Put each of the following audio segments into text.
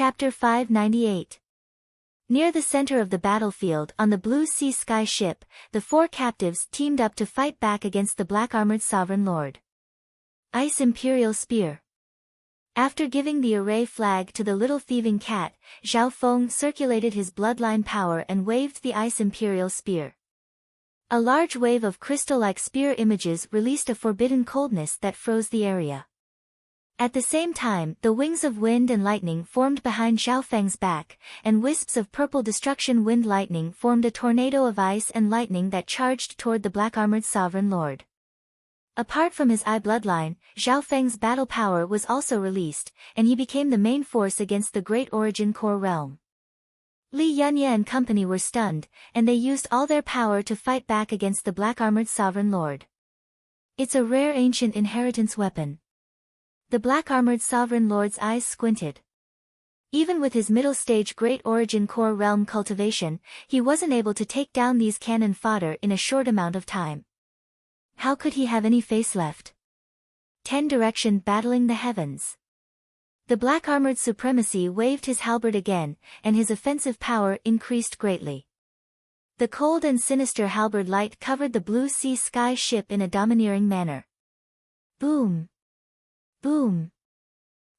Chapter 598. Near the center of the battlefield on the blue sea sky ship, the four captives teamed up to fight back against the black-armored sovereign lord. Ice Imperial Spear. After giving the array flag to the little thieving cat, Zhao Feng circulated his bloodline power and waved the Ice Imperial Spear. A large wave of crystal-like spear images released a forbidden coldness that froze the area. At the same time, the wings of wind and lightning formed behind Zhao Feng's back, and wisps of purple destruction wind lightning formed a tornado of ice and lightning that charged toward the black-armored sovereign lord. Apart from his eye bloodline, Zhao Feng's battle power was also released, and he became the main force against the Great Origin Core realm. Li Yunya and company were stunned, and they used all their power to fight back against the black-armored sovereign lord. It's a rare ancient inheritance weapon. The black-armored sovereign lord's eyes squinted. Even with his middle-stage Great Origin Core realm cultivation, he wasn't able to take down these cannon fodder in a short amount of time. How could he have any face left? 10 Direction battling the heavens. The black-armored supremacy waved his halberd again, and his offensive power increased greatly. The cold and sinister halberd light covered the blue sea sky ship in a domineering manner. Boom! Boom!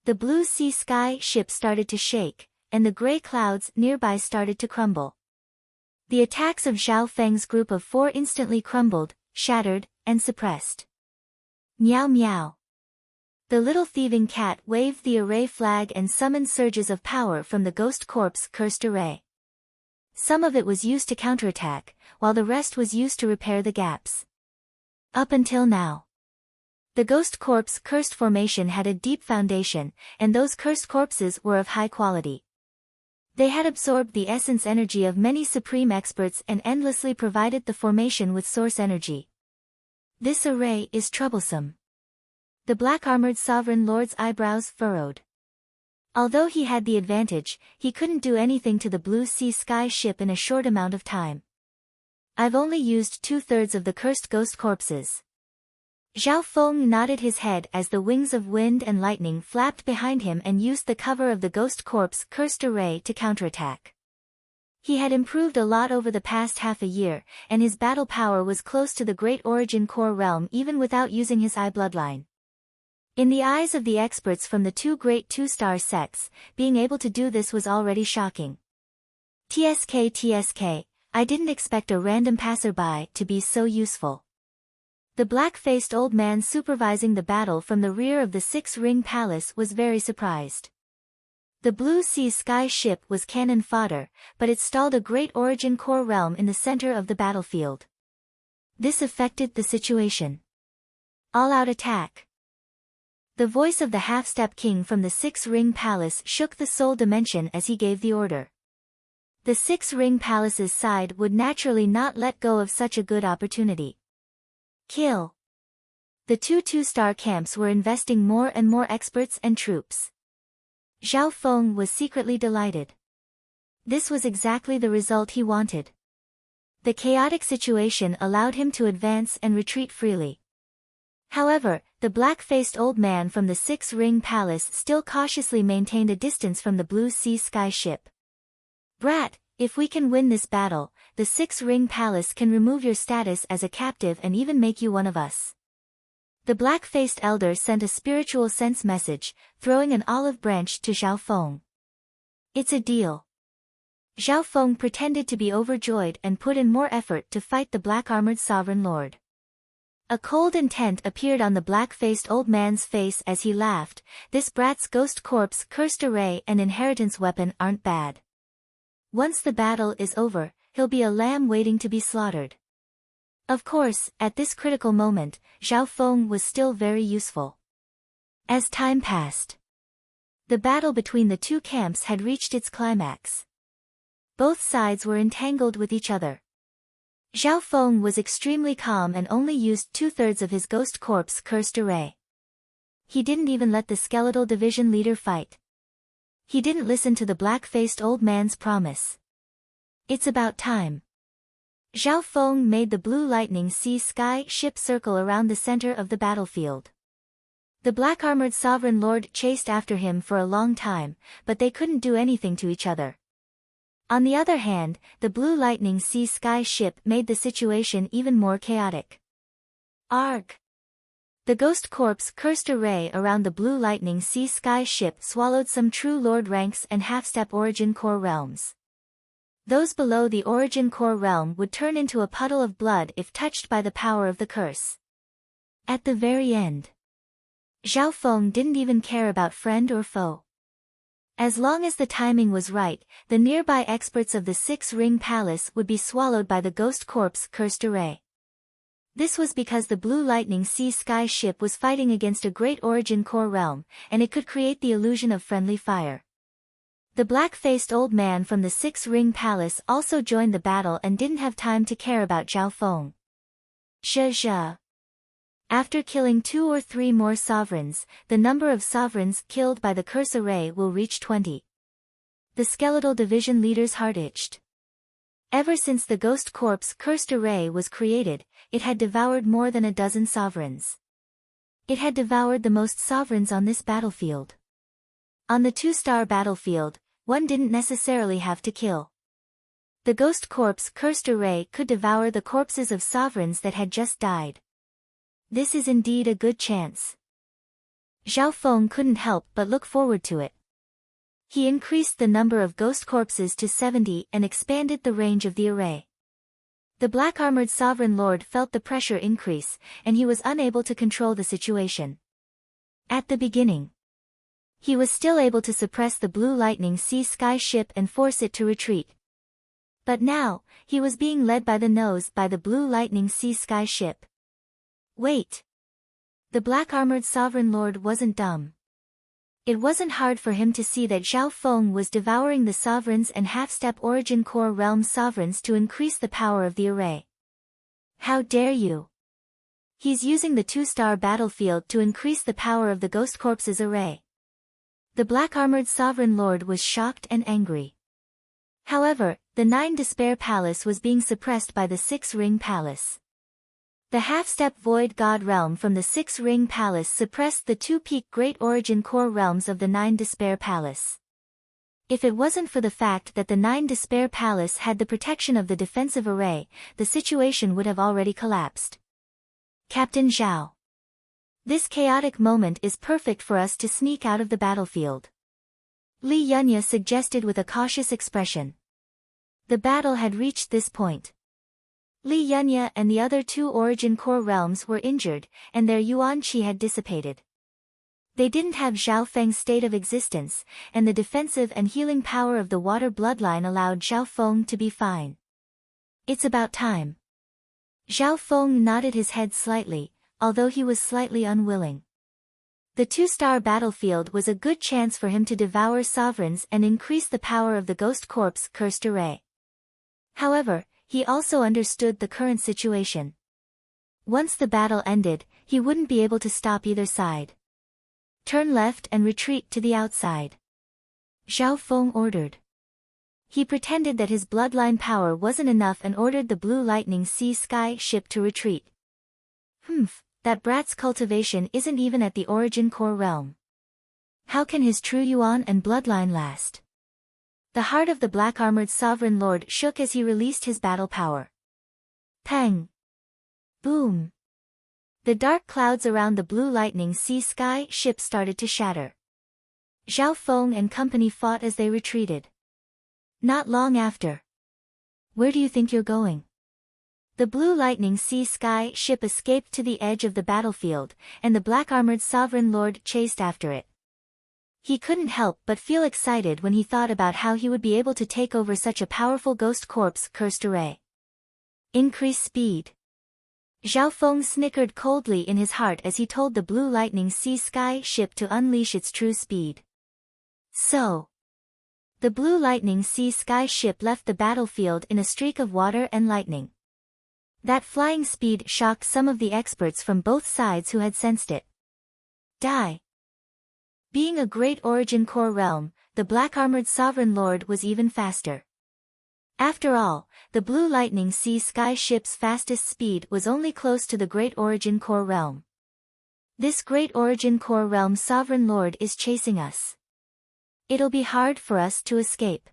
The blue sea sky ship started to shake, and the gray clouds nearby started to crumble. The attacks of Zhao Feng's group of four instantly crumbled, shattered, and suppressed. Meow meow. The little thieving cat waved the array flag and summoned surges of power from the Ghost Corp's cursed array. Some of it was used to counterattack, while the rest was used to repair the gaps. Up until now, the Ghost Corp's cursed formation had a deep foundation, and those cursed corpses were of high quality. They had absorbed the essence energy of many supreme experts and endlessly provided the formation with source energy. This array is troublesome. The black-armored sovereign lord's eyebrows furrowed. Although he had the advantage, he couldn't do anything to the blue sea sky ship in a short amount of time. I've only used 2/3 of the cursed ghost corpses. Zhao Feng nodded his head as the wings of wind and lightning flapped behind him and used the cover of the Ghost Corp's cursed array to counterattack. He had improved a lot over the past half a year, and his battle power was close to the Great Origin Core realm even without using his eye bloodline. In the eyes of the experts from the two great two-star sects, being able to do this was already shocking. TSK, I didn't expect a random passerby to be so useful. The black-faced old man supervising the battle from the rear of the six-ring palace was very surprised. The blue sea sky ship was cannon fodder, but it stalled a Great Origin Core realm in the center of the battlefield. This affected the situation. All-out attack. The voice of the half-step king from the six-ring palace shook the soul dimension as he gave the order. The six-ring palace's side would naturally not let go of such a good opportunity. Kill. The two-star camps were investing more and more experts and troops. Zhao Feng was secretly delighted. This was exactly the result he wanted. The chaotic situation allowed him to advance and retreat freely. However, the black-faced old man from the six-ring palace still cautiously maintained a distance from the blue sea sky ship. Brat, if we can win this battle, the six-ring palace can remove your status as a captive and even make you one of us. The black-faced elder sent a spiritual sense message, throwing an olive branch to Zhao Feng. It's a deal. Zhao Feng pretended to be overjoyed and put in more effort to fight the black-armored sovereign lord. A cold intent appeared on the black-faced old man's face as he laughed. This brat's Ghost Corp's cursed array and inheritance weapon aren't bad. Once the battle is over, he'll be a lamb waiting to be slaughtered. Of course, at this critical moment, Zhao Feng was still very useful. As time passed, the battle between the two camps had reached its climax. Both sides were entangled with each other. Zhao Feng was extremely calm and only used 2/3 of his Ghost Corp's cursed array. He didn't even let the skeletal division leader fight. He didn't listen to the black-faced old man's promise. It's about time. Zhao Feng made the blue lightning sea sky ship circle around the center of the battlefield. The black-armored Sovereign Lord chased after him for a long time, but they couldn't do anything to each other. On the other hand, the Blue Lightning Sea Sky ship made the situation even more chaotic. Arg! The ghost corpse cursed array around the Blue Lightning Sea Sky ship swallowed some true Lord ranks and half-step Origin Core realms. Those below the Origin Core realm would turn into a puddle of blood if touched by the power of the curse. At the very end, Zhao Feng didn't even care about friend or foe. As long as the timing was right, the nearby experts of the Six-Ring Palace would be swallowed by the ghost corpse cursed array. This was because the Blue Lightning Sea Sky ship was fighting against a great Origin Core realm, and it could create the illusion of friendly fire. The black-faced old man from the Six-Ring Palace also joined the battle and didn't have time to care about Zhao Feng. Zhe. After killing 2 or 3 more sovereigns, the number of sovereigns killed by the curse array will reach 20. The skeletal division leader's heart itched. Ever since the ghost corpse cursed array was created, it had devoured more than a dozen sovereigns. It had devoured the most sovereigns on this battlefield. On the 2-star battlefield, one didn't necessarily have to kill. The ghost corpse cursed array could devour the corpses of sovereigns that had just died. This is indeed a good chance. Zhao Feng couldn't help but look forward to it. He increased the number of ghost corpses to 70 and expanded the range of the array. The black-armored Sovereign Lord felt the pressure increase, and he was unable to control the situation. At the beginning, he was still able to suppress the Blue Lightning Sea Sky ship and force it to retreat. But now, he was being led by the nose by the Blue Lightning Sea Sky ship. Wait! The black-armored Sovereign Lord wasn't dumb. It wasn't hard for him to see that Zhao Feng was devouring the sovereigns and half-step Origin Core realm sovereigns to increase the power of the array. How dare you! He's using the 2-star battlefield to increase the power of the ghost corpses array. The black-armored Sovereign Lord was shocked and angry. However, the 9 Despair Palace was being suppressed by the 6-Ring Palace. The half-step Void God realm from the 6-Ring Palace suppressed the 2-peak Great Origin Core realms of the 9 Despair Palace. If it wasn't for the fact that the 9 Despair Palace had the protection of the defensive array, the situation would have already collapsed. Captain Zhao. This chaotic moment is perfect for us to sneak out of the battlefield. Li Yunya suggested with a cautious expression. The battle had reached this point. Li Yunya and the other 2 Origin Core realms were injured, and their yuan qi had dissipated. They didn't have Zhao Feng's state of existence, and the defensive and healing power of the water bloodline allowed Zhao Feng to be fine. It's about time. Zhao Feng nodded his head slightly, although he was slightly unwilling. The 2-star battlefield was a good chance for him to devour sovereigns and increase the power of the ghost corpse cursed array. However, he also understood the current situation. Once the battle ended, he wouldn't be able to stop either side. Turn left and retreat to the outside. Zhao Feng ordered. He pretended that his bloodline power wasn't enough and ordered the Blue Lightning Sea Sky ship to retreat. That brat's cultivation isn't even at the Origin Core realm. How can his true yuan and bloodline last? The heart of the black-armored Sovereign Lord shook as he released his battle power. Pang! Boom! The dark clouds around the Blue Lightning Sea Sky ship started to shatter. Zhao Feng and company fought as they retreated. Not long after. Where do you think you're going? The Blue Lightning Sea Sky ship escaped to the edge of the battlefield, and the black-armored Sovereign Lord chased after it. He couldn't help but feel excited when he thought about how he would be able to take over such a powerful ghost corpse cursed array. Increase speed. Zhao Feng snickered coldly in his heart as he told the Blue Lightning Sea Sky ship to unleash its true speed. So, the Blue Lightning Sea Sky ship left the battlefield in a streak of water and lightning. That flying speed shocked some of the experts from both sides who had sensed it. Die. Being a great Origin Core realm, the black-armored Sovereign Lord was even faster. After all, the Blue Lightning Sea Sky ship's fastest speed was only close to the Great Origin Core realm. This great origin core realm sovereign lord is chasing us. It'll be hard for us to escape.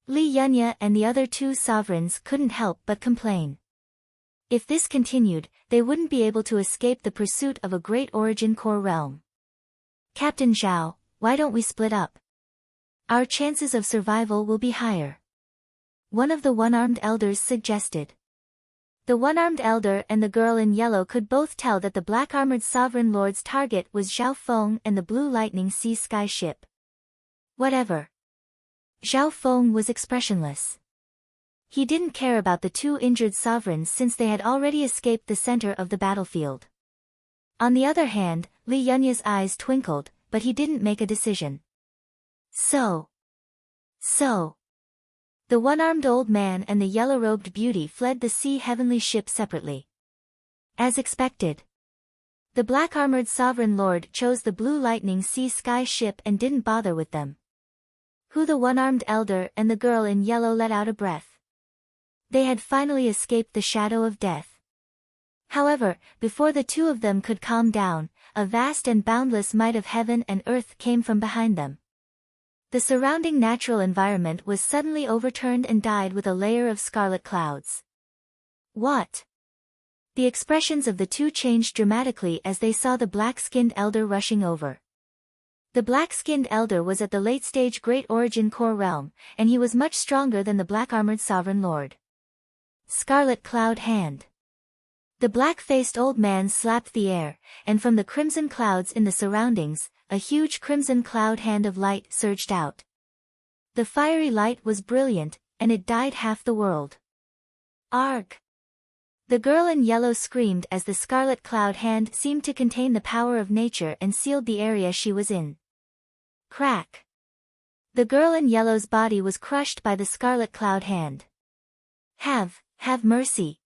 Li Yunya and the other two sovereigns couldn't help but complain. If this continued, they wouldn't be able to escape the pursuit of a great origin core realm. Captain Zhao, why don't we split up? Our chances of survival will be higher. One of the one-armed elders suggested. The one-armed elder and the girl in yellow could both tell that the black-armored sovereign lord's target was Zhao Feng and the blue lightning sea sky ship. Whatever. Zhao Feng was expressionless. He didn't care about the two injured sovereigns since they had already escaped the center of the battlefield. On the other hand, Li Yunya's eyes twinkled, but he didn't make a decision. So. The one-armed old man and the yellow-robed beauty fled the sea heavenly ship separately. As expected. The black-armored sovereign lord chose the blue lightning sea sky ship and didn't bother with them. The one-armed elder and the girl in yellow let out a breath. They had finally escaped the shadow of death. However, before the two of them could calm down, a vast and boundless might of heaven and earth came from behind them. The surrounding natural environment was suddenly overturned and dyed with a layer of scarlet clouds. What? The expressions of the two changed dramatically as they saw the black-skinned elder rushing over. The black-skinned elder was at the late-stage Great Origin Core realm, and he was much stronger than the black-armored sovereign lord. Scarlet Cloud Hand. The black-faced old man slapped the air, and from the crimson clouds in the surroundings, a huge crimson cloud hand of light surged out. The fiery light was brilliant, and it dyed half the world. Arg! The girl in yellow screamed as the scarlet cloud hand seemed to contain the power of nature and sealed the area she was in. Crack! The girl in yellow's body was crushed by the scarlet cloud hand. Have mercy!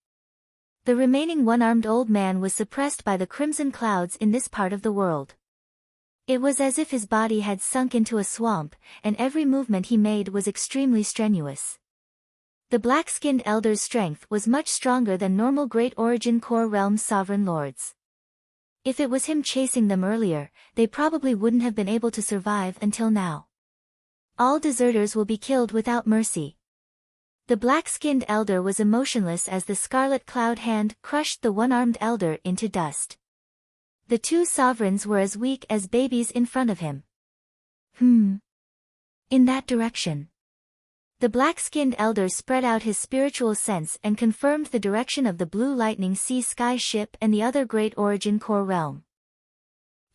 The remaining one-armed old man was suppressed by the crimson clouds in this part of the world. It was as if his body had sunk into a swamp, and every movement he made was extremely strenuous. The black-skinned elder's strength was much stronger than normal Great Origin Core realm sovereign lords. If it was him chasing them earlier, they probably wouldn't have been able to survive until now. All deserters will be killed without mercy. The black-skinned elder was emotionless as the scarlet cloud hand crushed the one-armed elder into dust. The two sovereigns were as weak as babies in front of him. In that direction. The black-skinned elder spread out his spiritual sense and confirmed the direction of the blue lightning sea sky ship and the other Great Origin Core realm.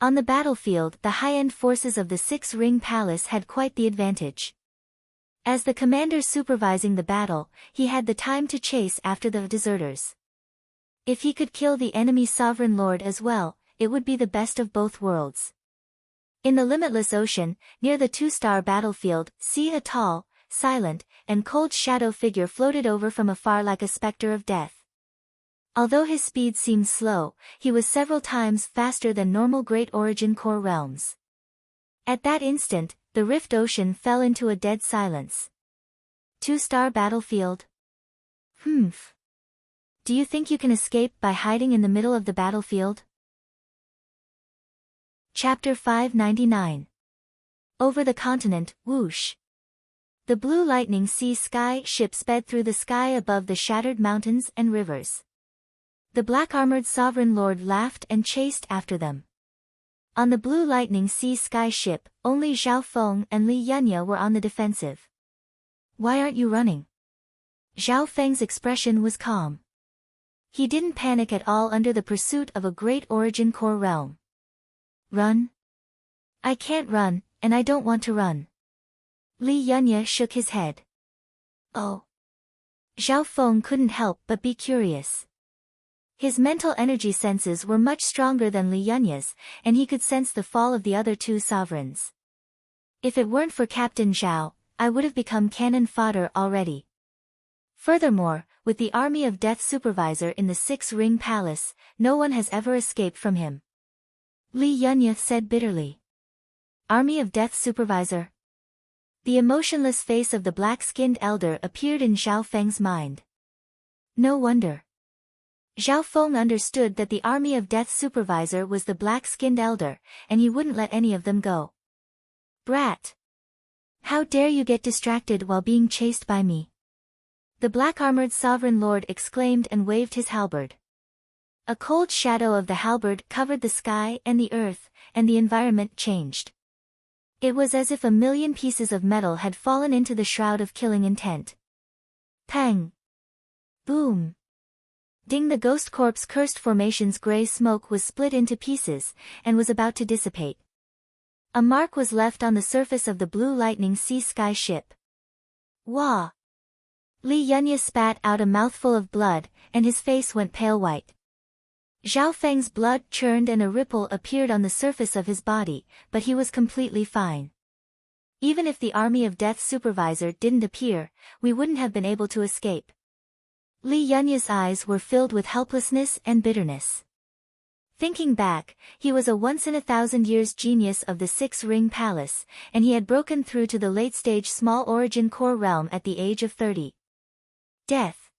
On the battlefield, the high-end forces of the Six-Ring Palace had quite the advantage. As the commander supervising the battle, he had the time to chase after the deserters. If he could kill the enemy sovereign lord as well, it would be the best of both worlds. In the limitless ocean, near the two-star battlefield, a tall, silent, and cold shadow figure floated over from afar like a specter of death. Although his speed seemed slow, he was several times faster than normal Great Origin Core realms. At that instant, the Rift Ocean fell into a dead silence. Two-star battlefield? Do you think you can escape by hiding in the middle of the battlefield? Chapter 599. Over the continent, whoosh. The blue lightning sea sky ship sped through the sky above the shattered mountains and rivers. The black-armored sovereign lord laughed and chased after them. On the blue lightning sea sky ship, only Zhao Feng and Li Yunya were on the defensive. Why aren't you running? Zhao Feng's expression was calm. He didn't panic at all under the pursuit of a Great Origin Core realm. Run? I can't run, and I don't want to run. Li Yunya shook his head. Oh. Zhao Feng couldn't help but be curious. His mental energy senses were much stronger than Li Yunya's, and he could sense the fall of the other two sovereigns. If it weren't for Captain Zhao, I would have become cannon fodder already. Furthermore, with the Army of Death supervisor in the Six-Ring Palace, no one has ever escaped from him. Li Yunya said bitterly. Army of Death supervisor? The emotionless face of the black-skinned elder appeared in Zhao Feng's mind. No wonder. Zhao Feng understood that the army of Death's supervisor was the black-skinned elder, and he wouldn't let any of them go. Brat! How dare you get distracted while being chased by me? The black-armored sovereign lord exclaimed and waved his halberd. A cold shadow of the halberd covered the sky and the earth, and the environment changed. It was as if a million pieces of metal had fallen into the shroud of killing intent. Pang! Boom! Ding! The ghost corpse cursed formation's gray smoke was split into pieces, and was about to dissipate. A mark was left on the surface of the blue lightning sea sky ship. Wah! Li Yunya spat out a mouthful of blood, and his face went pale white. Zhao Feng's blood churned and a ripple appeared on the surface of his body, but he was completely fine. Even if the army of Death's supervisor didn't appear, we wouldn't have been able to escape. Li Yunya's eyes were filled with helplessness and bitterness. Thinking back, he was a once-in-a-thousand-years genius of the Six-Ring Palace, and he had broken through to the late-stage small origin core realm at the age of 30. Death.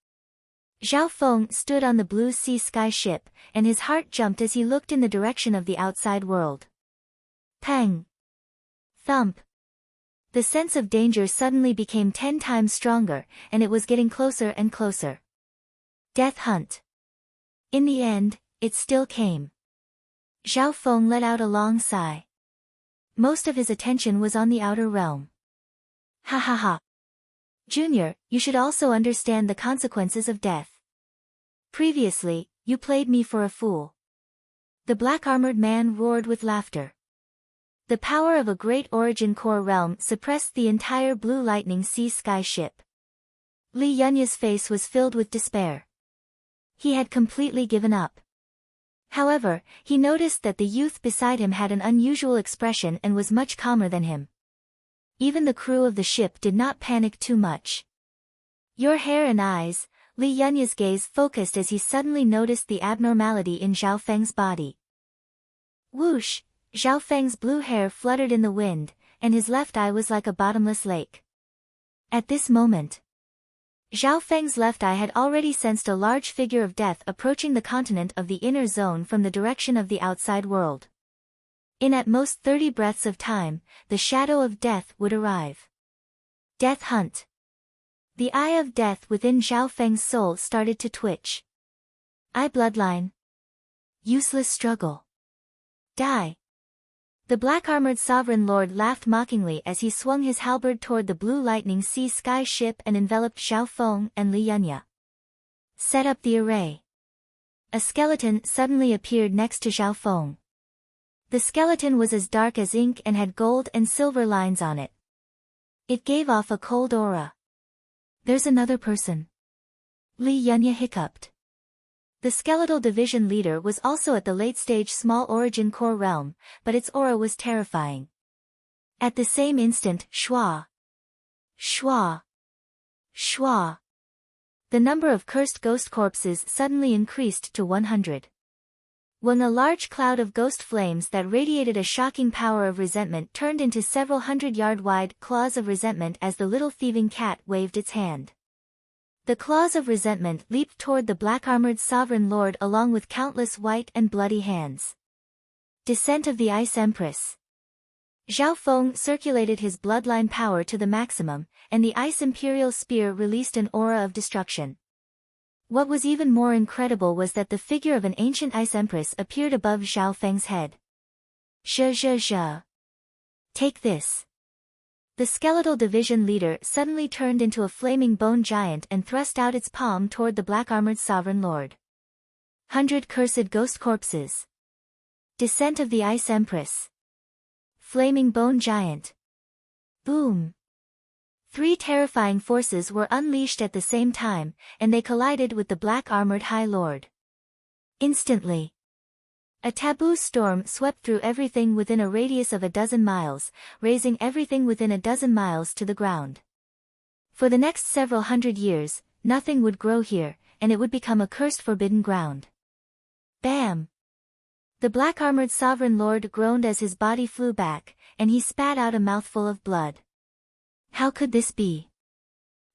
Zhao Feng stood on the blue sea sky ship, and his heart jumped as he looked in the direction of the outside world. Pang! Thump! The sense of danger suddenly became 10 times stronger, and it was getting closer and closer. Death hunt. In the end, it still came. Zhao Feng let out a long sigh. Most of his attention was on the outer realm. Ha ha ha. Junior, you should also understand the consequences of death. Previously, you played me for a fool. The black-armored man roared with laughter. The power of a great origin core realm suppressed the entire blue lightning sea sky ship. Li Yunya's face was filled with despair. He had completely given up. However, he noticed that the youth beside him had an unusual expression and was much calmer than him. Even the crew of the ship did not panic too much. Your hair and eyes, Li Yunya's gaze focused as he suddenly noticed the abnormality in Zhao Feng's body. Whoosh! Zhao Feng's blue hair fluttered in the wind, and his left eye was like a bottomless lake. At this moment, Zhao Feng's left eye had already sensed a large figure of death approaching the continent of the inner zone from the direction of the outside world. In at most 30 breaths of time, the shadow of death would arrive. Death hunt. The eye of death within Zhao Feng's soul started to twitch. Eye bloodline. Useless struggle. Die. The black-armored sovereign lord laughed mockingly as he swung his halberd toward the blue lightning sea sky ship and enveloped Zhao Feng and Li Yunya. Set up the array. A skeleton suddenly appeared next to Zhao Feng. The skeleton was as dark as ink and had gold and silver lines on it. It gave off a cold aura. There's another person. Li Yunya hiccuped. The skeletal division leader was also at the late-stage small origin core realm, but its aura was terrifying. At the same instant, shwa! Shwa! Shwa! The number of cursed ghost corpses suddenly increased to 100. When a large cloud of ghost flames that radiated a shocking power of resentment turned into several 100-yard-wide claws of resentment as the little thieving cat waved its hand. The claws of resentment leaped toward the black-armored sovereign lord along with countless white and bloody hands. Descent of the Ice Empress. Zhao Feng circulated his bloodline power to the maximum, and the Ice Imperial Spear released an aura of destruction. What was even more incredible was that the figure of an ancient Ice Empress appeared above Zhao Feng's head. Zhe. Take this. The skeletal division leader suddenly turned into a flaming bone giant and thrust out its palm toward the black-armored sovereign lord. 100 cursed ghost corpses. Descent of the Ice Empress. Flaming bone giant. Boom. 3 terrifying forces were unleashed at the same time, and they collided with the black-armored High Lord. Instantly, a taboo storm swept through everything within a radius of 12 miles, raising everything within 12 miles to the ground. For the next several hundred years, nothing would grow here, and it would become a cursed forbidden ground. Bam! The black-armored sovereign lord groaned as his body flew back, and he spat out a mouthful of blood. How could this be?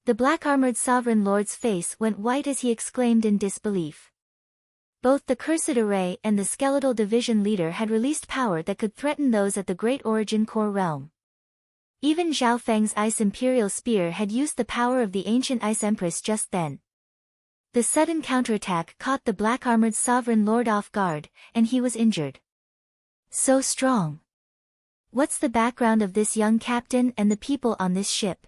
The black-armored sovereign lord's face went white as he exclaimed in disbelief. Both the Cursed Array and the Skeletal Division leader had released power that could threaten those at the Great Origin Core realm. Even Zhao Feng's Ice Imperial Spear had used the power of the ancient Ice Empress just then. The sudden counterattack caught the black-armored Sovereign Lord off guard, and he was injured. So strong. What's the background of this young captain and the people on this ship?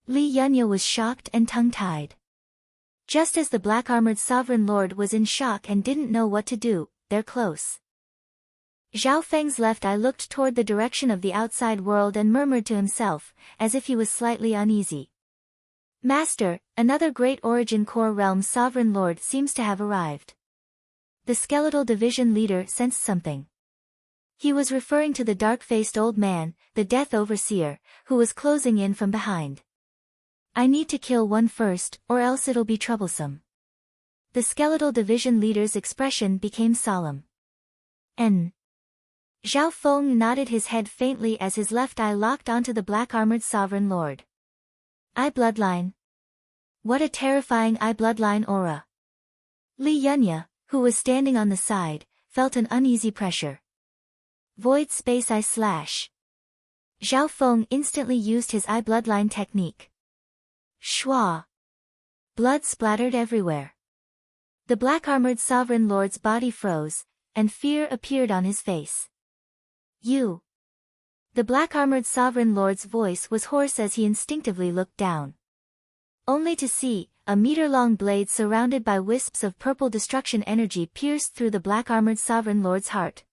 Li Yunya was shocked and tongue-tied. Just as the black-armored Sovereign Lord was in shock and didn't know what to do, they're close. Zhao Feng's left eye looked toward the direction of the outside world and murmured to himself, as if he was slightly uneasy. Master, another Great Origin Core realm Sovereign Lord seems to have arrived. The Skeletal Division leader sensed something. He was referring to the dark-faced old man, the Death Overseer, who was closing in from behind. I need to kill one first, or else it'll be troublesome. The Skeletal Division leader's expression became solemn. Zhao Feng nodded his head faintly as his left eye locked onto the black-armored Sovereign Lord. Eye bloodline. What a terrifying eye bloodline aura. Li Yunya, who was standing on the side, felt an uneasy pressure. Void space eye slash. Zhao Feng instantly used his eye bloodline technique. Shwa. Blood splattered everywhere. The black-armored Sovereign Lord's body froze, and fear appeared on his face. You. The black-armored Sovereign Lord's voice was hoarse as he instinctively looked down. Only to see, a meter-long blade surrounded by wisps of purple destruction energy pierced through the black-armored Sovereign Lord's heart.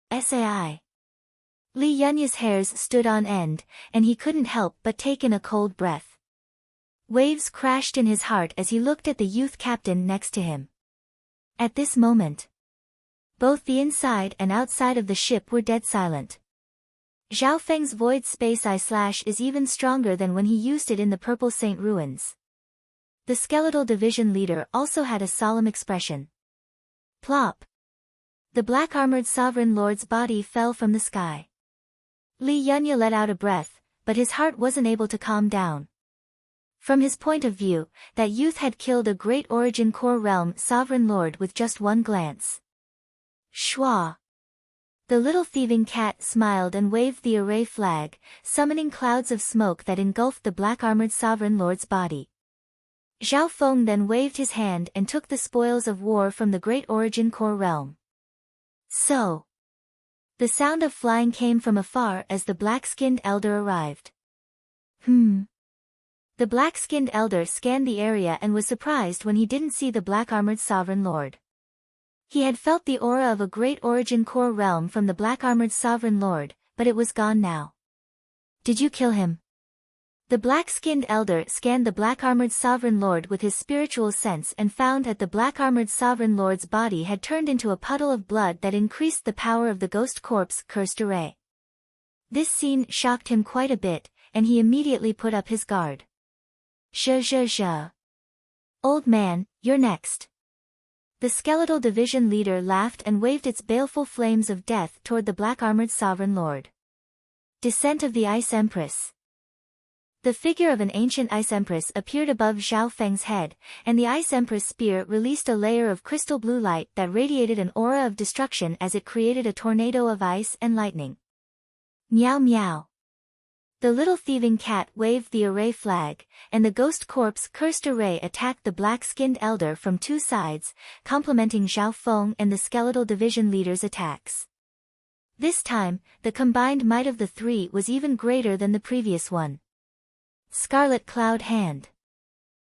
Sai. Li Yunya's hairs stood on end, and he couldn't help but take in a cold breath. Waves crashed in his heart as he looked at the youth captain next to him. At this moment, both the inside and outside of the ship were dead silent. Zhao Feng's void space eye slash is even stronger than when he used it in the Purple Saint ruins. The Skeletal Division leader also had a solemn expression. Plop. The black-armored Sovereign Lord's body fell from the sky. Li Yunya let out a breath, but his heart wasn't able to calm down. From his point of view, that youth had killed a Great Origin Core realm Sovereign Lord with just one glance. Shwa. The little thieving cat smiled and waved the array flag, summoning clouds of smoke that engulfed the black-armored Sovereign Lord's body. Zhao Feng then waved his hand and took the spoils of war from the Great Origin Core realm. So. The sound of flying came from afar as the black-skinned elder arrived. The black-skinned elder scanned the area and was surprised when he didn't see the black-armored Sovereign Lord. He had felt the aura of a Great Origin Core realm from the black-armored Sovereign Lord, but it was gone now. Did you kill him? The black-skinned elder scanned the black-armored Sovereign Lord with his spiritual sense and found that the black-armored Sovereign Lord's body had turned into a puddle of blood that increased the power of the ghost corpse Cursed Array. This scene shocked him quite a bit, and he immediately put up his guard. Zhe. Old man, you're next. The Skeletal Division leader laughed and waved its baleful flames of death toward the black-armored Sovereign Lord. Descent of the Ice Empress. The figure of an ancient Ice Empress appeared above Zhao Feng's head, and the Ice Empress spear released a layer of crystal blue light that radiated an aura of destruction as it created a tornado of ice and lightning. Meow meow. The little thieving cat waved the array flag, and the ghost corpse Cursed Array attacked the black-skinned elder from two sides, complementing Zhao Feng and the Skeletal Division leader's attacks. This time, the combined might of the three was even greater than the previous one. Scarlet Cloud Hand.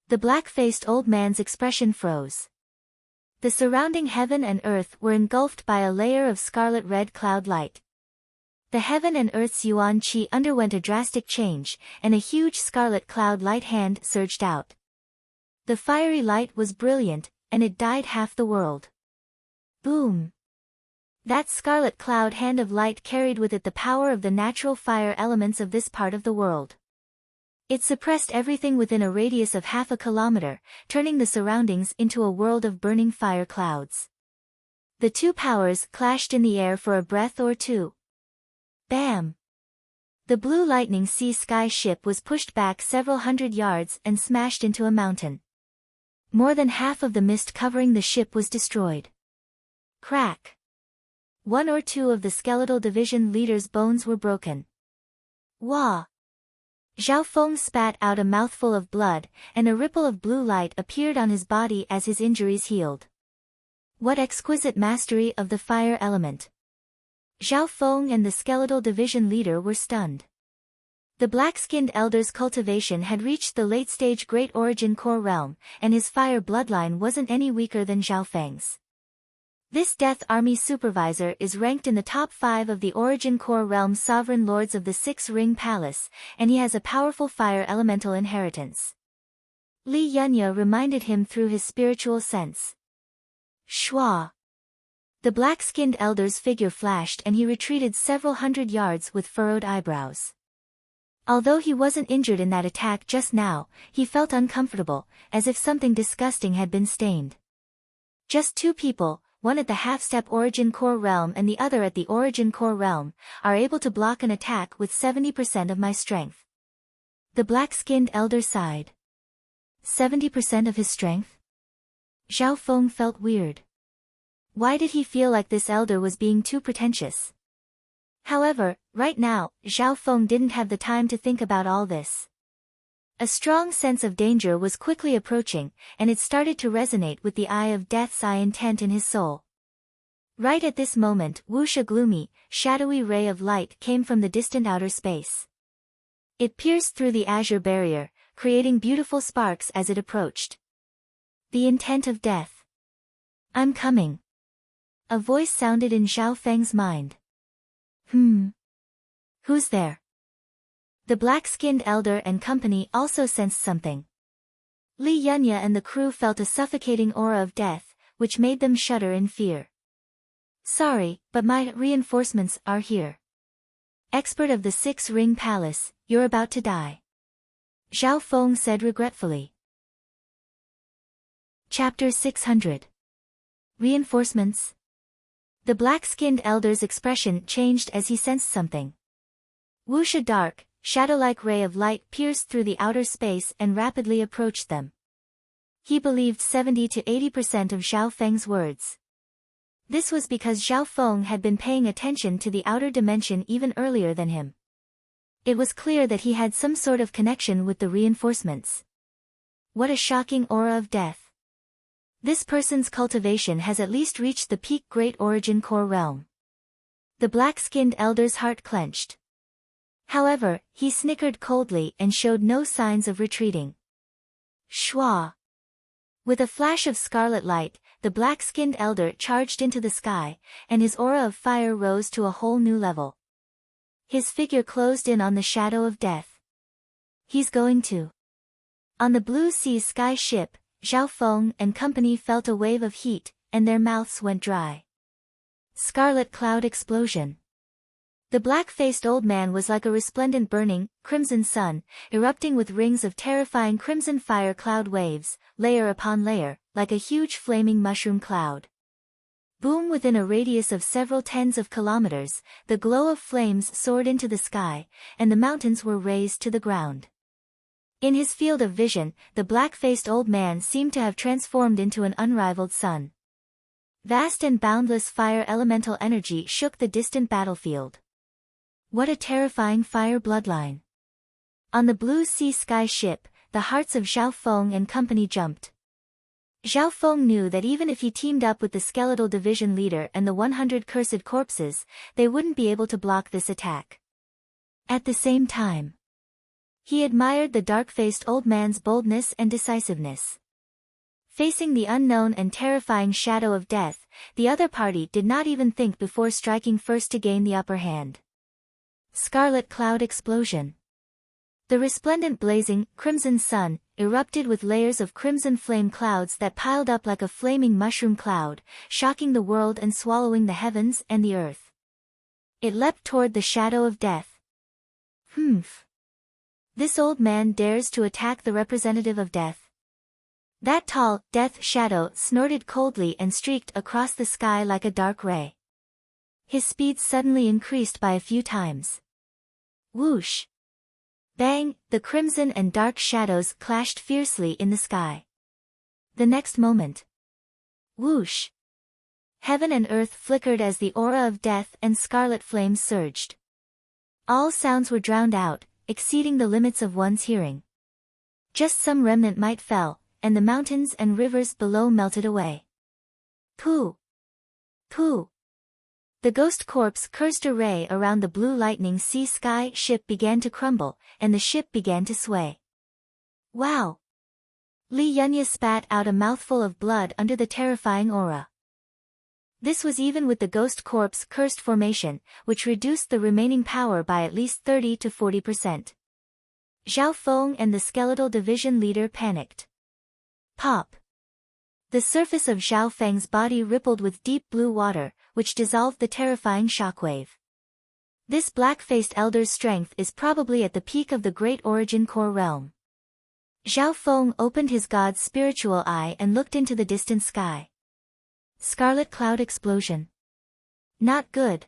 The black-faced old man's expression froze. The surrounding heaven and earth were engulfed by a layer of scarlet-red cloud light. The heaven and earth's yuan qi underwent a drastic change, and a huge scarlet cloud light hand surged out. The fiery light was brilliant, and it dyed half the world. Boom! That scarlet cloud hand of light carried with it the power of the natural fire elements of this part of the world. It suppressed everything within a radius of half a kilometer, turning the surroundings into a world of burning fire clouds. The two powers clashed in the air for a breath or two. Bam! The blue lightning sea sky ship was pushed back several hundred yards and smashed into a mountain. More than half of the mist covering the ship was destroyed. Crack. One or two of the skeletal division leader's bones were broken. Wah! Zhao Feng spat out a mouthful of blood, and a ripple of blue light appeared on his body as his injuries healed. What exquisite mastery of the fire element! Zhao Feng and the skeletal division leader were stunned. The black-skinned elder's cultivation had reached the late-stage Great Origin Core realm, and his fire bloodline wasn't any weaker than Zhao Feng's. This Death Army supervisor is ranked in the top 5 of the Origin Core realm's sovereign lords of the Six Ring Palace, and he has a powerful fire elemental inheritance. Li Yunya reminded him through his spiritual sense. Shua! The black-skinned elder's figure flashed and he retreated several hundred yards with furrowed eyebrows. Although he wasn't injured in that attack just now, he felt uncomfortable, as if something disgusting had been stained. Just two people, one at the half-step Origin Core realm and the other at the Origin Core realm, are able to block an attack with 70% of my strength. The black-skinned elder sighed. 70% of his strength? Zhao Feng felt weird. Why did he feel like this elder was being too pretentious? However, right now, Zhao Feng didn't have the time to think about all this. A strong sense of danger was quickly approaching, and it started to resonate with the eye of death's eye intent in his soul. Right at this moment, whoosh, a gloomy, shadowy ray of light came from the distant outer space. It pierced through the azure barrier, creating beautiful sparks as it approached. The intent of death. I'm coming. A voice sounded in Zhao Feng's mind. Who's there? The black-skinned elder and company also sensed something. Li Yunya and the crew felt a suffocating aura of death, which made them shudder in fear. Sorry, but my reinforcements are here. Expert of the Six Ring Palace, you're about to die. Zhao Feng said regretfully. Chapter 600. Reinforcements. The black-skinned elder's expression changed as he sensed something. Whoosh, a dark, shadow-like ray of light pierced through the outer space and rapidly approached them. He believed 70 to 80% of Zhao Feng's words. This was because Zhao Feng had been paying attention to the outer dimension even earlier than him. It was clear that he had some sort of connection with the reinforcements. What a shocking aura of death. This person's cultivation has at least reached the peak Great Origin Core realm. The black-skinned elder's heart clenched. However, he snickered coldly and showed no signs of retreating. Shua! With a flash of scarlet light, the black-skinned elder charged into the sky, and his aura of fire rose to a whole new level. His figure closed in on the shadow of death. He's going to. On the blue sea sky ship, Zhao Feng and company felt a wave of heat, and their mouths went dry. Scarlet cloud explosion. The black-faced old man was like a resplendent burning, crimson sun, erupting with rings of terrifying crimson fire cloud waves, layer upon layer, like a huge flaming mushroom cloud. Boom! Within a radius of several tens of kilometers, the glow of flames soared into the sky, and the mountains were razed to the ground. In his field of vision, the black-faced old man seemed to have transformed into an unrivaled sun. Vast and boundless fire elemental energy shook the distant battlefield. What a terrifying fire bloodline! On the blue sea sky ship, the hearts of Zhao Feng and company jumped. Zhao Feng knew that even if he teamed up with the skeletal division leader and the 100 cursed corpses, they wouldn't be able to block this attack. At the same time, he admired the dark-faced old man's boldness and decisiveness. Facing the unknown and terrifying shadow of death, the other party did not even think before striking first to gain the upper hand. Scarlet cloud explosion. The resplendent blazing, crimson sun, erupted with layers of crimson flame clouds that piled up like a flaming mushroom cloud, shocking the world and swallowing the heavens and the earth. It leapt toward the shadow of death. This old man dares to attack the representative of death. That tall, death shadow snorted coldly and streaked across the sky like a dark ray. His speed suddenly increased by a few times. Whoosh! Bang! The crimson and dark shadows clashed fiercely in the sky. The next moment. Whoosh! Heaven and earth flickered as the aura of death and scarlet flames surged. All sounds were drowned out, exceeding the limits of one's hearing. Just some remnant might fell, and the mountains and rivers below melted away. Pooh! Pooh! The ghost corpse cursed array around the blue lightning sea sky ship began to crumble, and the ship began to sway. Wow! Li Yunya spat out a mouthful of blood under the terrifying aura. This was even with the ghost corpse cursed formation, which reduced the remaining power by at least 30 to 40%. Zhao Feng and the skeletal division leader panicked. Pop! The surface of Zhao Feng's body rippled with deep blue water, which dissolved the terrifying shockwave. This black-faced elder's strength is probably at the peak of the Great Origin Core realm. Zhao Feng opened his god's spiritual eye and looked into the distant sky. Scarlet cloud explosion. Not good.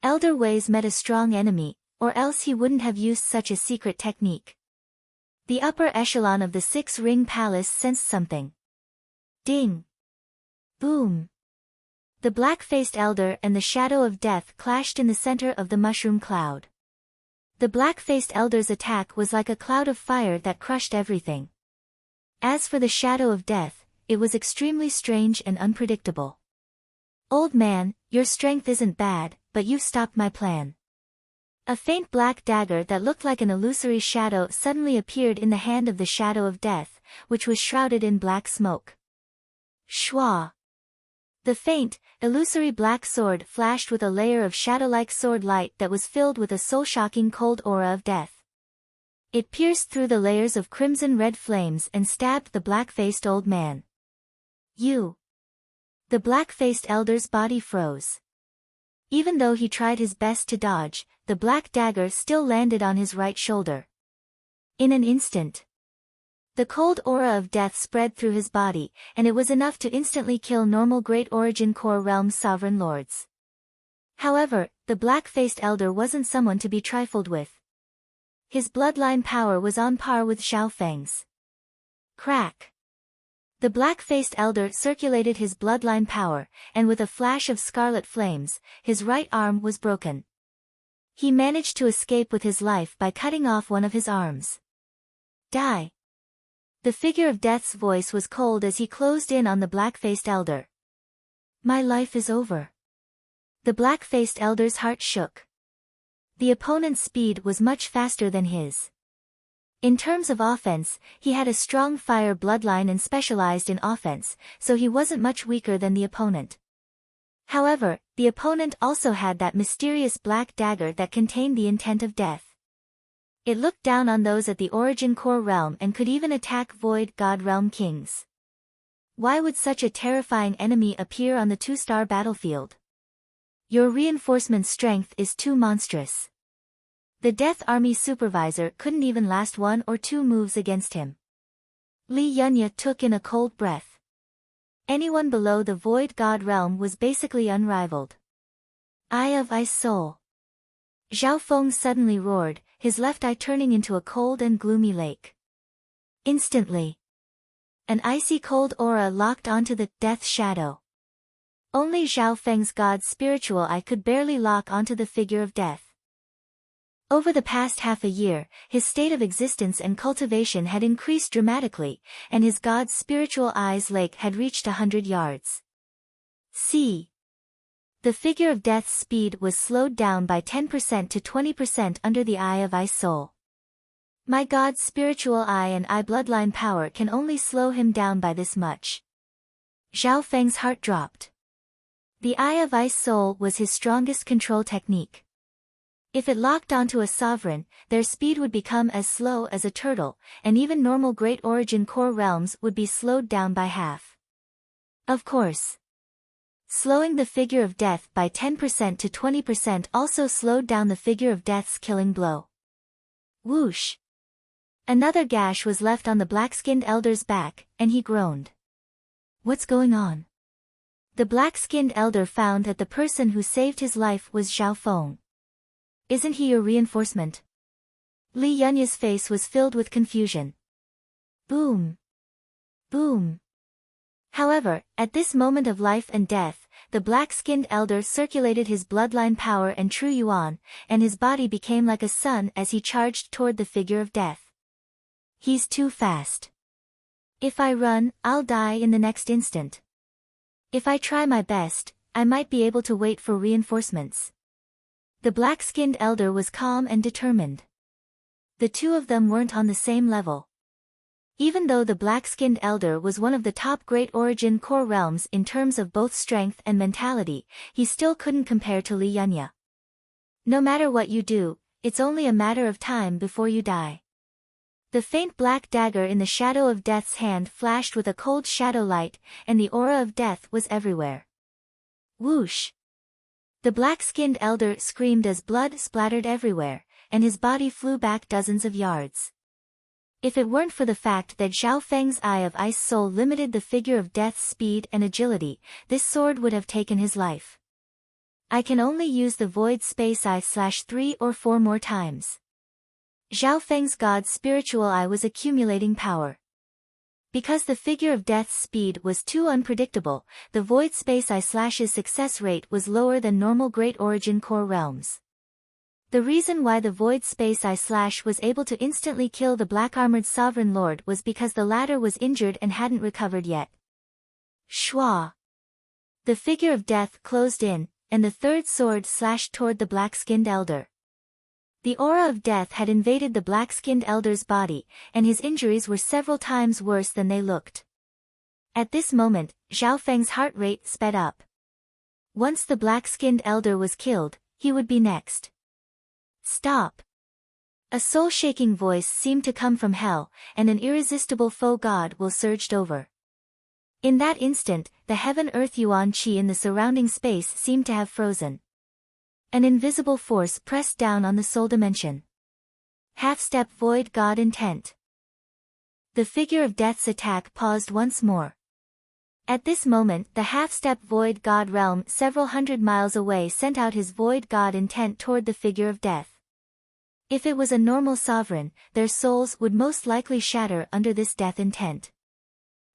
Elder Wei's met a strong enemy, or else he wouldn't have used such a secret technique. The upper echelon of the Six-Ring Palace sensed something. Ding! Boom! The black-faced elder and the shadow of death clashed in the center of the mushroom cloud. The black-faced elder's attack was like a cloud of fire that crushed everything. As for the shadow of death, it was extremely strange and unpredictable. Old man, your strength isn't bad, but you've stopped my plan. A faint black dagger that looked like an illusory shadow suddenly appeared in the hand of the shadow of death, which was shrouded in black smoke. Shwa! The faint, illusory black sword flashed with a layer of shadow-like sword light that was filled with a soul-shocking cold aura of death. It pierced through the layers of crimson-red flames and stabbed the black-faced old man. You! The black-faced elder's body froze. Even though he tried his best to dodge, the black dagger still landed on his right shoulder. In an instant, the cold aura of death spread through his body, and it was enough to instantly kill normal Great Origin Core realm's sovereign lords. However, the black-faced elder wasn't someone to be trifled with. His bloodline power was on par with Zhao Feng's. Crack! The black-faced elder circulated his bloodline power, and with a flash of scarlet flames, his right arm was broken. He managed to escape with his life by cutting off one of his arms. Die! The figure of death's voice was cold as he closed in on the black-faced elder. My life is over. The black-faced elder's heart shook. The opponent's speed was much faster than his. In terms of offense, he had a strong fire bloodline and specialized in offense, so he wasn't much weaker than the opponent. However, the opponent also had that mysterious black dagger that contained the intent of death. It looked down on those at the Origin Core realm and could even attack Void God realm kings. Why would such a terrifying enemy appear on the 2-star battlefield? Your reinforcement strength is too monstrous. The Death Army supervisor couldn't even last 1 or 2 moves against him. Li Yunya took in a cold breath. Anyone below the Void God realm was basically unrivaled. Eye of Ice Soul. Zhao Feng suddenly roared, his left eye turning into a cold and gloomy lake. Instantly, an icy cold aura locked onto the death shadow. Only Zhao Feng's god's spiritual eye could barely lock onto the figure of death. Over the past half a year, his state of existence and cultivation had increased dramatically, and his god's spiritual eye's lake had reached 100 yards. See. The figure of death's speed was slowed down by 10% to 20% under the Eye of Ice Soul. My god's spiritual eye and eye bloodline power can only slow him down by this much. Zhao Feng's heart dropped. The Eye of Ice Soul was his strongest control technique. If it locked onto a sovereign, their speed would become as slow as a turtle, and even normal Great Origin Core realms would be slowed down by half. Of course. Slowing the figure of death by 10% to 20% also slowed down the figure of death's killing blow. Whoosh! Another gash was left on the black-skinned elder's back, and he groaned. What's going on? The black-skinned elder found that the person who saved his life was Zhao Feng. Isn't he your reinforcement? Li Yunya's face was filled with confusion. Boom! Boom! However, at this moment of life and death, the black-skinned elder circulated his bloodline power and true yuan, and his body became like a sun as he charged toward the figure of death. He's too fast. If I run, I'll die in the next instant. If I try my best, I might be able to wait for reinforcements. The black-skinned elder was calm and determined. The two of them weren't on the same level. Even though the black-skinned elder was one of the top Great Origin core realms in terms of both strength and mentality, he still couldn't compare to Li Yunya. No matter what you do, it's only a matter of time before you die. The faint black dagger in the shadow of death's hand flashed with a cold shadow light, and the aura of death was everywhere. Whoosh! The black-skinned elder screamed as blood splattered everywhere, and his body flew back dozens of yards. If it weren't for the fact that Zhao Feng's Eye of Ice Soul limited the figure of death's speed and agility, this sword would have taken his life. I can only use the Void Space Eye / 3 or 4 more times. Zhao Feng's God's spiritual eye was accumulating power. Because the figure of death's speed was too unpredictable, the Void Space Eye /'s success rate was lower than normal Great Origin core realms. The reason why the Void Space Eye / was able to instantly kill the black-armored Sovereign Lord was because the latter was injured and hadn't recovered yet. Shwa! The figure of death closed in, and the third sword slashed toward the black-skinned elder. The aura of death had invaded the black-skinned elder's body, and his injuries were several times worse than they looked. At this moment, Zhao Feng's heart rate sped up. Once the black-skinned elder was killed, he would be next. Stop! A soul-shaking voice seemed to come from hell, and an irresistible foe god will surged over. In that instant, the heaven-earth yuan qi in the surrounding space seemed to have frozen. An invisible force pressed down on the soul dimension. Half-step void god intent. The figure of death's attack paused once more. At this moment, the half-step void god realm several hundred miles away sent out his void god intent toward the figure of death. If it was a normal sovereign, their souls would most likely shatter under this death intent.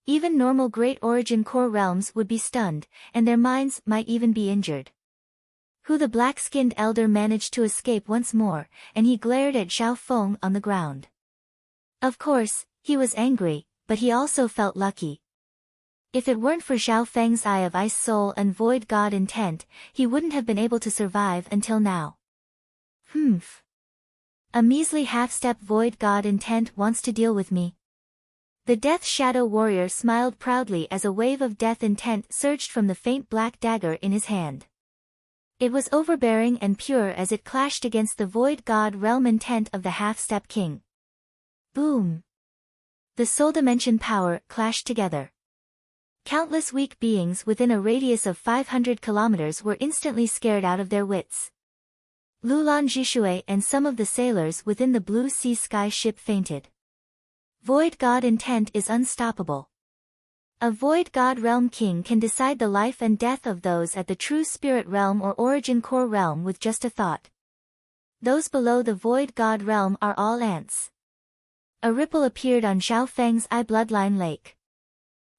Even normal Great Origin core realms would be stunned, and their minds might even be injured. The black-skinned elder managed to escape once more, and he glared at Zhao Feng on the ground. Of course, he was angry, but he also felt lucky. If it weren't for Zhao Feng's Eye of Ice Soul and Void God intent, he wouldn't have been able to survive until now. Humph. A measly half-step Void God intent wants to deal with me. The Death Shadow Warrior smiled proudly as a wave of death intent surged from the faint black dagger in his hand. It was overbearing and pure as it clashed against the Void God realm intent of the half-step king. Boom! The soul dimension power clashed together. Countless weak beings within a radius of 500 kilometers were instantly scared out of their wits. Lulan Jishui and some of the sailors within the Blue Sea Sky ship fainted. Void God intent is unstoppable. A Void God realm king can decide the life and death of those at the true spirit realm or origin core realm with just a thought. Those below the Void God realm are all ants. A ripple appeared on Zhao Feng's eye bloodline lake.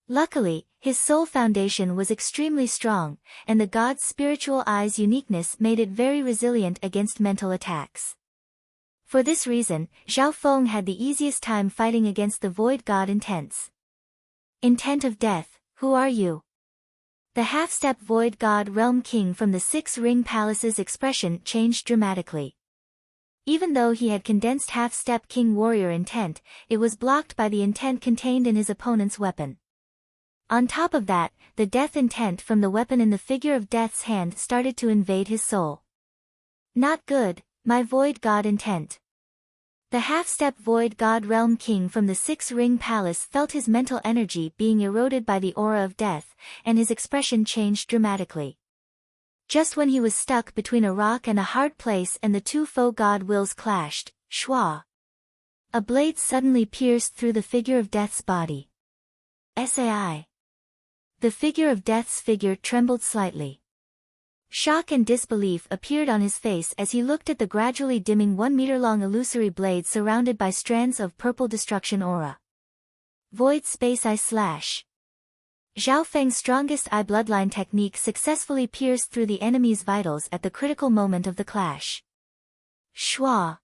Luckily, his soul foundation was extremely strong, and the god's spiritual eye's uniqueness made it very resilient against mental attacks. For this reason, Zhao Feng had the easiest time fighting against the Void God intents. Intent of death, who are you? The half-step Void God realm king from the Six Ring Palace's expression changed dramatically. Even though he had condensed half-step king warrior intent, it was blocked by the intent contained in his opponent's weapon. On top of that, the death intent from the weapon in the figure of death's hand started to invade his soul. Not good, my Void God intent. The half-step Void God realm king from the Six Ring Palace felt his mental energy being eroded by the aura of death, and his expression changed dramatically. Just when he was stuck between a rock and a hard place and the two foe god wills clashed, shwa! A blade suddenly pierced through the figure of death's body. Sai. The figure of death's figure trembled slightly. Shock and disbelief appeared on his face as he looked at the gradually dimming 1-meter-long illusory blade surrounded by strands of purple destruction aura. Void Space Eye /. Zhao Feng's strongest eye bloodline technique successfully pierced through the enemy's vitals at the critical moment of the clash. Shua!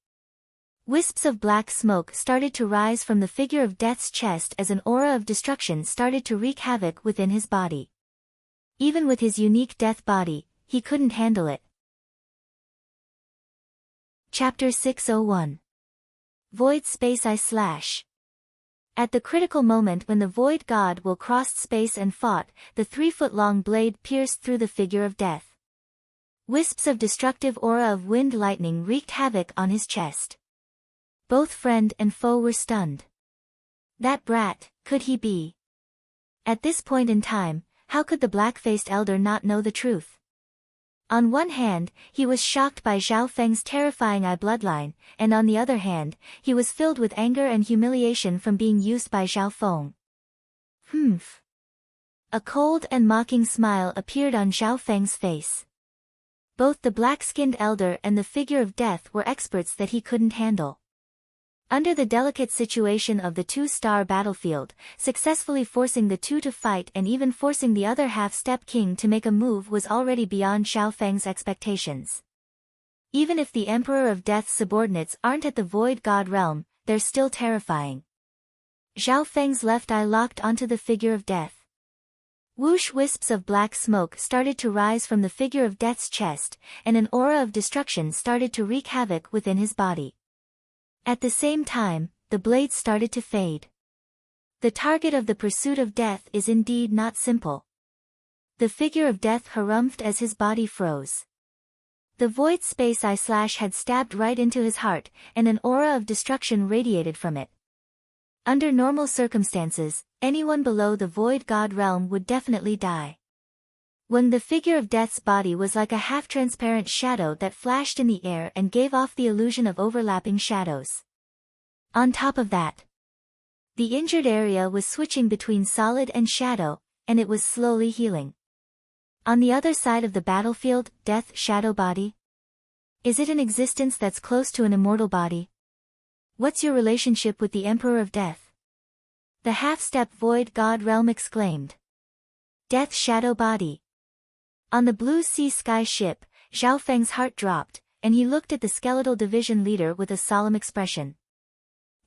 Wisps of black smoke started to rise from the figure of death's chest as an aura of destruction started to wreak havoc within his body. Even with his unique death body, he couldn't handle it. Chapter 601. Void Space I/. At the critical moment when the Void God will crossed space and fought, the 3-foot-long blade pierced through the figure of death. Wisps of destructive aura of wind lightning wreaked havoc on his chest. Both friend and foe were stunned. That brat, could he be? At this point in time, how could the black-faced elder not know the truth? On one hand, he was shocked by Zhao Feng's terrifying eye bloodline, and on the other hand, he was filled with anger and humiliation from being used by Zhao Feng. Humph. A cold and mocking smile appeared on Zhao Feng's face. Both the black-skinned elder and the figure of death were experts that he couldn't handle. Under the delicate situation of the 2-star battlefield, successfully forcing the two to fight and even forcing the other half-step king to make a move was already beyond Zhao Feng's expectations. Even if the Emperor of Death's subordinates aren't at the Void God realm, they're still terrifying. Zhao Feng's left eye locked onto the figure of death. Whoosh! Wisps of black smoke started to rise from the figure of death's chest, and an aura of destruction started to wreak havoc within his body. At the same time, the blades started to fade. The target of the pursuit of death is indeed not simple. The figure of death harumphed as his body froze. The Void Space I/ had stabbed right into his heart, and an aura of destruction radiated from it. Under normal circumstances, anyone below the Void God realm would definitely die. When the figure of death's body was like a half-transparent shadow that flashed in the air and gave off the illusion of overlapping shadows. On top of that, the injured area was switching between solid and shadow, and it was slowly healing. On the other side of the battlefield, death shadow body? Is it an existence that's close to an immortal body? What's your relationship with the Emperor of Death? The half-step Void God realm exclaimed. Death shadow body. On the blue sea sky ship, Zhao Feng's heart dropped, and he looked at the skeletal division leader with a solemn expression.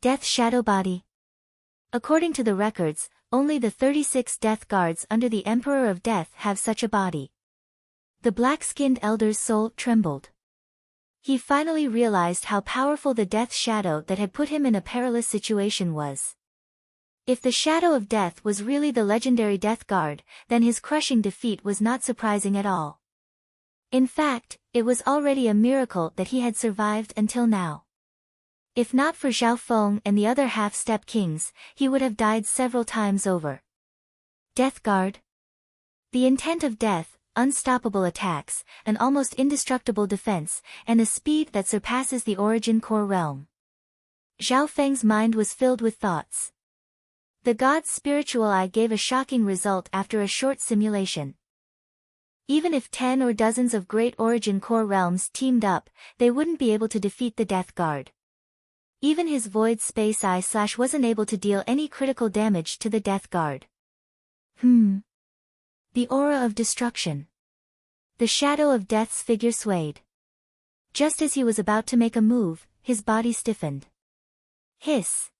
Death shadow body. According to the records, only the 36 death guards under the Emperor of Death have such a body. The black-skinned elder's soul trembled. He finally realized how powerful the death shadow that had put him in a perilous situation was. If the shadow of death was really the legendary death guard, then his crushing defeat was not surprising at all. In fact, it was already a miracle that he had survived until now. If not for Zhao Feng and the other half-step kings, he would have died several times over. Death Guard? The intent of death, unstoppable attacks, an almost indestructible defense, and a speed that surpasses the Origin Core realm. Zhao Feng's mind was filled with thoughts. The god's spiritual eye gave a shocking result after a short simulation. Even if 10 or dozens of great Origin Core realms teamed up, they wouldn't be able to defeat the Death Guard. Even his Void Space I/ wasn't able to deal any critical damage to the Death Guard. The aura of destruction. The shadow of death's figure swayed. Just as he was about to make a move, his body stiffened. Hiss.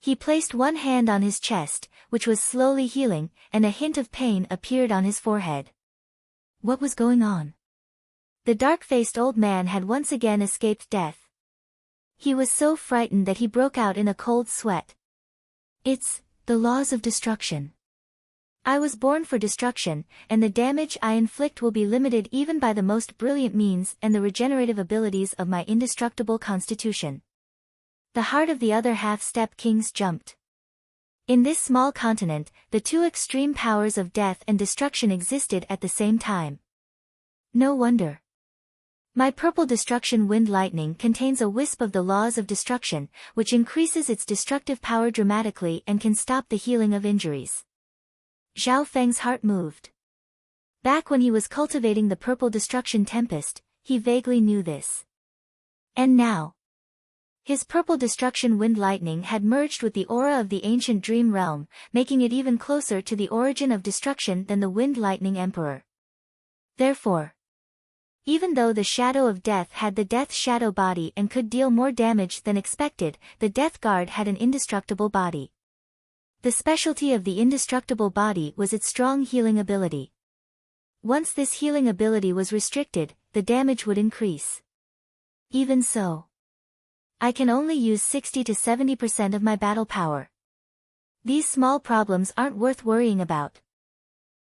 He placed one hand on his chest, which was slowly healing, and a hint of pain appeared on his forehead. What was going on? The dark-faced old man had once again escaped death. He was so frightened that he broke out in a cold sweat. It's the laws of destruction. I was born for destruction, and the damage I inflict will be limited even by the most brilliant means and the regenerative abilities of my indestructible constitution. The heart of the other half-step kings jumped. In this small continent, the two extreme powers of death and destruction existed at the same time. No wonder. My purple destruction wind lightning contains a wisp of the laws of destruction, which increases its destructive power dramatically and can stop the healing of injuries. Zhao Feng's heart moved. Back when he was cultivating the purple destruction tempest, he vaguely knew this. And now, His purple destruction wind lightning had merged with the aura of the ancient dream realm, making it even closer to the origin of destruction than the wind lightning emperor. Therefore, even though the shadow of death had the death shadow body and could deal more damage than expected, the death guard had an indestructible body. The specialty of the indestructible body was its strong healing ability. Once this healing ability was restricted, the damage would increase. Even so, I can only use 60 to 70% of my battle power. These small problems aren't worth worrying about.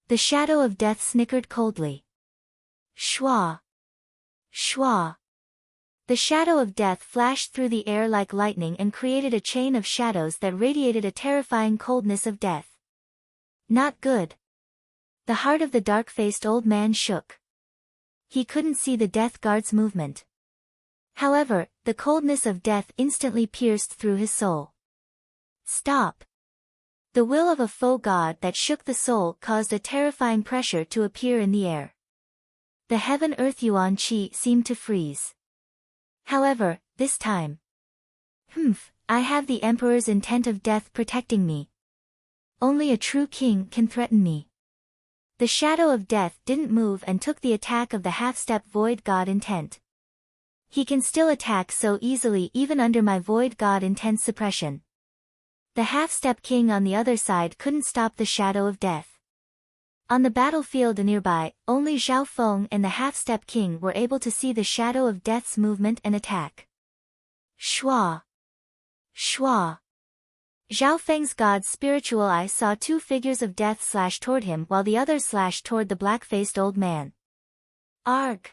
The shadow of death snickered coldly. Shwa! Shwa! The shadow of death flashed through the air like lightning and created a chain of shadows that radiated a terrifying coldness of death. Not good. The heart of the dark-faced old man shook. He couldn't see the death guard's movement. However, the coldness of death instantly pierced through his soul. Stop! The will of a foe god that shook the soul caused a terrifying pressure to appear in the air. The heaven-earth yuan qi seemed to freeze. However, this time. I have the emperor's intent of death protecting me. Only a true king can threaten me. The shadow of death didn't move and took the attack of the half-step void god intent. He can still attack so easily even under my void god intent suppression. The half-step king on the other side couldn't stop the shadow of death. On the battlefield nearby, only Zhao Feng and the half-step king were able to see the shadow of death's movement and attack. Shwa! Shwa! Zhao Feng's god's spiritual eye saw two figures of death slash toward him while the others slashed toward the black-faced old man. Arg!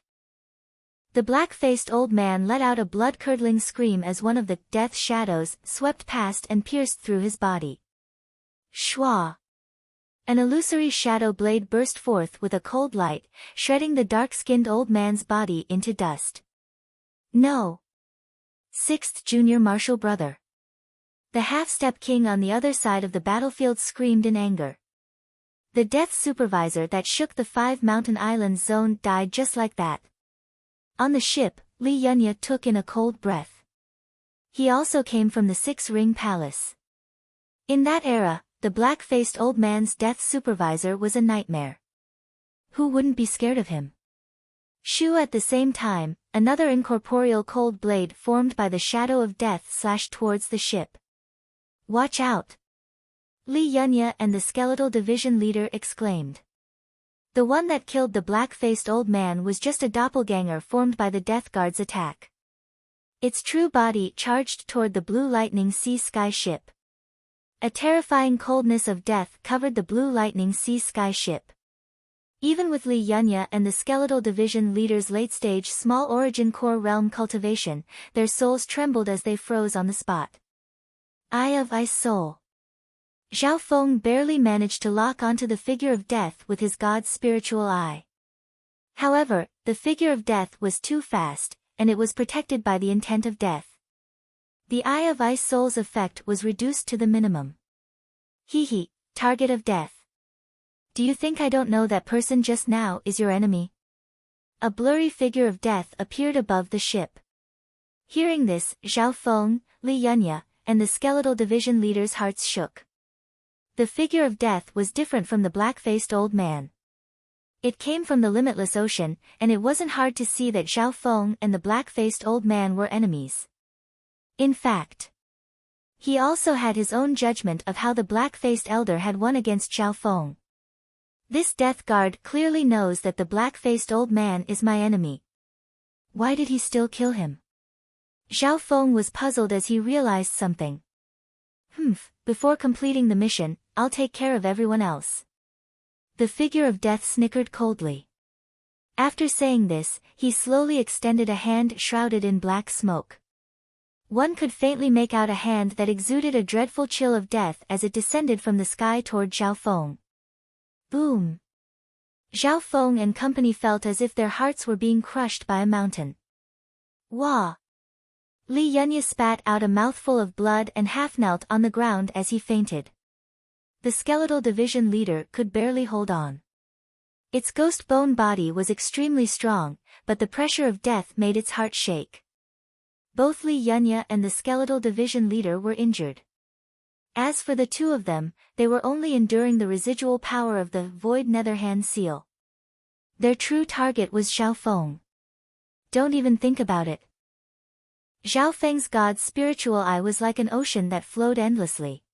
The black-faced old man let out a blood-curdling scream as one of the death shadows swept past and pierced through his body. Shwa! An illusory shadow blade burst forth with a cold light, shredding the dark-skinned old man's body into dust. No! Sixth junior martial brother. The half-step king on the other side of the battlefield screamed in anger. The death supervisor that shook the 5 mountain islands zone died just like that. On the ship, Li Yunya took in a cold breath. He also came from the 6-ring palace. In that era, the black-faced old man's death supervisor was a nightmare. Who wouldn't be scared of him? Shu at the same time, another incorporeal cold blade formed by the shadow of death slashed towards the ship. Watch out! Li Yunya and the skeletal division leader exclaimed. The one that killed the black-faced old man was just a doppelganger formed by the Death Guard's attack. Its true body charged toward the Blue Lightning Sea Sky ship. A terrifying coldness of death covered the Blue Lightning Sea Sky ship. Even with Li Yunya and the skeletal division leader's late-stage small origin core realm cultivation, their souls trembled as they froze on the spot. Eye of Ice Soul. Zhao Feng barely managed to lock onto the figure of death with his god's spiritual eye. However, the figure of death was too fast, and it was protected by the intent of death. The Eye of Ice Soul's effect was reduced to the minimum. Hee, target of death. Do you think I don't know that person just now is your enemy? A blurry figure of death appeared above the ship. Hearing this, Zhao Feng, Li Yunya, and the skeletal division leader's hearts shook. The figure of death was different from the black-faced old man. It came from the limitless ocean, and it wasn't hard to see that Zhao Feng and the black-faced old man were enemies. In fact, he also had his own judgment of how the black-faced elder had won against Zhao Feng. This death guard clearly knows that the black-faced old man is my enemy. Why did he still kill him? Zhao Feng was puzzled as he realized something. Before completing the mission, I'll take care of everyone else. The figure of death snickered coldly. After saying this, he slowly extended a hand shrouded in black smoke. One could faintly make out a hand that exuded a dreadful chill of death as it descended from the sky toward Zhao Feng. Boom! Zhao Feng and company felt as if their hearts were being crushed by a mountain. Wah! Li Yunya spat out a mouthful of blood and half-knelt on the ground as he fainted. The skeletal division leader could barely hold on. Its ghost bone body was extremely strong, but the pressure of death made its heart shake. Both Li Yunya and the skeletal division leader were injured. As for the two of them, they were only enduring the residual power of the Void Netherhand seal. Their true target was Xiao Feng. Don't even think about it. Xiao Feng's god's spiritual eye was like an ocean that flowed endlessly.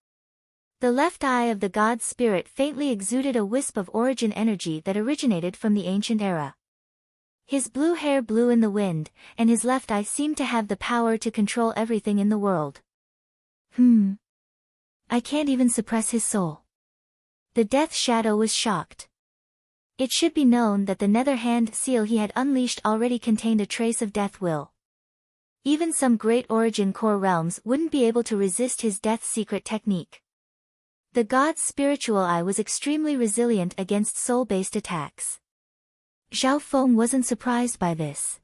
The left eye of the god's spirit faintly exuded a wisp of origin energy that originated from the ancient era. His blue hair blew in the wind, and his left eye seemed to have the power to control everything in the world. I can't even suppress his soul. The Death Shadow was shocked. It should be known that the Netherhand seal he had unleashed already contained a trace of death will. Even some great origin core realms wouldn't be able to resist his death secret technique. The god's spiritual eye was extremely resilient against soul-based attacks. Xiao Feng wasn't surprised by this.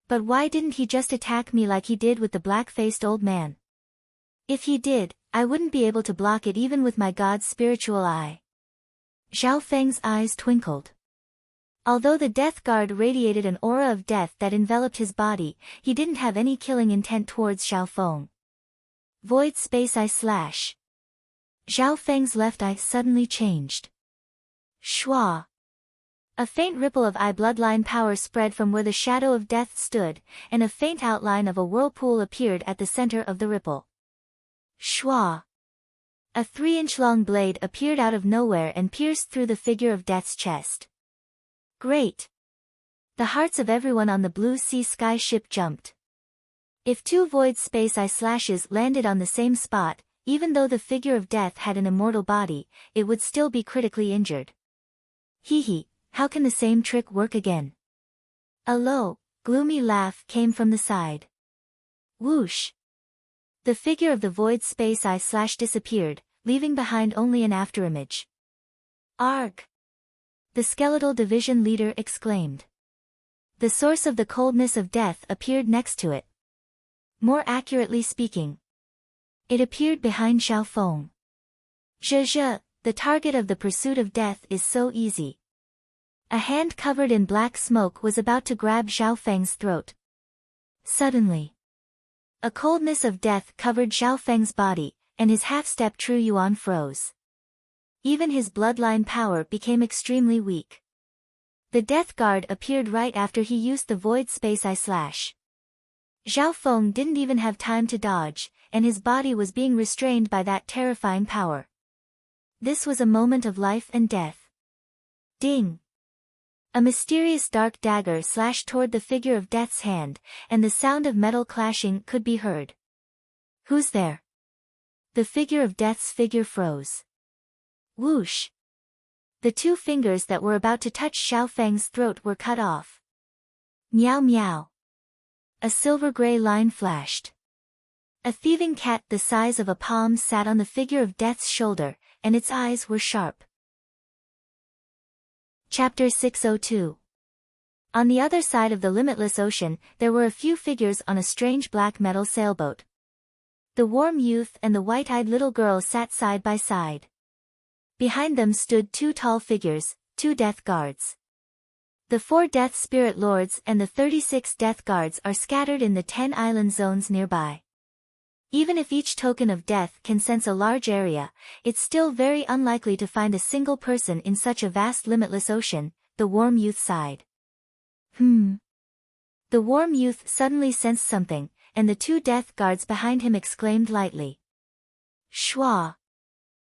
But why didn't he just attack me like he did with the black-faced old man? If he did, I wouldn't be able to block it even with my god's spiritual eye. Xiao Feng's eyes twinkled. Although the Death Guard radiated an aura of death that enveloped his body, he didn't have any killing intent towards Xiao Feng. Void Space Eye Slash. Xiao Feng's left eye suddenly changed. Shua. A faint ripple of eye bloodline power spread from where the shadow of death stood, and a faint outline of a whirlpool appeared at the center of the ripple. Shua. A 3-inch-long blade appeared out of nowhere and pierced through the figure of death's chest. Great! The hearts of everyone on the Blue Sea Sky ship jumped. If two Void Space Eye Slashes landed on the same spot, even though the figure of death had an immortal body, it would still be critically injured. Hee, how can the same trick work again? A low, gloomy laugh came from the side. Whoosh! The figure of the Void Space Eye Slash disappeared, leaving behind only an afterimage. Arg! The skeletal division leader exclaimed. The source of the coldness of death appeared next to it. More accurately speaking, it appeared behind Xiao Feng. Zhe, the target of the pursuit of death is so easy. A hand covered in black smoke was about to grab Xiao Feng's throat. Suddenly, a coldness of death covered Xiao Feng's body, and his half-step True Yuan froze. Even his bloodline power became extremely weak. The Death Guard appeared right after he used the Void Space Eye Slash. Xiao Feng didn't even have time to dodge, and his body was being restrained by that terrifying power. This was a moment of life and death. Ding! A mysterious dark dagger slashed toward the figure of death's hand, and the sound of metal clashing could be heard. Who's there? The figure of death's figure froze. Whoosh! The two fingers that were about to touch Xiao Feng's throat were cut off. Meow meow. A silver-gray line flashed. A thieving cat the size of a palm sat on the figure of death's shoulder, and its eyes were sharp. Chapter 602. On the other side of the limitless ocean, there were a few figures on a strange black metal sailboat. The warm youth and the white-eyed little girl sat side by side. Behind them stood two tall figures, two Death Guards. The 4 Death Spirit Lords and the 36 Death Guards are scattered in the 10 island zones nearby. Even if each token of death can sense a large area, it's still very unlikely to find a single person in such a vast limitless ocean, the warm youth sighed. The warm youth suddenly sensed something, and the 2 Death Guards behind him exclaimed lightly. Shua!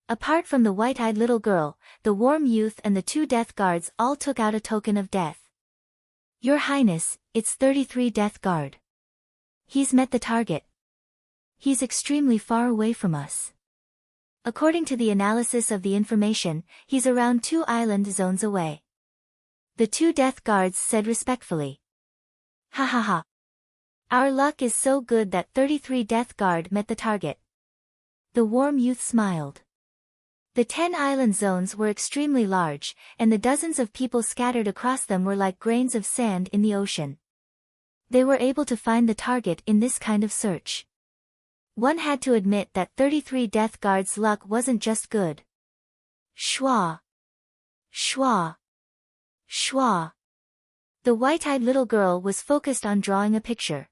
Apart from the white-eyed little girl, the warm youth and the 2 Death Guards all took out a token of death. Your Highness, it's 33 Death Guard. He's met the target. He's extremely far away from us. According to the analysis of the information, he's around 2 island zones away. The 2 Death Guards said respectfully. Ha ha ha. Our luck is so good that 33 Death Guard met the target. The warm youth smiled. The 10 island zones were extremely large, and the dozens of people scattered across them were like grains of sand in the ocean. They were able to find the target in this kind of search. One had to admit that 33 Death Guards' luck wasn't just good. Shua! Shua! Shua! The white-eyed little girl was focused on drawing a picture.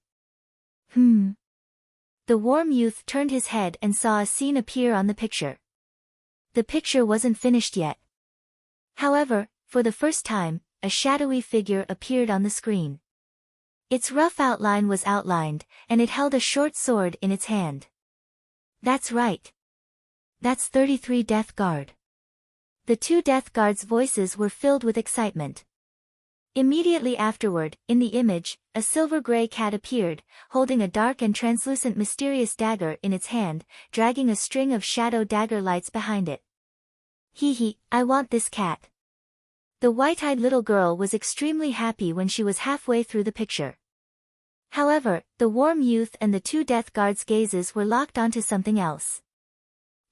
The warm youth turned his head and saw a scene appear on the picture. The picture wasn't finished yet. However, for the first time, a shadowy figure appeared on the screen. Its rough outline was outlined, and it held a short sword in its hand. That's right. That's 33 Death Guard. The two Death Guards' voices were filled with excitement. Immediately afterward, in the image, a silver-gray cat appeared, holding a dark and translucent mysterious dagger in its hand, dragging a string of shadow dagger lights behind it. Hee, I want this cat. The white-eyed little girl was extremely happy when she was halfway through the picture. However, the warm youth and the two Death Guards' gazes were locked onto something else.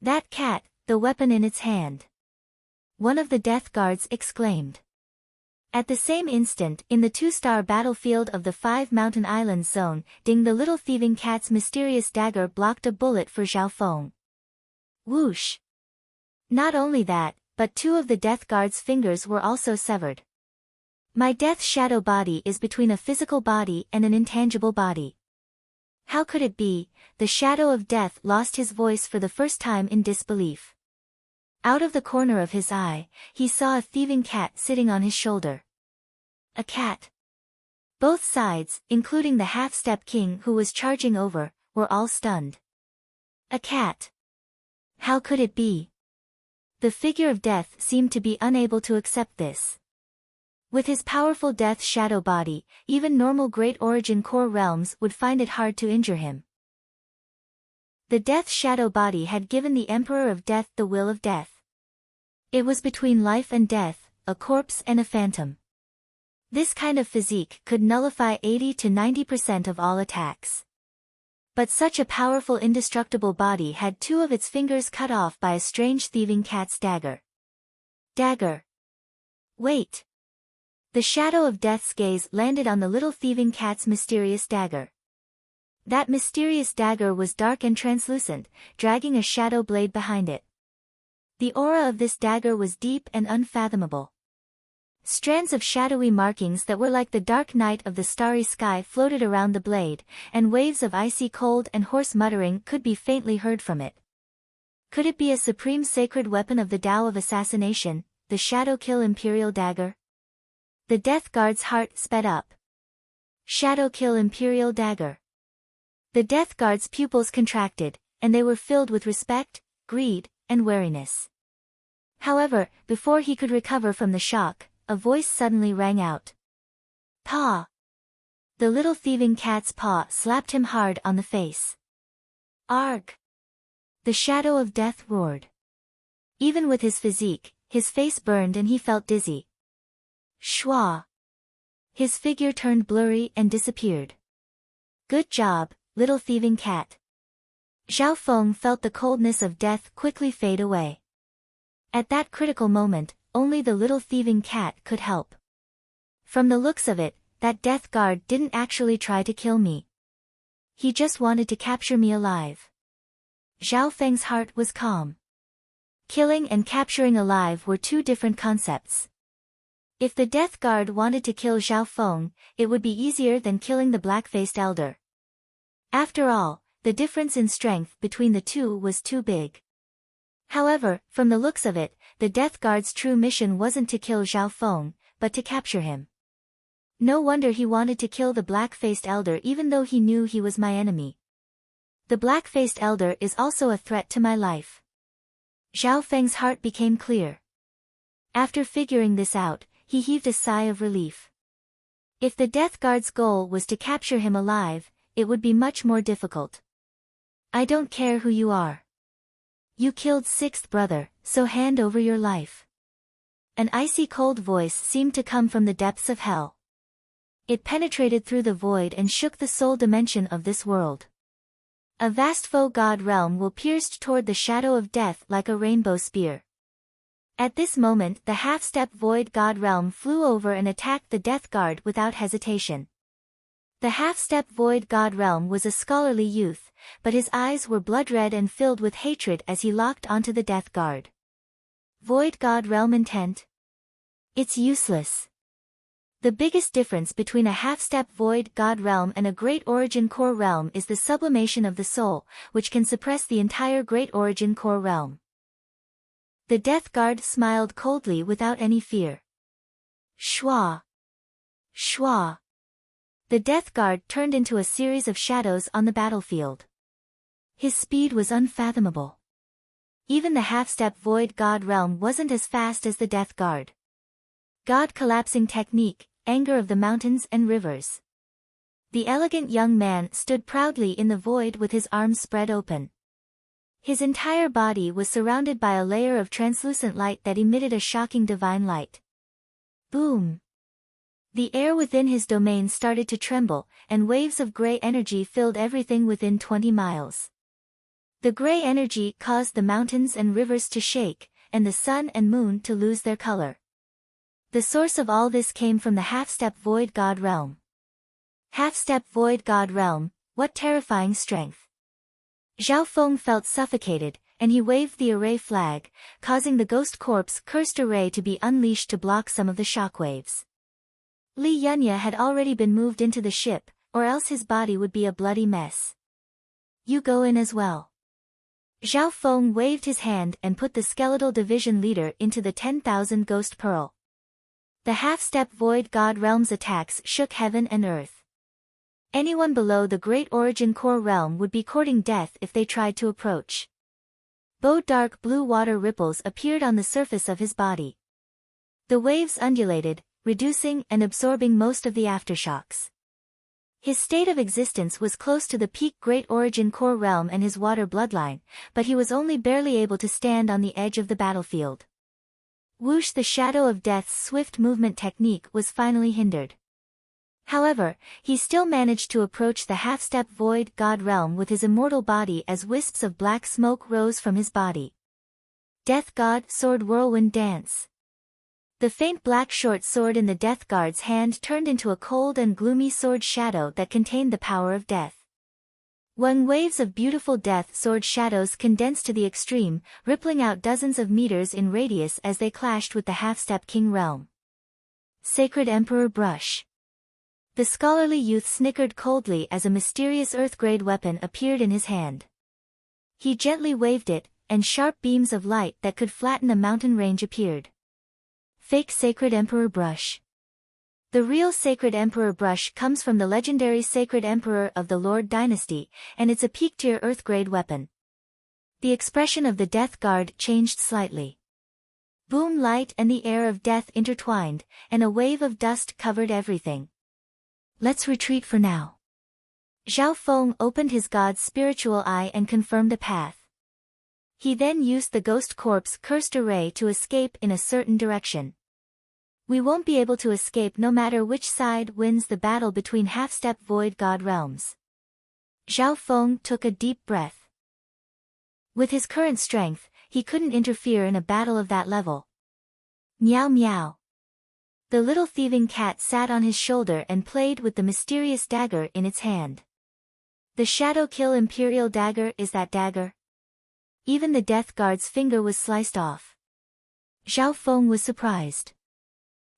That cat, the weapon in its hand. One of the Death Guards exclaimed. At the same instant, in the two-star battlefield of the 5 Mountain Islands zone, Ding the little thieving cat's mysterious dagger blocked a bullet for Zhao Feng. Whoosh! Not only that, but two of the Death Guard's fingers were also severed. My death shadow body is between a physical body and an intangible body. How could it be? The shadow of death lost his voice for the first time in disbelief. Out of the corner of his eye, he saw a thieving cat sitting on his shoulder. A cat. Both sides, including the half-step king who was charging over, were all stunned. A cat. How could it be? The figure of death seemed to be unable to accept this. With his powerful death shadow body, even normal Great Origin Core realms would find it hard to injure him. The death shadow body had given the Emperor of Death the will of death. It was between life and death, a corpse and a phantom. This kind of physique could nullify 80 to 90% of all attacks. But such a powerful indestructible body had two of its fingers cut off by a strange thieving cat's dagger. Dagger. Wait. The shadow of death's gaze landed on the little thieving cat's mysterious dagger. That mysterious dagger was dark and translucent, dragging a shadow blade behind it. The aura of this dagger was deep and unfathomable. Strands of shadowy markings that were like the dark night of the starry sky floated around the blade, and waves of icy cold and hoarse muttering could be faintly heard from it. Could it be a supreme sacred weapon of the Tao of assassination, the Shadow Kill Imperial Dagger? The Death Guard's heart sped up. Shadow Kill Imperial Dagger. The Death Guard's pupils contracted, and they were filled with respect, greed, and wariness. However, before he could recover from the shock, a voice suddenly rang out. Paw! The little thieving cat's paw slapped him hard on the face. Arg! The shadow of death roared. Even with his physique, his face burned and he felt dizzy. Shwa! His figure turned blurry and disappeared. Good job, little thieving cat. Zhao Feng felt the coldness of death quickly fade away. At that critical moment, only the little thieving cat could help. From the looks of it, that Death Guard didn't actually try to kill me. He just wanted to capture me alive. Zhao Feng's heart was calm. Killing and capturing alive were two different concepts. If the Death Guard wanted to kill Zhao Feng, it would be easier than killing the black-faced elder. After all, the difference in strength between the two was too big. However, from the looks of it, the Death Guard's true mission wasn't to kill Zhao Feng, but to capture him. No wonder he wanted to kill the black-faced elder even though he knew he was my enemy. The black-faced elder is also a threat to my life. Zhao Feng's heart became clear. After figuring this out, he heaved a sigh of relief. If the Death Guard's goal was to capture him alive, it would be much more difficult. I don't care who you are. You killed sixth brother, so hand over your life. An icy cold voice seemed to come from the depths of hell. It penetrated through the void and shook the soul dimension of this world. A vast foe god realm will pierced toward the shadow of death like a rainbow spear. At this moment the half-step void god realm flew over and attacked the Death Guard without hesitation. The half-step void god realm was a scholarly youth, but his eyes were blood-red and filled with hatred as he locked onto the Death Guard. Void god realm intent? It's useless. The biggest difference between a half-step void god realm and a great origin core realm is the sublimation of the soul, which can suppress the entire great origin core realm. The Death Guard smiled coldly without any fear. Schwa! Schwa! The Death Guard turned into a series of shadows on the battlefield. His speed was unfathomable. Even the half-step void god realm wasn't as fast as the Death Guard. God collapsing technique, anger of the mountains and rivers. The elegant young man stood proudly in the void with his arms spread open. His entire body was surrounded by a layer of translucent light that emitted a shocking divine light. Boom! The air within his domain started to tremble, and waves of gray energy filled everything within 20 miles. The gray energy caused the mountains and rivers to shake, and the sun and moon to lose their color. The source of all this came from the half-step void god realm. Half-step void god realm, what terrifying strength! Zhao Feng felt suffocated, and he waved the array flag, causing the ghost corpse cursed array to be unleashed to block some of the shockwaves. Li Yunya had already been moved into the ship, or else his body would be a bloody mess. You go in as well. Zhao Feng waved his hand and put the skeletal division leader into the 10,000 ghost pearl. The half-step void god realm's attacks shook heaven and earth. Anyone below the great origin core realm would be courting death if they tried to approach. Dark blue water ripples appeared on the surface of his body. The waves undulated, reducing and absorbing most of the aftershocks. His state of existence was close to the peak great origin core realm and his water bloodline, but he was only barely able to stand on the edge of the battlefield. Whoosh! The shadow of death's swift movement technique was finally hindered. However, he still managed to approach the half-step void god realm with his immortal body as wisps of black smoke rose from his body. Death God Sword Whirlwind Dance. The faint black short sword in the Death Guard's hand turned into a cold and gloomy sword shadow that contained the power of death. When waves of beautiful death sword shadows condensed to the extreme, rippling out dozens of meters in radius as they clashed with the half-step king realm. Sacred Emperor Brush. The scholarly youth snickered coldly as a mysterious earth-grade weapon appeared in his hand. He gently waved it, and sharp beams of light that could flatten a mountain range appeared. Fake Sacred Emperor Brush. The real Sacred Emperor Brush comes from the legendary Sacred Emperor of the Lord Dynasty, and it's a peak-tier earth-grade weapon. The expression of the Death Guard changed slightly. Boom! Light and the air of death intertwined, and a wave of dust covered everything. Let's retreat for now. Zhao Feng opened his god's spiritual eye and confirmed a path. He then used the ghost corpse cursed array to escape in a certain direction. We won't be able to escape no matter which side wins the battle between half-step void god realms. Zhao Feng took a deep breath. With his current strength, he couldn't interfere in a battle of that level. Meow meow. The little thieving cat sat on his shoulder and played with the mysterious dagger in its hand. The Shadow Kill Imperial Dagger, is that dagger? Even the Death Guard's finger was sliced off. Zhao Feng was surprised.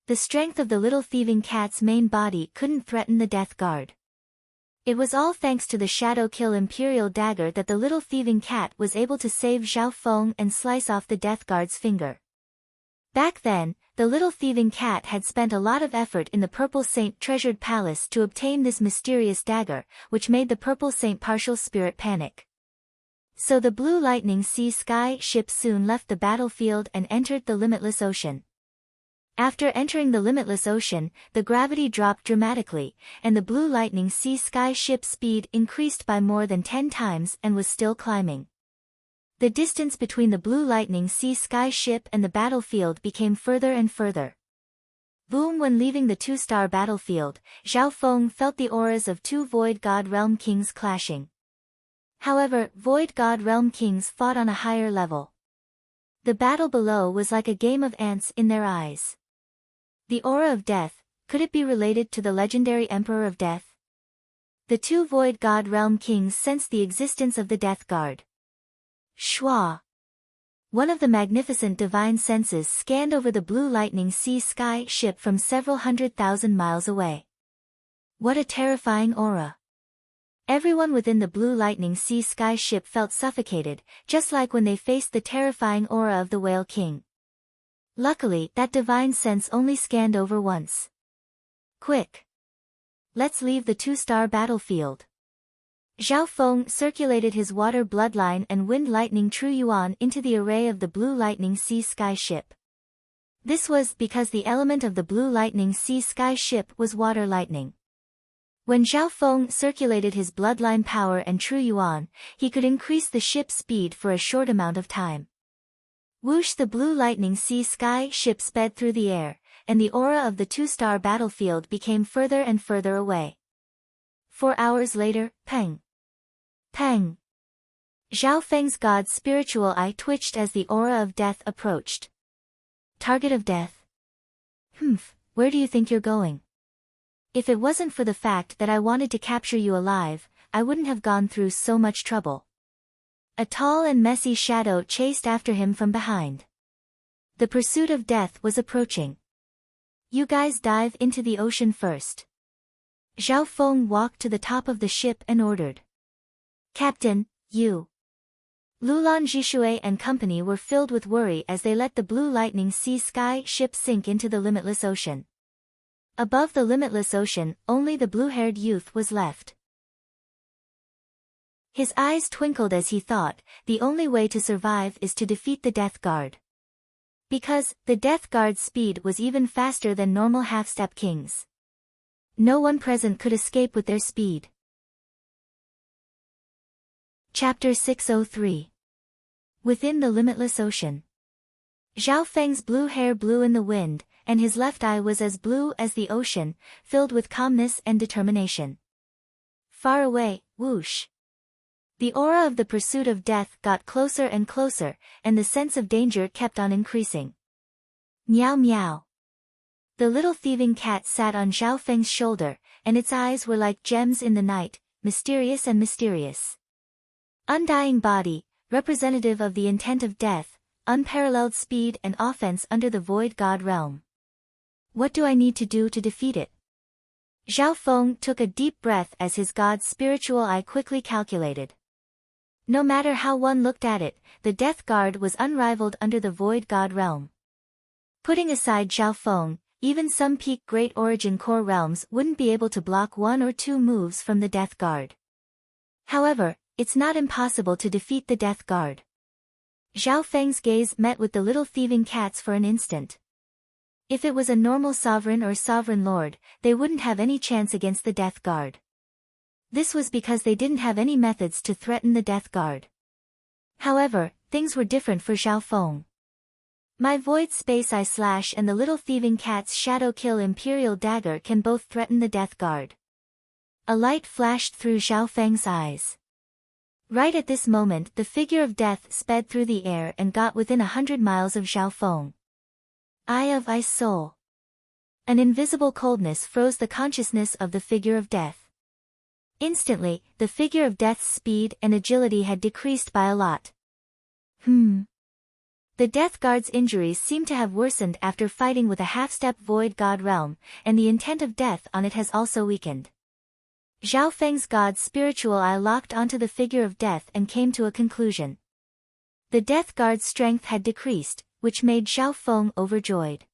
The strength of the little thieving cat's main body couldn't threaten the Death Guard. It was all thanks to the Shadow Kill Imperial Dagger that the little thieving cat was able to save Zhao Feng and slice off the Death Guard's finger. Back then, the little thieving cat had spent a lot of effort in the Purple Saint treasured palace to obtain this mysterious dagger, which made the Purple Saint partial spirit panic. So the Blue Lightning Sea Sky ship soon left the battlefield and entered the limitless ocean. After entering the limitless ocean, the gravity dropped dramatically, and the Blue Lightning Sea Sky ship's speed increased by more than 10 times and was still climbing. The distance between the Blue Lightning Sea Sky ship and the battlefield became further and further. Boom! When leaving the 2-star battlefield, Zhao Feng felt the auras of 2 Void God Realm Kings clashing. However, Void God Realm Kings fought on a higher level. The battle below was like a game of ants in their eyes. The aura of death, could it be related to the legendary Emperor of Death? The 2 Void God Realm Kings sensed the existence of the Death Guard. Schwa! One of the magnificent divine senses scanned over the blue lightning sea sky ship from several 100,000 miles away. What a terrifying aura! Everyone within the blue lightning sea sky ship felt suffocated, just like when they faced the terrifying aura of the Whale King. Luckily, that divine sense only scanned over once. Quick! Let's leave the two-star battlefield. Zhao Feng circulated his water bloodline and wind lightning True Yuan into the array of the blue lightning sea sky ship. This was because the element of the blue lightning sea sky ship was water lightning. When Zhao Feng circulated his bloodline power and True Yuan, he could increase the ship's speed for a short amount of time. Whoosh! The blue lightning sea sky ship sped through the air, and the aura of the two-star battlefield became further and further away. 4 hours later, peng! Peng! Zhao Feng's god's spiritual eye twitched as the aura of death approached. Target of death? Where do you think you're going? If it wasn't for the fact that I wanted to capture you alive, I wouldn't have gone through so much trouble. A tall and messy shadow chased after him from behind. The pursuit of death was approaching. You guys dive into the ocean first. Zhao Feng walked to the top of the ship and ordered. Captain, you. Lulan Zhishui and company were filled with worry as they let the blue lightning sea sky ship sink into the limitless ocean. Above the limitless ocean, only the blue-haired youth was left. His eyes twinkled as he thought, the only way to survive is to defeat the Death Guard. Because, the Death Guard's speed was even faster than normal half-step kings. No one present could escape with their speed. Chapter 603. Within the limitless ocean. Zhao Feng's blue hair blew in the wind, and his left eye was as blue as the ocean, filled with calmness and determination. Far away, whoosh! The aura of the pursuit of death got closer and closer, and the sense of danger kept on increasing. Meow meow. The little thieving cat sat on Zhao Feng's shoulder, and its eyes were like gems in the night, mysterious and mysterious. Undying body, representative of the intent of death, unparalleled speed and offense under the void god realm. What do I need to do to defeat it? Zhao Feng took a deep breath as his god's spiritual eye quickly calculated. No matter how one looked at it, the Death Guard was unrivaled under the void god realm. Putting aside Zhao Feng, even some peak Great Origin Core realms wouldn't be able to block 1 or 2 moves from the Death Guard. However, it's not impossible to defeat the Death Guard. Zhao Feng's gaze met with the little thieving cats for an instant. If it was a normal sovereign or sovereign lord, they wouldn't have any chance against the Death Guard. This was because they didn't have any methods to threaten the Death Guard. However, things were different for Zhao Feng. My Void Space Eye Slash and the little thieving cat's Shadow Kill Imperial Dagger can both threaten the Death Guard. A light flashed through Zhao Feng's eyes. Right at this moment, the figure of death sped through the air and got within 100 miles of Zhao Feng. Eye of Ice Soul. An invisible coldness froze the consciousness of the figure of death. Instantly, the figure of death's speed and agility had decreased by a lot. The Death Guard's injuries seem to have worsened after fighting with a half-step void god realm, and the intent of death on it has also weakened. Zhao Feng's god's spiritual eye locked onto the figure of death and came to a conclusion. The Death Guard's strength had decreased, which made Zhao Feng overjoyed.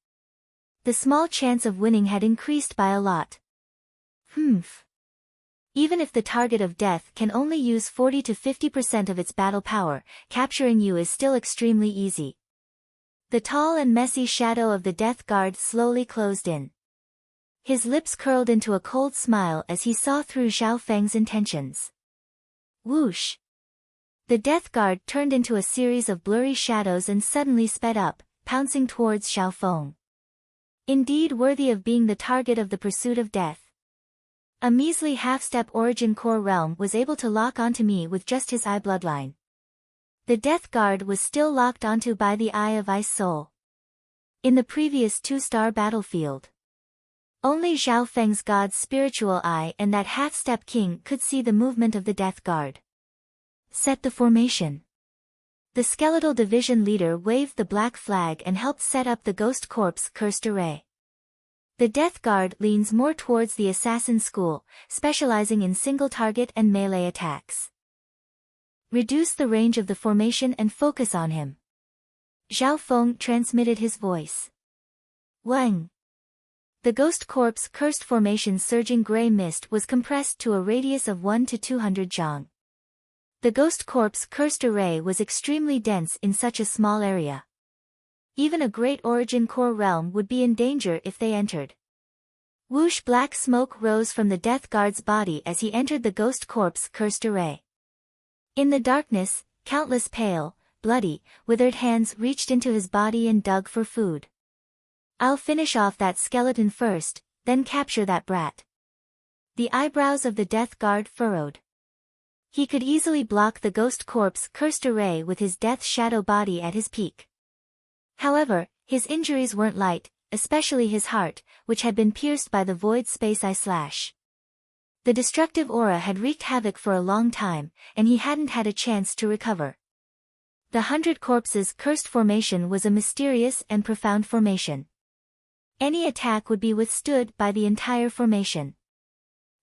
The small chance of winning had increased by a lot. Even if the target of death can only use 40 to 50% of its battle power, capturing you is still extremely easy. The tall and messy shadow of the Death Guard slowly closed in. His lips curled into a cold smile as he saw through Zhao Feng's intentions. Whoosh! The Death Guard turned into a series of blurry shadows and suddenly sped up, pouncing towards Zhao Feng. Indeed worthy of being the target of the pursuit of death. A measly half-step Origin Core realm was able to lock onto me with just his eye bloodline. The Death Guard was still locked onto by the Eye of Ice Soul. In the previous 2-star battlefield, only Zhao Feng's god's spiritual eye and that half-step king could see the movement of the Death Guard. Set the formation. The skeletal division leader waved the black flag and helped set up the ghost corpse cursed array. The Death Guard leans more towards the assassin school, specializing in single target and melee attacks. Reduce the range of the formation and focus on him. Zhao Feng transmitted his voice. Wang. The ghost corpse cursed formation's surging gray mist was compressed to a radius of 1 to 200 zhang. The ghost corpse cursed array was extremely dense in such a small area. Even a great origin core realm would be in danger if they entered. Whoosh! Black smoke rose from the Death Guard's body as he entered the ghost corpse cursed array. In the darkness, countless pale, bloody, withered hands reached into his body and dug for food. I'll finish off that skeleton first, then capture that brat. The eyebrows of the Death Guard furrowed. He could easily block the ghost corpse cursed array with his death shadow body at his peak. However, his injuries weren't light, especially his heart, which had been pierced by the void space eye slash. The destructive aura had wreaked havoc for a long time, and he hadn't had a chance to recover. The 100 Corpses cursed formation was a mysterious and profound formation. Any attack would be withstood by the entire formation.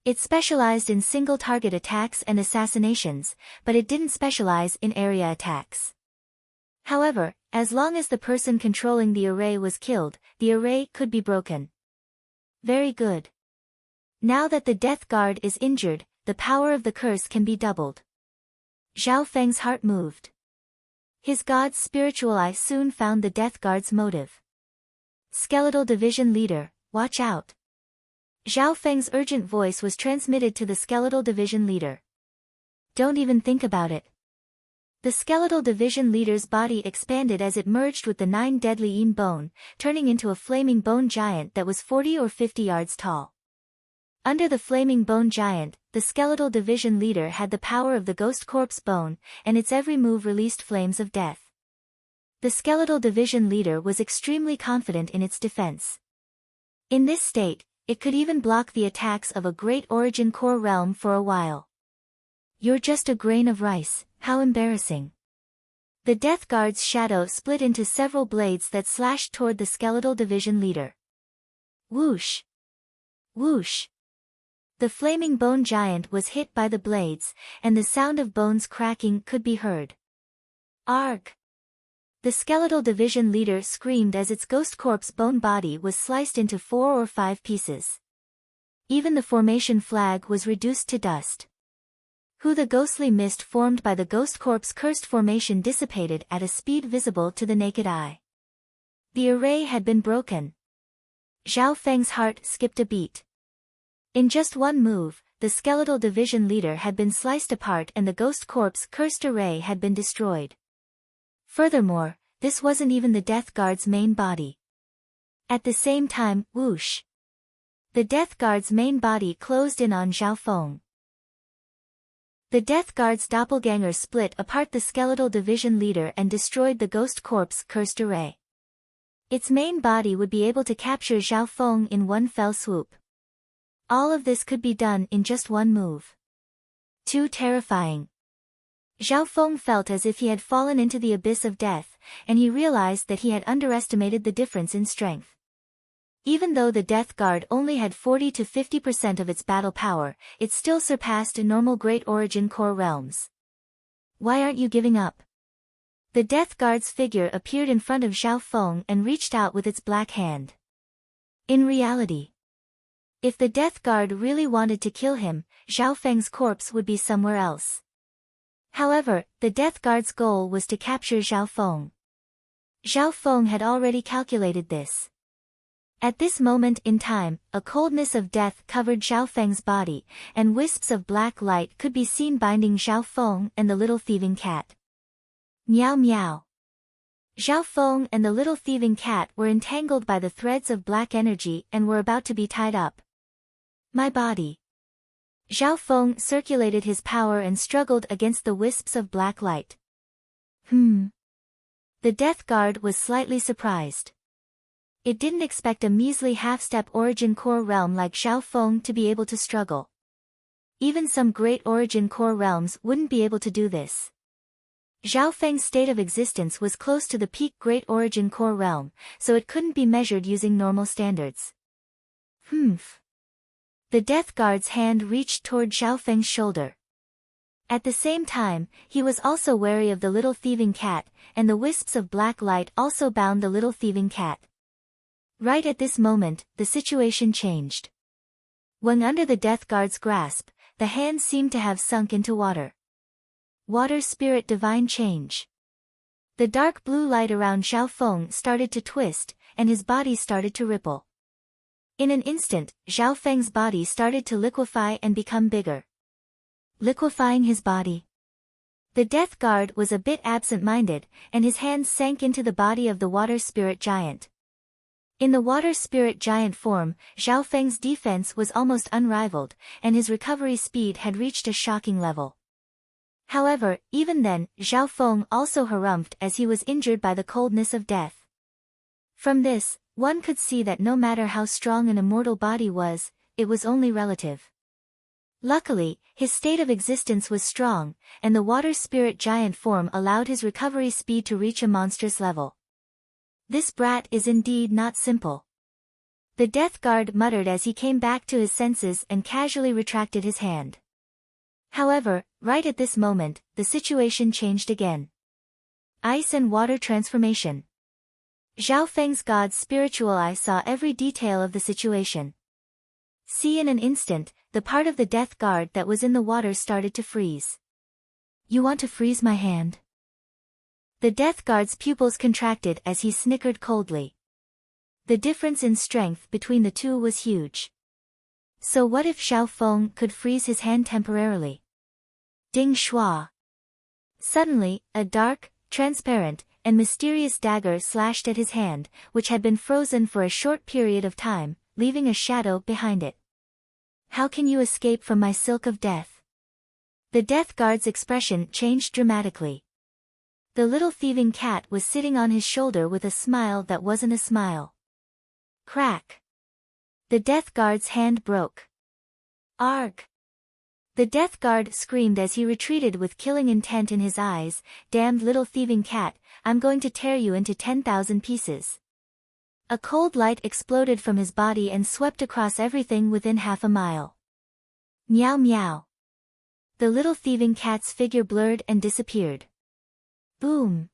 It specialized in single-target attacks and assassinations, but it didn't specialize in area attacks. However, as long as the person controlling the array was killed, the array could be broken. Very good. Now that the Death Guard is injured, the power of the curse can be doubled. Zhao Feng's heart moved. His god's spiritual eye soon found the Death Guard's motive. Skeletal Division Leader, watch out. Zhao Feng's urgent voice was transmitted to the Skeletal Division Leader. Don't even think about it. The Skeletal Division Leader's body expanded as it merged with the 9 deadly Yin bone, turning into a flaming bone giant that was 40 or 50 yards tall. Under the flaming bone giant, the Skeletal Division Leader had the power of the ghost corpse bone, and its every move released flames of death. The Skeletal Division Leader was extremely confident in its defense. In this state, it could even block the attacks of a great origin core realm for a while. You're just a grain of rice, how embarrassing. The Death Guard's shadow split into several blades that slashed toward the Skeletal Division Leader. Whoosh! Whoosh! The flaming bone giant was hit by the blades, and the sound of bones cracking could be heard. Arg! The Skeletal Division Leader screamed as its ghost corpse bone body was sliced into 4 or 5 pieces. Even the formation flag was reduced to dust. The ghostly mist formed by the ghost corpse cursed formation dissipated at a speed visible to the naked eye. The array had been broken. Zhao Feng's heart skipped a beat. In just one move, the Skeletal Division Leader had been sliced apart and the ghost corpse cursed array had been destroyed. Furthermore, this wasn't even the Death Guard's main body. At the same time, whoosh! The Death Guard's main body closed in on Zhao Feng. The Death Guard's doppelganger split apart the Skeletal Division Leader and destroyed the ghost corpse cursed array. Its main body would be able to capture Zhao Feng in one fell swoop. All of this could be done in just one move. Too terrifying. Zhao Feng felt as if he had fallen into the abyss of death, and he realized that he had underestimated the difference in strength. Even though the Death Guard only had 40 to 50% of its battle power, it still surpassed normal Great Origin Core realms. Why aren't you giving up? The Death Guard's figure appeared in front of Zhao Feng and reached out with its black hand. In reality, if the Death Guard really wanted to kill him, Zhao Feng's corpse would be somewhere else. However, the Death Guard's goal was to capture Zhao Feng. Zhao Feng had already calculated this. At this moment in time, a coldness of death covered Zhao Feng's body, and wisps of black light could be seen binding Zhao Feng and the little thieving cat. Meow meow. Zhao Feng and the little thieving cat were entangled by the threads of black energy and were about to be tied up. My body. Zhao Feng circulated his power and struggled against the wisps of black light. The Death Guard was slightly surprised. It didn't expect a measly half-step origin core realm like Zhao Feng to be able to struggle. Even some great origin core realms wouldn't be able to do this. Zhao Feng's state of existence was close to the peak Great Origin Core realm, so it couldn't be measured using normal standards. Humph. The Death Guard's hand reached toward Zhao Feng's shoulder. At the same time, he was also wary of the little thieving cat, and the wisps of black light also bound the little thieving cat. Right at this moment, the situation changed. When under the Death Guard's grasp, the hand seemed to have sunk into water. Water Spirit Divine Change. The dark blue light around Zhao Feng started to twist, and his body started to ripple. In an instant, Zhao Feng's body started to liquefy and become bigger. Liquefying his body. The Death Guard was a bit absent-minded, and his hands sank into the body of the Water Spirit Giant. In the Water Spirit Giant form, Zhao Feng's defense was almost unrivaled, and his recovery speed had reached a shocking level. However, even then, Zhao Feng also harumphed as he was injured by the coldness of death. From this, one could see that no matter how strong an immortal body was, it was only relative. Luckily, his state of existence was strong, and the Water Spirit Giant form allowed his recovery speed to reach a monstrous level. This brat is indeed not simple. The Death Guard muttered as he came back to his senses and casually retracted his hand. However, right at this moment, the situation changed again. Ice and water transformation. Zhao Feng's God's spiritual eye saw every detail of the situation. See, in an instant, the part of the Death Guard that was in the water started to freeze. You want to freeze my hand? The Death Guard's pupils contracted as he snickered coldly. The difference in strength between the two was huge. So what if Zhao Feng could freeze his hand temporarily? Ding Shua. Suddenly, a dark, transparent, and mysterious dagger slashed at his hand, which had been frozen for a short period of time, leaving a shadow behind it. How can you escape from my silk of death? The Death Guard's expression changed dramatically. The little thieving cat was sitting on his shoulder with a smile that wasn't a smile. Crack. The Death Guard's hand broke. Arg! The Death Guard screamed as he retreated with killing intent in his eyes. Damned little thieving cat, I'm going to tear you into 10,000 pieces. A cold light exploded from his body and swept across everything within half a mile. Meow meow. The little thieving cat's figure blurred and disappeared. Boom.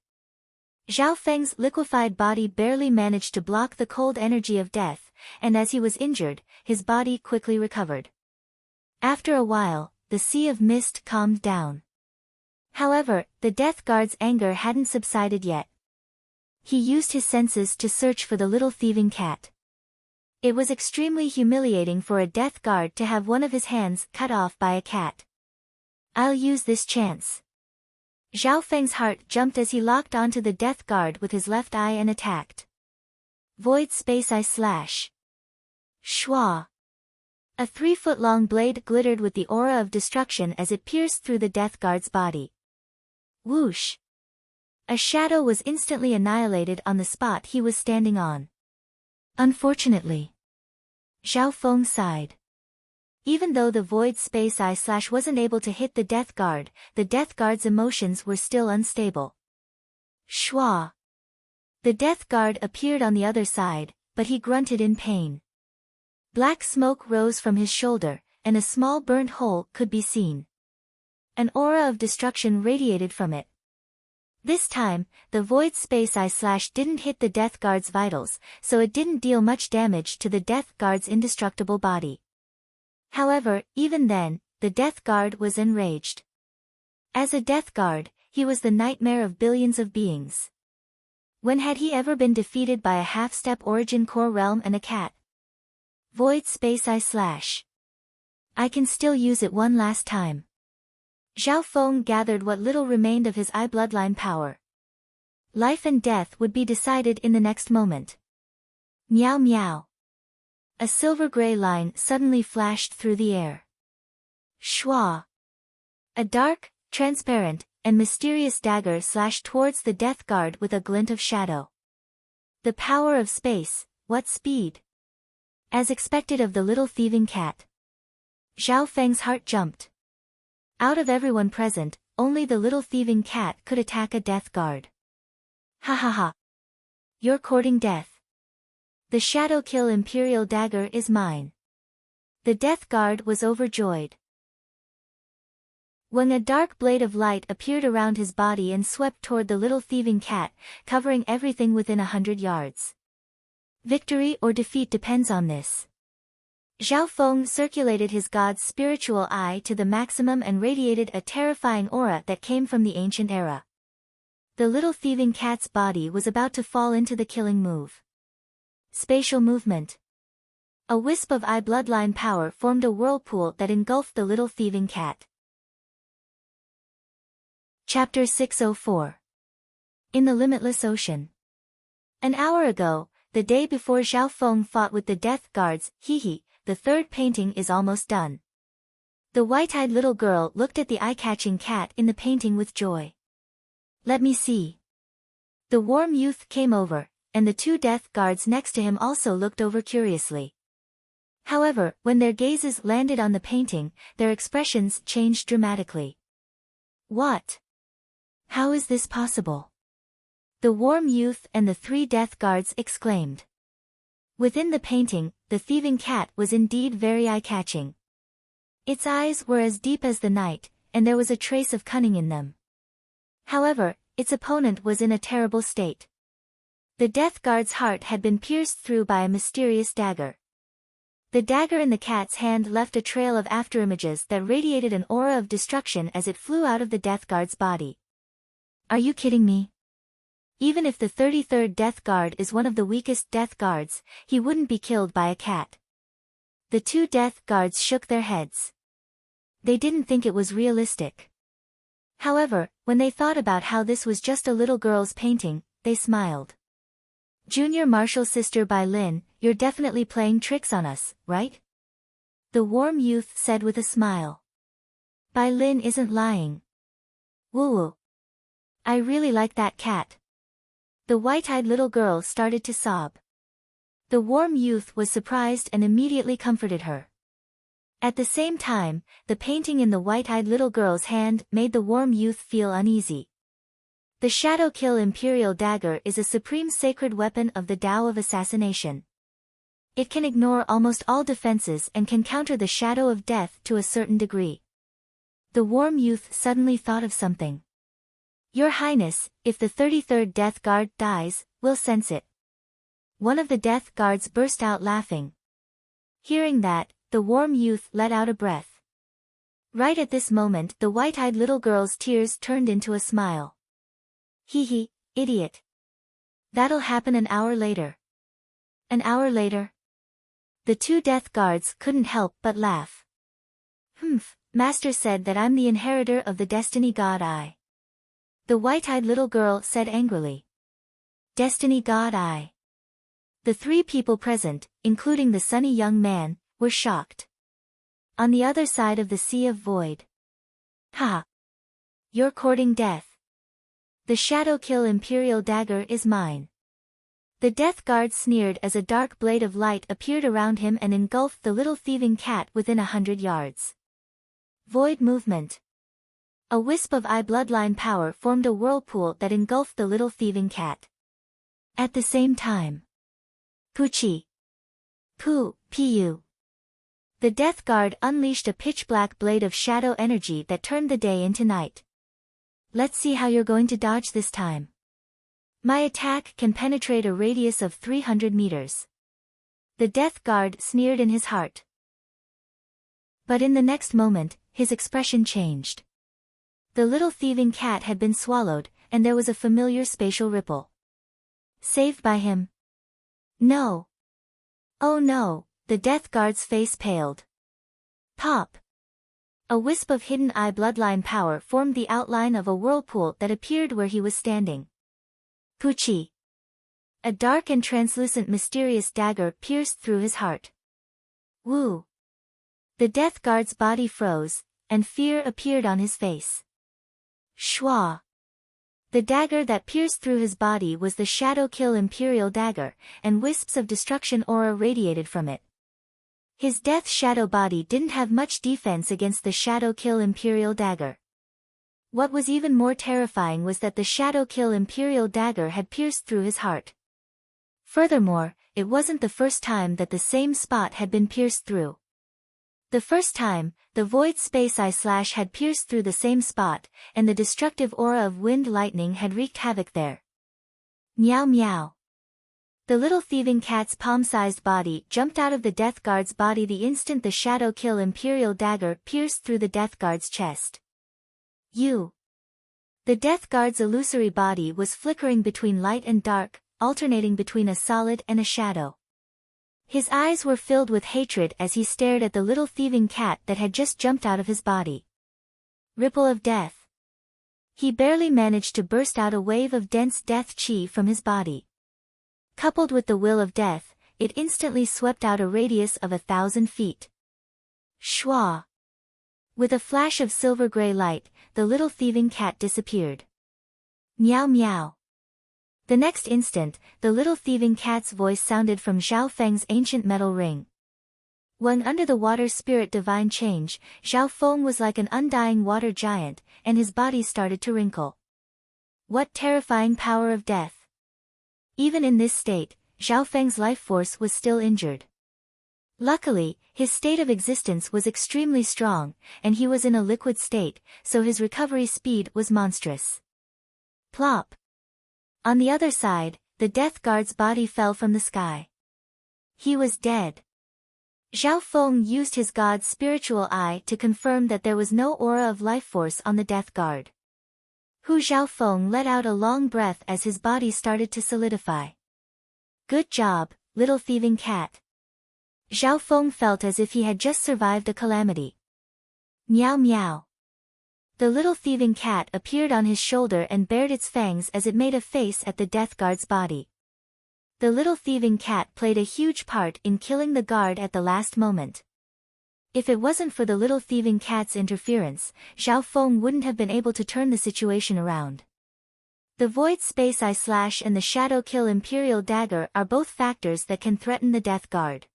Zhao Feng's liquefied body barely managed to block the cold energy of death, and as he was injured, his body quickly recovered. After a while, the sea of mist calmed down. However, the Death Guard's anger hadn't subsided yet. He used his senses to search for the little thieving cat. It was extremely humiliating for a Death Guard to have one of his hands cut off by a cat. I'll use this chance. Zhao Feng's heart jumped as he locked onto the Death Guard with his left eye and attacked. Void Space Eye Slash. Shwa. A 3-foot-long blade glittered with the aura of destruction as it pierced through the Death Guard's body. Whoosh! A shadow was instantly annihilated on the spot he was standing on. Unfortunately. Zhao Feng sighed. Even though the Void Space Eye Slash wasn't able to hit the Death Guard's emotions were still unstable. Shwa! The Death Guard appeared on the other side, but he grunted in pain. Black smoke rose from his shoulder, and a small burnt hole could be seen. An aura of destruction radiated from it. This time, the Void Space Eye Slash didn't hit the Death Guard's vitals, so it didn't deal much damage to the Death Guard's indestructible body. However, even then, the Death Guard was enraged. As a Death Guard, he was the nightmare of billions of beings. When had he ever been defeated by a half-step Origin Core realm and a cat? Void Space Eye Slash. I can still use it one last time. Zhao Feng gathered what little remained of his eye bloodline power. Life and death would be decided in the next moment. Meow meow. A silver-gray line suddenly flashed through the air. Shwa. A dark, transparent, and mysterious dagger slashed towards the Death Guard with a glint of shadow. The power of space, what speed? As expected of the little thieving cat. Zhao Feng's heart jumped. Out of everyone present, only the little thieving cat could attack a death guard. Ha ha ha. You're courting death. The shadow kill imperial dagger is mine. The death guard was overjoyed. When a dark blade of light appeared around his body and swept toward the little thieving cat, covering everything within 100 yards. Victory or defeat depends on this. Zhao Feng circulated his god's spiritual eye to the maximum and radiated a terrifying aura that came from the ancient era. The little thieving cat's body was about to fall into the killing move. Spatial movement. A wisp of eye bloodline power formed a whirlpool that engulfed the little thieving cat. Chapter 604. In the Limitless Ocean. An hour ago, the day before Zhao Feng fought with the death guards, the third painting is almost done. The white-eyed little girl looked at the eye-catching cat in the painting with joy. Let me see. The warm youth came over, and the two death guards next to him also looked over curiously. However, when their gazes landed on the painting, their expressions changed dramatically. What? How is this possible? The warm youth and the three death guards exclaimed. Within the painting, the thieving cat was indeed very eye-catching. Its eyes were as deep as the night, and there was a trace of cunning in them. However, its opponent was in a terrible state. The death guard's heart had been pierced through by a mysterious dagger. The dagger in the cat's hand left a trail of afterimages that radiated an aura of destruction as it flew out of the death guard's body. Are you kidding me? Even if the 33rd death guard is one of the weakest death guards, he wouldn't be killed by a cat. The two death guards shook their heads. They didn't think it was realistic. However, when they thought about how this was just a little girl's painting, they smiled. Junior Marshal Sister Bai Lin, you're definitely playing tricks on us, right? The warm youth said with a smile. Bai Lin isn't lying. Woo-woo. I really like that cat. The white-eyed little girl started to sob. The warm youth was surprised and immediately comforted her. At the same time, the painting in the white-eyed little girl's hand made the warm youth feel uneasy. The Shadow Kill Imperial Dagger is a supreme sacred weapon of the Tao of Assassination. It can ignore almost all defenses and can counter the shadow of death to a certain degree. The warm youth suddenly thought of something. Your Highness, if the 33rd Death Guard dies, we'll sense it. One of the Death Guards burst out laughing. Hearing that, the warm youth let out a breath. Right at this moment, the white-eyed little girl's tears turned into a smile. Idiot. That'll happen an hour later. An hour later? The two Death Guards couldn't help but laugh. Master said that I'm the inheritor of the Destiny God Eye. The white-eyed little girl said angrily. Destiny God Eye. The three people present, including the sunny young man, were shocked. On the other side of the Sea of Void. Ha! You're courting death. The Shadow Kill Imperial Dagger is mine. The Death Guard sneered as a dark blade of light appeared around him and engulfed the little thieving cat within 100 yards. Void movement. A wisp of eye bloodline power formed a whirlpool that engulfed the little thieving cat. At the same time. Puchi. Pu. The Death Guard unleashed a pitch-black blade of shadow energy that turned the day into night. Let's see how you're going to dodge this time. My attack can penetrate a radius of 300 meters. The Death Guard sneered in his heart. But in the next moment, his expression changed. The little thieving cat had been swallowed, and there was a familiar spatial ripple. Saved by him? No. Oh no, the Death Guard's face paled. Pop! A wisp of hidden eye bloodline power formed the outline of a whirlpool that appeared where he was standing. Puchi! A dark and translucent mysterious dagger pierced through his heart. Woo! The Death Guard's body froze, and fear appeared on his face. Shwa! The dagger that pierced through his body was the Shadow Kill Imperial Dagger, and wisps of destruction aura radiated from it. His death shadow body didn't have much defense against the Shadow Kill Imperial Dagger. What was even more terrifying was that the Shadow Kill Imperial dagger had pierced through his heart. Furthermore, it wasn't the first time that the same spot had been pierced through. The first time, the void space eye slash had pierced through the same spot, and the destructive aura of wind lightning had wreaked havoc there. Meow meow. The little thieving cat's palm-sized body jumped out of the Death Guard's body the instant the Shadow Kill Imperial dagger pierced through the Death Guard's chest. You. The Death Guard's illusory body was flickering between light and dark, alternating between a solid and a shadow. His eyes were filled with hatred as he stared at the little thieving cat that had just jumped out of his body. Ripple of death. He barely managed to burst out a wave of dense death chi from his body. Coupled with the will of death, it instantly swept out a radius of 1,000 feet. Schwa! With a flash of silver-gray light, the little thieving cat disappeared. Meow meow. The next instant, the little thieving cat's voice sounded from Zhao Feng's ancient metal ring. When under the water spirit divine change, Zhao Feng was like an undying water giant, and his body started to wrinkle. What terrifying power of death! Even in this state, Zhao Feng's life force was still injured. Luckily, his state of existence was extremely strong, and he was in a liquid state, so his recovery speed was monstrous. Plop! On the other side, the Death Guard's body fell from the sky. He was dead. Zhao Feng used his god's spiritual eye to confirm that there was no aura of life force on the Death Guard. Zhao Feng let out a long breath as his body started to solidify. Good job, little thieving cat. Zhao Feng felt as if he had just survived a calamity. Meow meow. The little thieving cat appeared on his shoulder and bared its fangs as it made a face at the Death Guard's body. The little thieving cat played a huge part in killing the guard at the last moment. If it wasn't for the little thieving cat's interference, Zhao Feng wouldn't have been able to turn the situation around. The Void Space Eye Slash and the Shadow Kill Imperial Dagger are both factors that can threaten the Death Guard.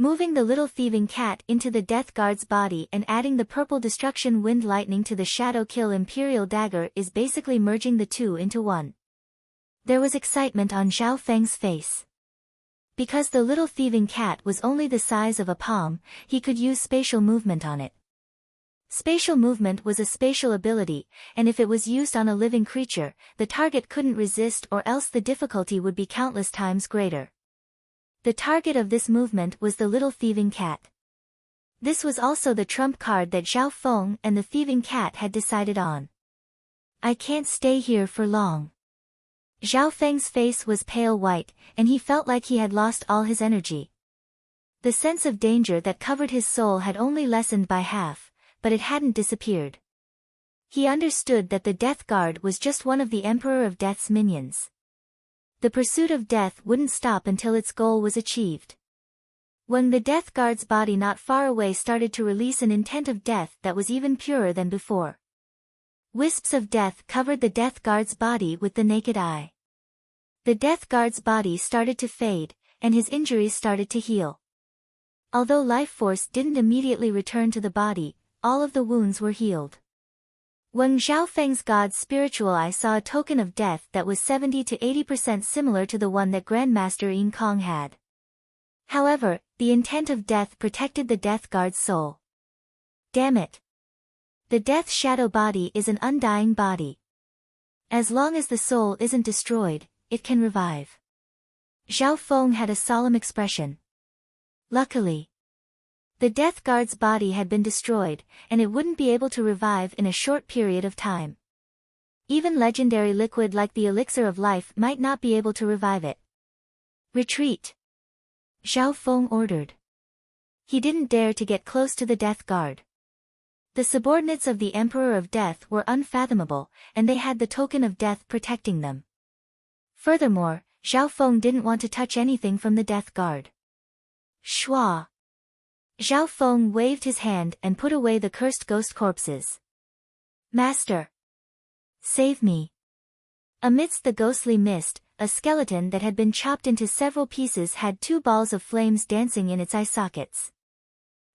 Moving the little thieving cat into the Death Guard's body and adding the purple destruction wind lightning to the Shadow Kill Imperial dagger is basically merging the two into one. There was excitement on Zhao Feng's face. Because the little thieving cat was only the size of a palm, he could use spatial movement on it. Spatial movement was a spatial ability, and if it was used on a living creature, the target couldn't resist or else the difficulty would be countless times greater. The target of this movement was the little thieving cat. This was also the trump card that Zhao Feng and the thieving cat had decided on. I can't stay here for long. Zhao Feng's face was pale white, and he felt like he had lost all his energy. The sense of danger that covered his soul had only lessened by half, but it hadn't disappeared. He understood that the Death Guard was just one of the Emperor of Death's minions. The pursuit of death wouldn't stop until its goal was achieved. When the Death Guard's body not far away started to release an intent of death that was even purer than before. Wisps of death covered the Death Guard's body with the naked eye. The Death Guard's body started to fade, and his injuries started to heal. Although life force didn't immediately return to the body, all of the wounds were healed. When Zhao Feng's god's spiritual eye saw a token of death that was 70 to 80% similar to the one that Grandmaster Yin Kong had. However, the intent of death protected the Death Guard's soul. Damn it! The Death Shadow body is an undying body. As long as the soul isn't destroyed, it can revive. Zhao Feng had a solemn expression. Luckily, the Death Guard's body had been destroyed, and it wouldn't be able to revive in a short period of time. Even legendary liquid like the elixir of life might not be able to revive it. Retreat! Zhao Feng ordered. He didn't dare to get close to the Death Guard. The subordinates of the Emperor of Death were unfathomable, and they had the token of death protecting them. Furthermore, Zhao Feng didn't want to touch anything from the Death Guard. Schwa! Zhao Feng waved his hand and put away the cursed ghost corpses. Master! Save me! Amidst the ghostly mist, a skeleton that had been chopped into several pieces had two balls of flames dancing in its eye sockets.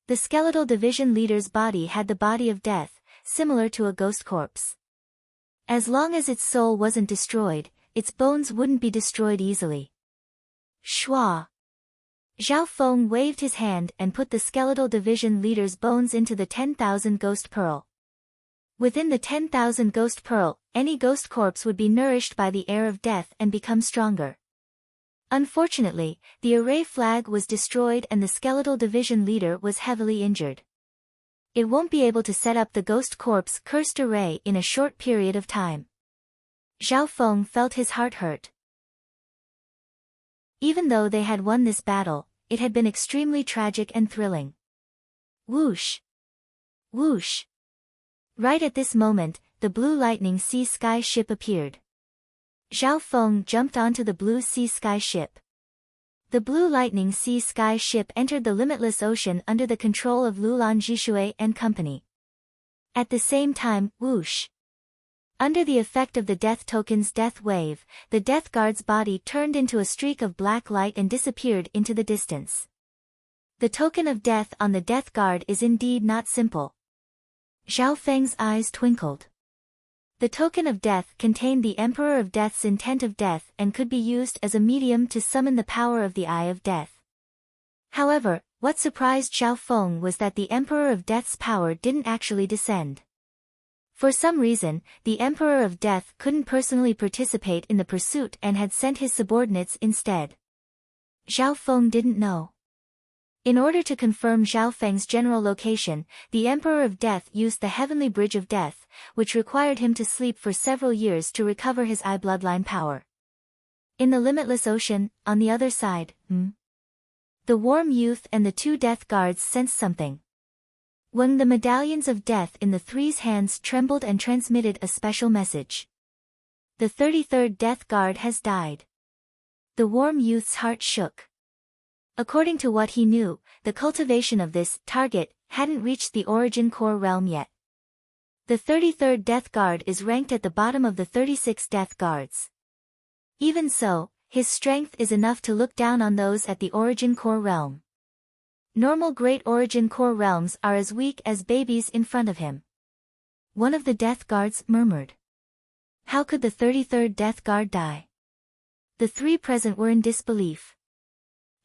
The skeletal division leader's body had the body of death, similar to a ghost corpse. As long as its soul wasn't destroyed, its bones wouldn't be destroyed easily. Shua! Zhao Feng waved his hand and put the skeletal division leader's bones into the 10,000 ghost pearl. Within the 10,000 ghost pearl, any ghost corpse would be nourished by the air of death and become stronger. Unfortunately, the array flag was destroyed and the skeletal division leader was heavily injured. It won't be able to set up the ghost corpse cursed array in a short period of time. Zhao Feng felt his heart hurt. Even though they had won this battle, it had been extremely tragic and thrilling. Whoosh! Whoosh! Right at this moment, the Blue Lightning Sea Sky ship appeared. Zhao Feng jumped onto the Blue Sea Sky ship. The Blue Lightning Sea Sky ship entered the limitless ocean under the control of Lulan Jishui and company. At the same time, whoosh! Under the effect of the Death Token's death wave, the Death Guard's body turned into a streak of black light and disappeared into the distance. The token of death on the Death Guard is indeed not simple. Zhao Feng's eyes twinkled. The token of death contained the Emperor of Death's intent of death and could be used as a medium to summon the power of the Eye of Death. However, what surprised Zhao Feng was that the Emperor of Death's power didn't actually descend. For some reason, the Emperor of Death couldn't personally participate in the pursuit and had sent his subordinates instead. Zhao Feng didn't know. In order to confirm Zhao Feng's general location, the Emperor of Death used the Heavenly Bridge of Death, which required him to sleep for several years to recover his eye bloodline power. In the limitless ocean, on the other side, the warm youth and the two Death Guards sensed something. When the medallions of death in the three's hands trembled and transmitted a special message. The 33rd Death Guard has died. The warm youth's heart shook. According to what he knew, the cultivation of this target hadn't reached the origin core realm yet. The 33rd Death Guard is ranked at the bottom of the 36 Death Guards. Even so, his strength is enough to look down on those at the origin core realm. Normal Great Origin Core realms are as weak as babies in front of him. One of the Death Guards murmured. How could the 33rd Death Guard die? The three present were in disbelief.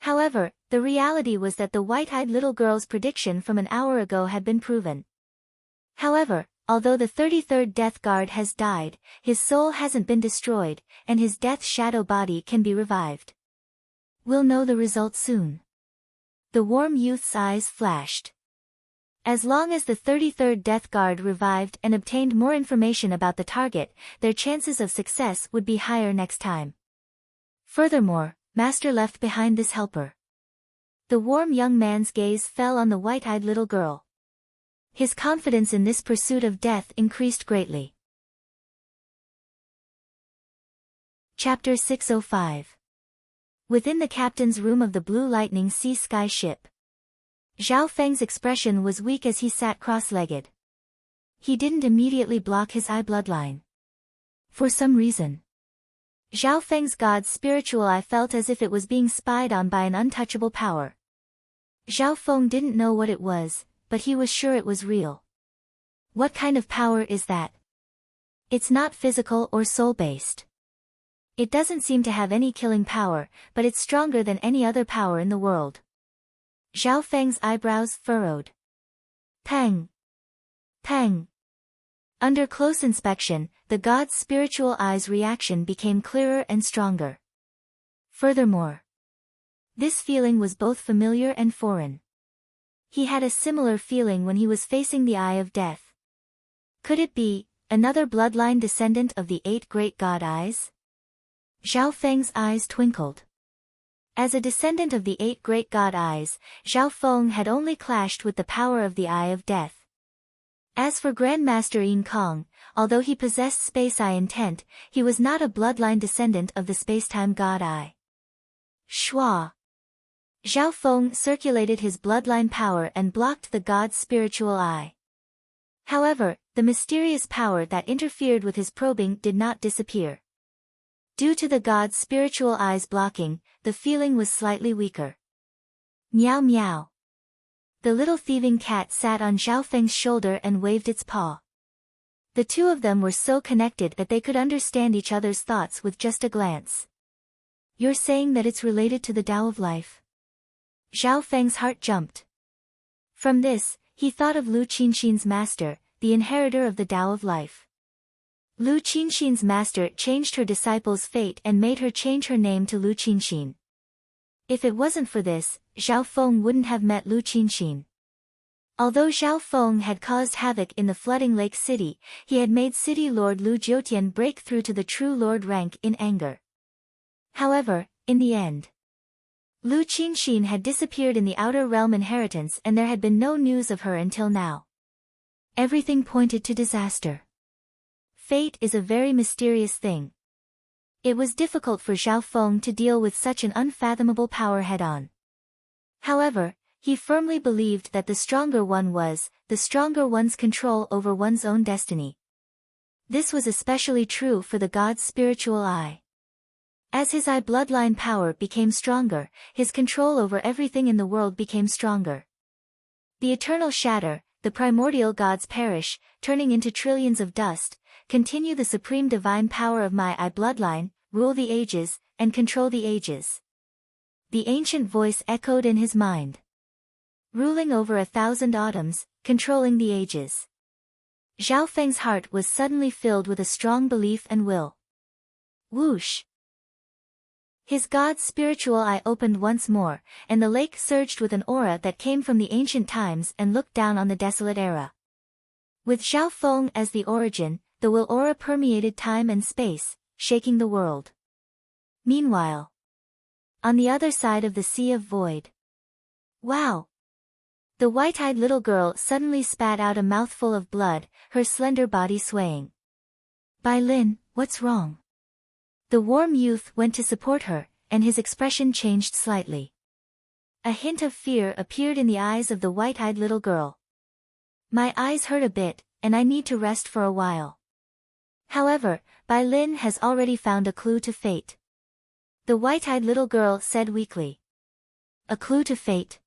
However, the reality was that the white-eyed little girl's prediction from an hour ago had been proven. However, although the 33rd Death Guard has died, his soul hasn't been destroyed, and his death shadow body can be revived. We'll know the result soon. The warm youth's eyes flashed. As long as the 33rd Death Guard revived and obtained more information about the target, their chances of success would be higher next time. Furthermore, Master left behind this helper. The warm young man's gaze fell on the white-eyed little girl. His confidence in this pursuit of death increased greatly. Chapter 605. Within the captain's room of the Blue Lightning Sea Sky ship. Zhao Feng's expression was weak as he sat cross-legged. He didn't immediately block his eye bloodline. For some reason. Zhao Feng's god's spiritual eye felt as if it was being spied on by an untouchable power. Zhao Feng didn't know what it was, but he was sure it was real. What kind of power is that? It's not physical or soul-based. It doesn't seem to have any killing power, but it's stronger than any other power in the world. Zhao Feng's eyebrows furrowed. Peng! Peng! Under close inspection, the god's spiritual eye's reaction became clearer and stronger. Furthermore, this feeling was both familiar and foreign. He had a similar feeling when he was facing the Eye of Death. Could it be another bloodline descendant of the 8 great god eyes? Zhao Feng's eyes twinkled. As a descendant of the 8 great god eyes, Zhao Feng had only clashed with the power of the Eye of Death. As for Grandmaster Yin Kong, although he possessed space eye intent, he was not a bloodline descendant of the spacetime god eye. Shua! Zhao Feng circulated his bloodline power and blocked the god's spiritual eye. However, the mysterious power that interfered with his probing did not disappear. Due to the god's spiritual eye's blocking, the feeling was slightly weaker. Meow meow. The little thieving cat sat on Zhao Feng's shoulder and waved its paw. The two of them were so connected that they could understand each other's thoughts with just a glance. You're saying that it's related to the Tao of life? Zhao Feng's heart jumped. From this, he thought of Lu Qinxin's master, the inheritor of the Tao of life. Lu Qinxin's master changed her disciple's fate and made her change her name to Lu Qinxin. If it wasn't for this, Zhao Feng wouldn't have met Lu Qinxin. Although Zhao Feng had caused havoc in the flooding lake city, he had made city lord Lu Jiutian break through to the true lord rank in anger. However, in the end, Lu Qinxin had disappeared in the outer realm inheritance and there had been no news of her until now. Everything pointed to disaster. Fate is a very mysterious thing. It was difficult for Zhao Feng to deal with such an unfathomable power head-on. However, he firmly believed that the stronger one's control over one's own destiny. This was especially true for the god's spiritual eye. As his eye bloodline power became stronger, his control over everything in the world became stronger. The eternal shatter, the primordial gods perish, turning into trillions of dust, continue the supreme divine power of my eye bloodline, rule the ages, and control the ages. The ancient voice echoed in his mind. Ruling over 1,000 autumns, controlling the ages. Zhao Feng's heart was suddenly filled with a strong belief and will. Whoosh! His god's spiritual eye opened once more, and the lake surged with an aura that came from the ancient times and looked down on the desolate era. With Zhao Feng as the origin, the will aura permeated time and space, shaking the world. Meanwhile, on the other side of the Sea of Void. Wow! The white-eyed little girl suddenly spat out a mouthful of blood, her slender body swaying. Bai Lin, what's wrong? The warm youth went to support her, and his expression changed slightly. A hint of fear appeared in the eyes of the white-eyed little girl. My eyes hurt a bit, and I need to rest for a while. However, Bai Lin has already found a clue to fate. The white-eyed little girl said weakly. A clue to fate?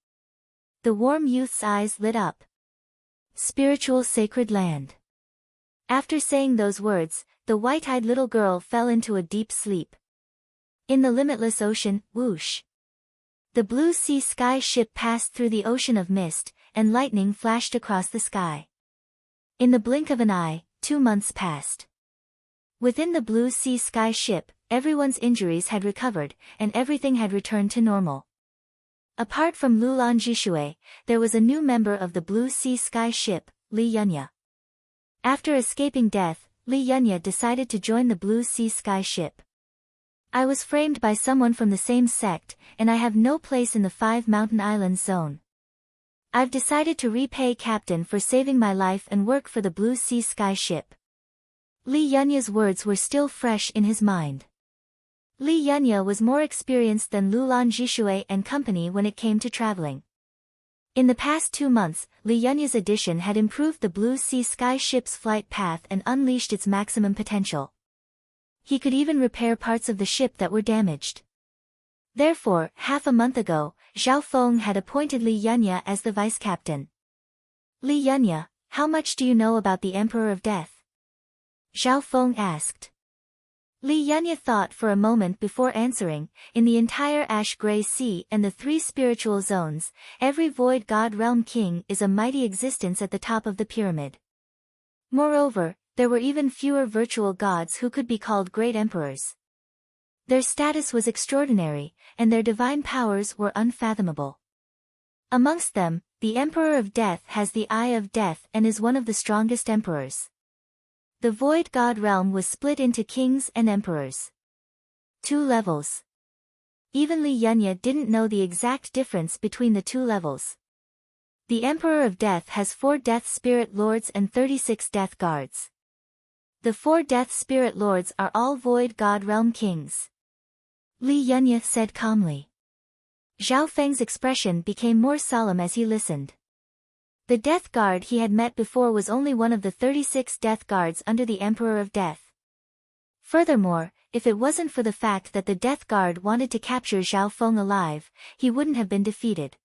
The warm youth's eyes lit up. Spiritual sacred land. After saying those words, the white-eyed little girl fell into a deep sleep. In the limitless ocean, whoosh! The blue sea sky ship passed through the ocean of mist, and lightning flashed across the sky. In the blink of an eye, 2 months passed. Within the blue sea sky ship, everyone's injuries had recovered, and everything had returned to normal. Apart from Lulan Jishui, there was a new member of the blue sea sky ship, Li Yunya. After escaping death, Li Yunya decided to join the blue sea sky ship. I was framed by someone from the same sect, and I have no place in the 5 mountain islands zone. I've decided to repay Captain for saving my life and work for the blue sea sky ship. Li Yunya's words were still fresh in his mind. Li Yunya was more experienced than Lulan Jishui and company when it came to traveling. In the past 2 months, Li Yunya's addition had improved the blue sea sky ship's flight path and unleashed its maximum potential. He could even repair parts of the ship that were damaged. Therefore, half a month ago, Zhao Feng had appointed Li Yunya as the vice-captain. Li Yunya, how much do you know about the Emperor of Death? Zhao Feng asked. Li Yunya thought for a moment before answering. In the entire Ash-Gray Sea and the 3 spiritual zones, every Void God Realm King is a mighty existence at the top of the pyramid. Moreover, there were even fewer virtual gods who could be called great emperors. Their status was extraordinary, and their divine powers were unfathomable. Amongst them, the Emperor of Death has the Eye of Death and is one of the strongest emperors. The Void God Realm was split into kings and emperors. 2 levels. Even Li Yunya didn't know the exact difference between the 2 levels. The Emperor of Death has 4 Death Spirit Lords and 36 Death Guards. The 4 Death Spirit Lords are all Void God Realm Kings. Li Yunya said calmly. Zhao Feng's expression became more solemn as he listened. The Death Guard he had met before was only one of the 36 Death Guards under the Emperor of Death. Furthermore, if it wasn't for the fact that the Death Guard wanted to capture Zhao Feng alive, he wouldn't have been defeated.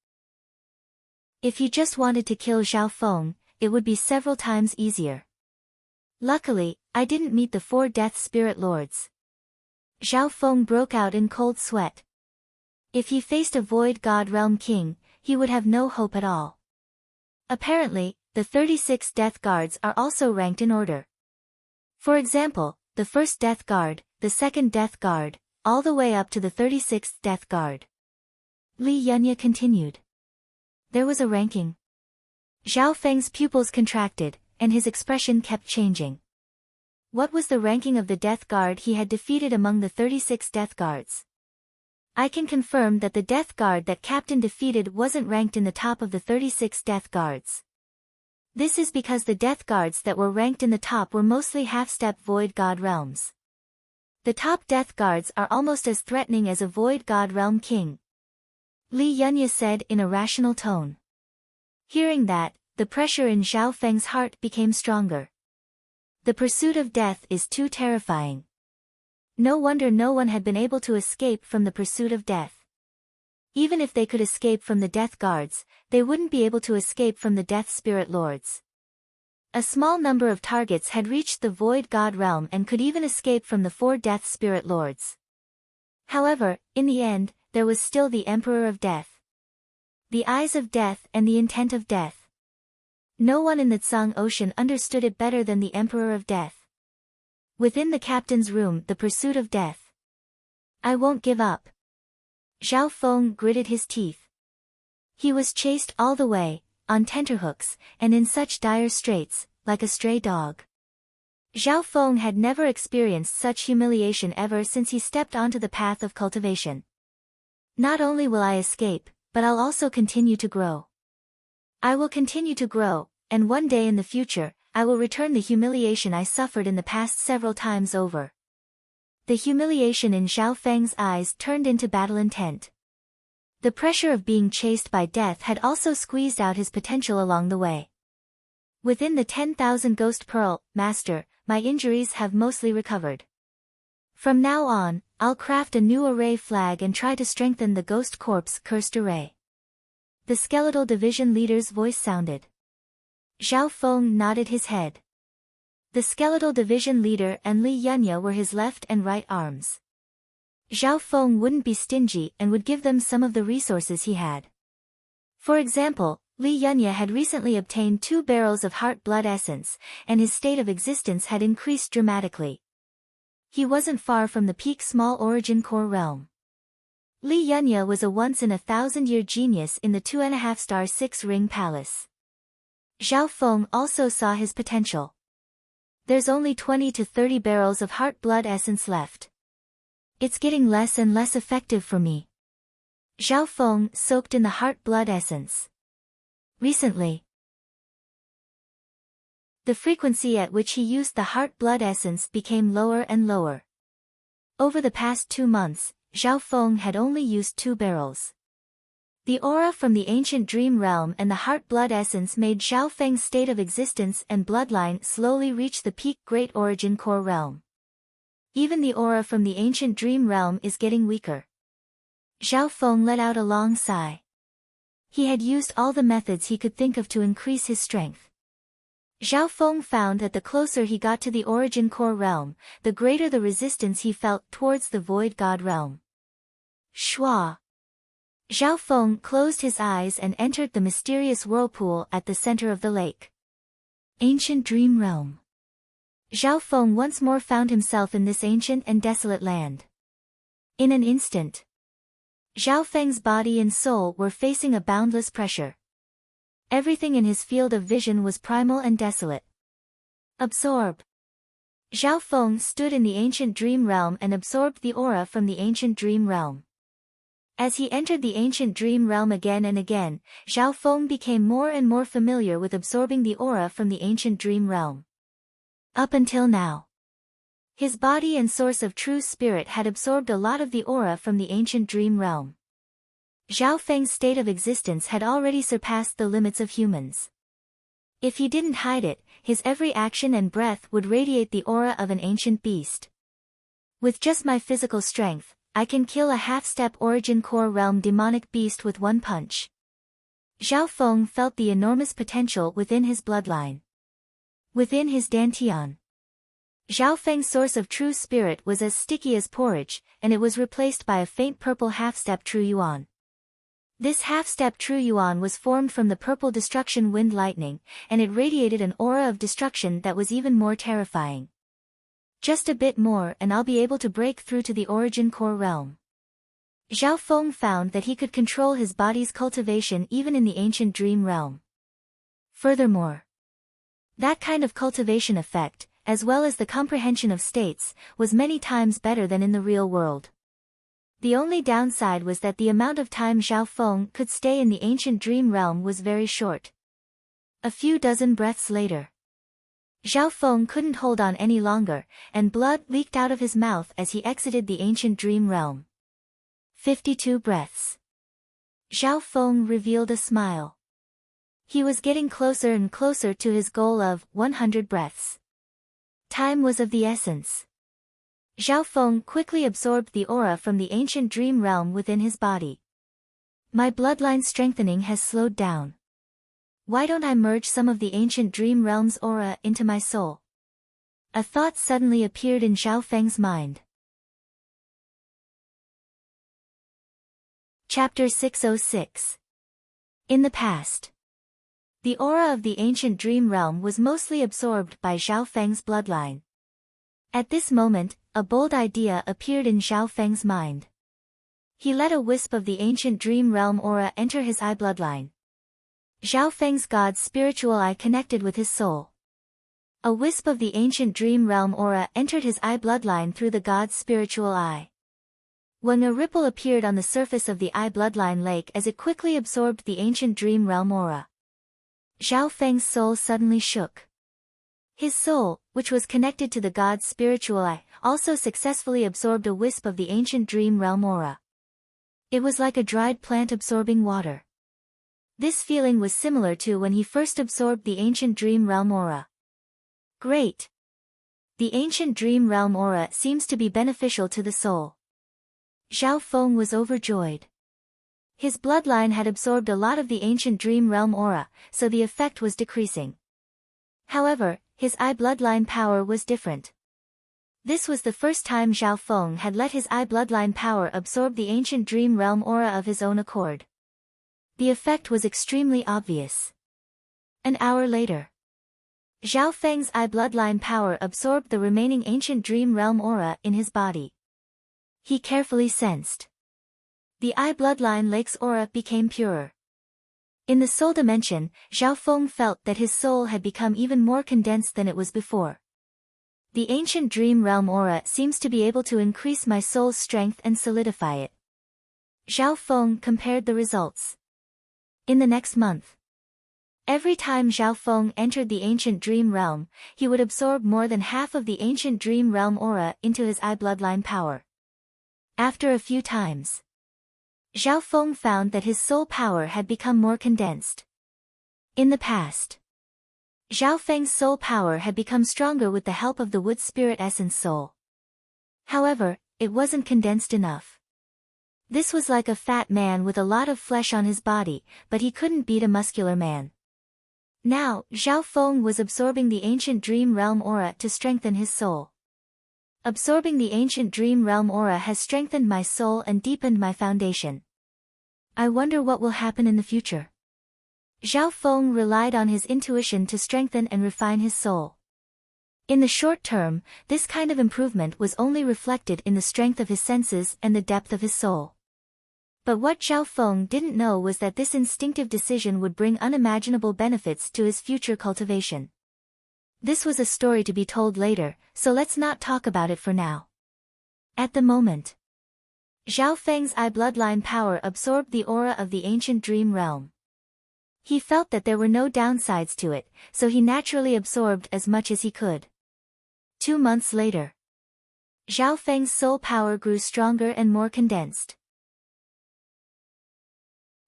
If he just wanted to kill Zhao Feng, it would be several times easier. Luckily, I didn't meet the 4 death spirit lords. Zhao Feng broke out in cold sweat. If he faced a Void God Realm king, he would have no hope at all. Apparently, the 36 death guards are also ranked in order. For example, the first death guard, the second death guard, all the way up to the 36th death guard. Li Yunya continued. There was a ranking. Zhao Feng's pupils contracted, and his expression kept changing. What was the ranking of the death guard he had defeated among the 36 death guards? I can confirm that the death guard that Captain defeated wasn't ranked in the top of the 36 death guards. This is because the death guards that were ranked in the top were mostly half-step Void God realms. The top death guards are almost as threatening as a Void God realm king. Li Yunya said in a rational tone. Hearing that, the pressure in Zhao Feng's heart became stronger. The pursuit of death is too terrifying. No wonder no one had been able to escape from the pursuit of death. Even if they could escape from the death guards, they wouldn't be able to escape from the death spirit lords. A small number of targets had reached the Void God realm and could even escape from the 4 death spirit lords. However, in the end, there was still the Emperor of Death. The eyes of death and the intent of death. No one in the Tsang Ocean understood it better than the Emperor of Death. Within the captain's room, the pursuit of death. I won't give up. Zhao Feng gritted his teeth. He was chased all the way, on tenterhooks, and in such dire straits, like a stray dog. Zhao Feng had never experienced such humiliation ever since he stepped onto the path of cultivation. Not only will I escape, but I'll also continue to grow. I will continue to grow, and one day in the future, I will return the humiliation I suffered in the past several times over. The humiliation in Zhao Feng's eyes turned into battle intent. The pressure of being chased by death had also squeezed out his potential along the way. Within the 10,000 Ghost Pearl, Master, my injuries have mostly recovered. From now on, I'll craft a new array flag and try to strengthen the Ghost Corp's cursed array. The skeletal division leader's voice sounded. Zhao Feng nodded his head. The skeletal division leader and Li Yunya were his left and right arms. Zhao Feng wouldn't be stingy and would give them some of the resources he had. For example, Li Yunya had recently obtained 2 barrels of heart blood essence, and his state of existence had increased dramatically. He wasn't far from the peak small origin core realm. Li Yunya was a once-in-a-thousand-year genius in the 2.5-star 6-ring palace. Zhao Feng also saw his potential. There's only 20 to 30 barrels of heart blood essence left. It's getting less and less effective for me. Zhao Feng soaked in the heart blood essence. Recently, the frequency at which he used the heart blood essence became lower and lower. Over the past 2 months, Zhao Feng had only used 2 barrels. The aura from the ancient dream realm and the heart blood essence made Zhao Feng's state of existence and bloodline slowly reach the peak great origin core realm. Even the aura from the ancient dream realm is getting weaker. Zhao Feng let out a long sigh. He had used all the methods he could think of to increase his strength. Zhao Feng found that the closer he got to the origin core realm, the greater the resistance he felt towards the void god realm. Shua. Zhao Feng closed his eyes and entered the mysterious whirlpool at the center of the lake. Ancient Dream Realm. Zhao Feng once more found himself in this ancient and desolate land. In an instant, Zhao Feng's body and soul were facing a boundless pressure. Everything in his field of vision was primal and desolate. Absorb. Zhao Feng stood in the ancient dream realm and absorbed the aura from the ancient dream realm. As he entered the ancient dream realm again and again, Zhao Feng became more and more familiar with absorbing the aura from the ancient dream realm. Up until now, his body and source of true spirit had absorbed a lot of the aura from the ancient dream realm. Zhao Feng's state of existence had already surpassed the limits of humans. If he didn't hide it, his every action and breath would radiate the aura of an ancient beast. With just my physical strength, I can kill a half-step origin core realm demonic beast with one punch. Zhao Feng felt the enormous potential within his bloodline. Within his dantian. Zhao Feng's source of true spirit was as sticky as porridge, and it was replaced by a faint purple half-step true yuan. This half-step true yuan was formed from the purple destruction wind lightning, and it radiated an aura of destruction that was even more terrifying. Just a bit more and I'll be able to break through to the origin core realm. Zhao Feng found that he could control his body's cultivation even in the ancient dream realm. Furthermore, that kind of cultivation effect, as well as the comprehension of states, was many times better than in the real world. The only downside was that the amount of time Zhao Feng could stay in the ancient dream realm was very short. A few dozen breaths later, Zhao Feng couldn't hold on any longer, and blood leaked out of his mouth as he exited the ancient dream realm. 52 breaths. Zhao Feng revealed a smile. He was getting closer and closer to his goal of 100 breaths. Time was of the essence. Zhao Feng quickly absorbed the aura from the ancient dream realm within his body. My bloodline strengthening has slowed down. Why don't I merge some of the ancient dream realm's aura into my soul? A thought suddenly appeared in Zhao Feng's mind. Chapter 606. In the past. The aura of the ancient dream realm was mostly absorbed by Zhao Feng's bloodline. At this moment, a bold idea appeared in Zhao Feng's mind. He let a wisp of the ancient dream realm aura enter his eye bloodline. Zhao Feng's god's spiritual eye connected with his soul. A wisp of the ancient dream realm aura entered his eye bloodline through the god's spiritual eye. When a ripple appeared on the surface of the eye bloodline lake as it quickly absorbed the ancient dream realm aura. Zhao Feng's soul suddenly shook. His soul, which was connected to the god's spiritual eye, also successfully absorbed a wisp of the ancient dream realm aura. It was like a dried plant absorbing water. This feeling was similar to when he first absorbed the ancient dream realm aura. Great! The ancient dream realm aura seems to be beneficial to the soul. Zhao Feng was overjoyed. His bloodline had absorbed a lot of the ancient dream realm aura, so the effect was decreasing. However, his eye bloodline power was different. This was the first time Zhao Feng had let his eye bloodline power absorb the ancient dream realm aura of his own accord. The effect was extremely obvious. An hour later, Zhao Feng's eye bloodline power absorbed the remaining ancient dream realm aura in his body. He carefully sensed. The eye bloodline lake's aura became purer. In the soul dimension, Zhao Feng felt that his soul had become even more condensed than it was before. The ancient dream realm aura seems to be able to increase my soul's strength and solidify it. Zhao Feng compared the results. In the next month, every time Zhao Feng entered the ancient dream realm, he would absorb more than half of the ancient dream realm aura into his eye bloodline power. After a few times, Zhao Feng found that his soul power had become more condensed. In the past, Zhao Feng's soul power had become stronger with the help of the wood spirit essence soul. However, it wasn't condensed enough. This was like a fat man with a lot of flesh on his body, but he couldn't beat a muscular man. Now, Zhao Feng was absorbing the ancient dream realm aura to strengthen his soul. Absorbing the ancient dream realm aura has strengthened my soul and deepened my foundation. I wonder what will happen in the future. Zhao Feng relied on his intuition to strengthen and refine his soul. In the short term, this kind of improvement was only reflected in the strength of his senses and the depth of his soul. But what Zhao Feng didn't know was that this instinctive decision would bring unimaginable benefits to his future cultivation. This was a story to be told later, so let's not talk about it for now. At the moment, Zhao Feng's eye bloodline power absorbed the aura of the ancient dream realm. He felt that there were no downsides to it, so he naturally absorbed as much as he could. 2 months later, Zhao Feng's soul power grew stronger and more condensed.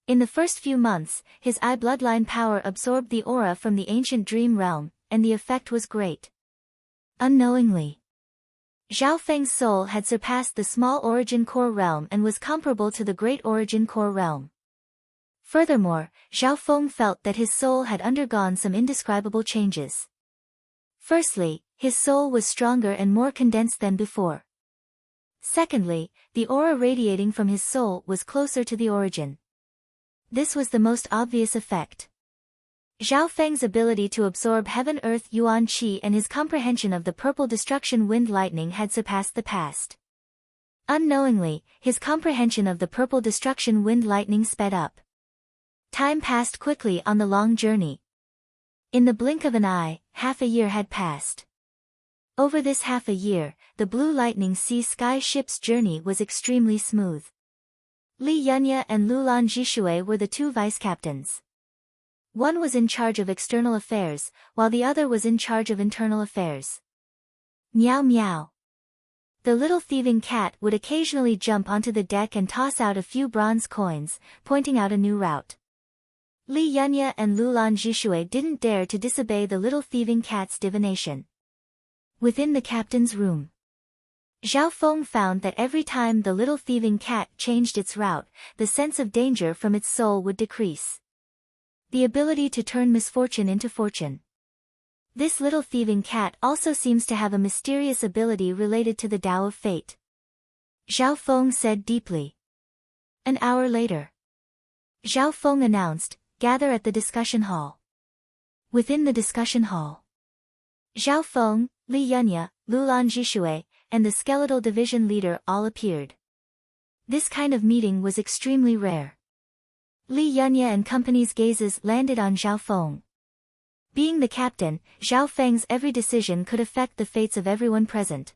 In the first few months, his eye bloodline power absorbed the aura from the ancient dream realm, and the effect was great. Unknowingly, Zhao Feng's soul had surpassed the small origin core realm and was comparable to the great origin core realm. Furthermore, Zhao Feng felt that his soul had undergone some indescribable changes. Firstly, His soul was stronger and more condensed than before. Secondly, the aura radiating from his soul was closer to the origin. This was the most obvious effect. Zhao Feng's ability to absorb heaven-earth yuan qi and his comprehension of the purple destruction wind lightning had surpassed the past. Unknowingly, his comprehension of the purple destruction wind lightning sped up. Time passed quickly on the long journey. In the blink of an eye, half a year had passed. Over this half a year, the Blue Lightning Sea Sky ship's journey was extremely smooth. Li Yunya and Lulan Jishui were the two vice-captains. One was in charge of external affairs, while the other was in charge of internal affairs. Meow meow. The little thieving cat would occasionally jump onto the deck and toss out a few bronze coins, pointing out a new route. Li Yunya and Lulan Jishui didn't dare to disobey the little thieving cat's divination. Within the captain's room, Zhao Feng found that every time the little thieving cat changed its route, the sense of danger from its soul would decrease. The ability to turn misfortune into fortune. This little thieving cat also seems to have a mysterious ability related to the Tao of Fate. Zhao Feng said deeply. An hour later, Zhao Feng announced, "Gather at the discussion hall." Within the discussion hall, Zhao Feng, Li Yunya, Lulan Jishui, and the skeletal division leader all appeared. This kind of meeting was extremely rare. Li Yunya and company's gazes landed on Zhao Feng. Being the captain, Zhao Feng's every decision could affect the fates of everyone present.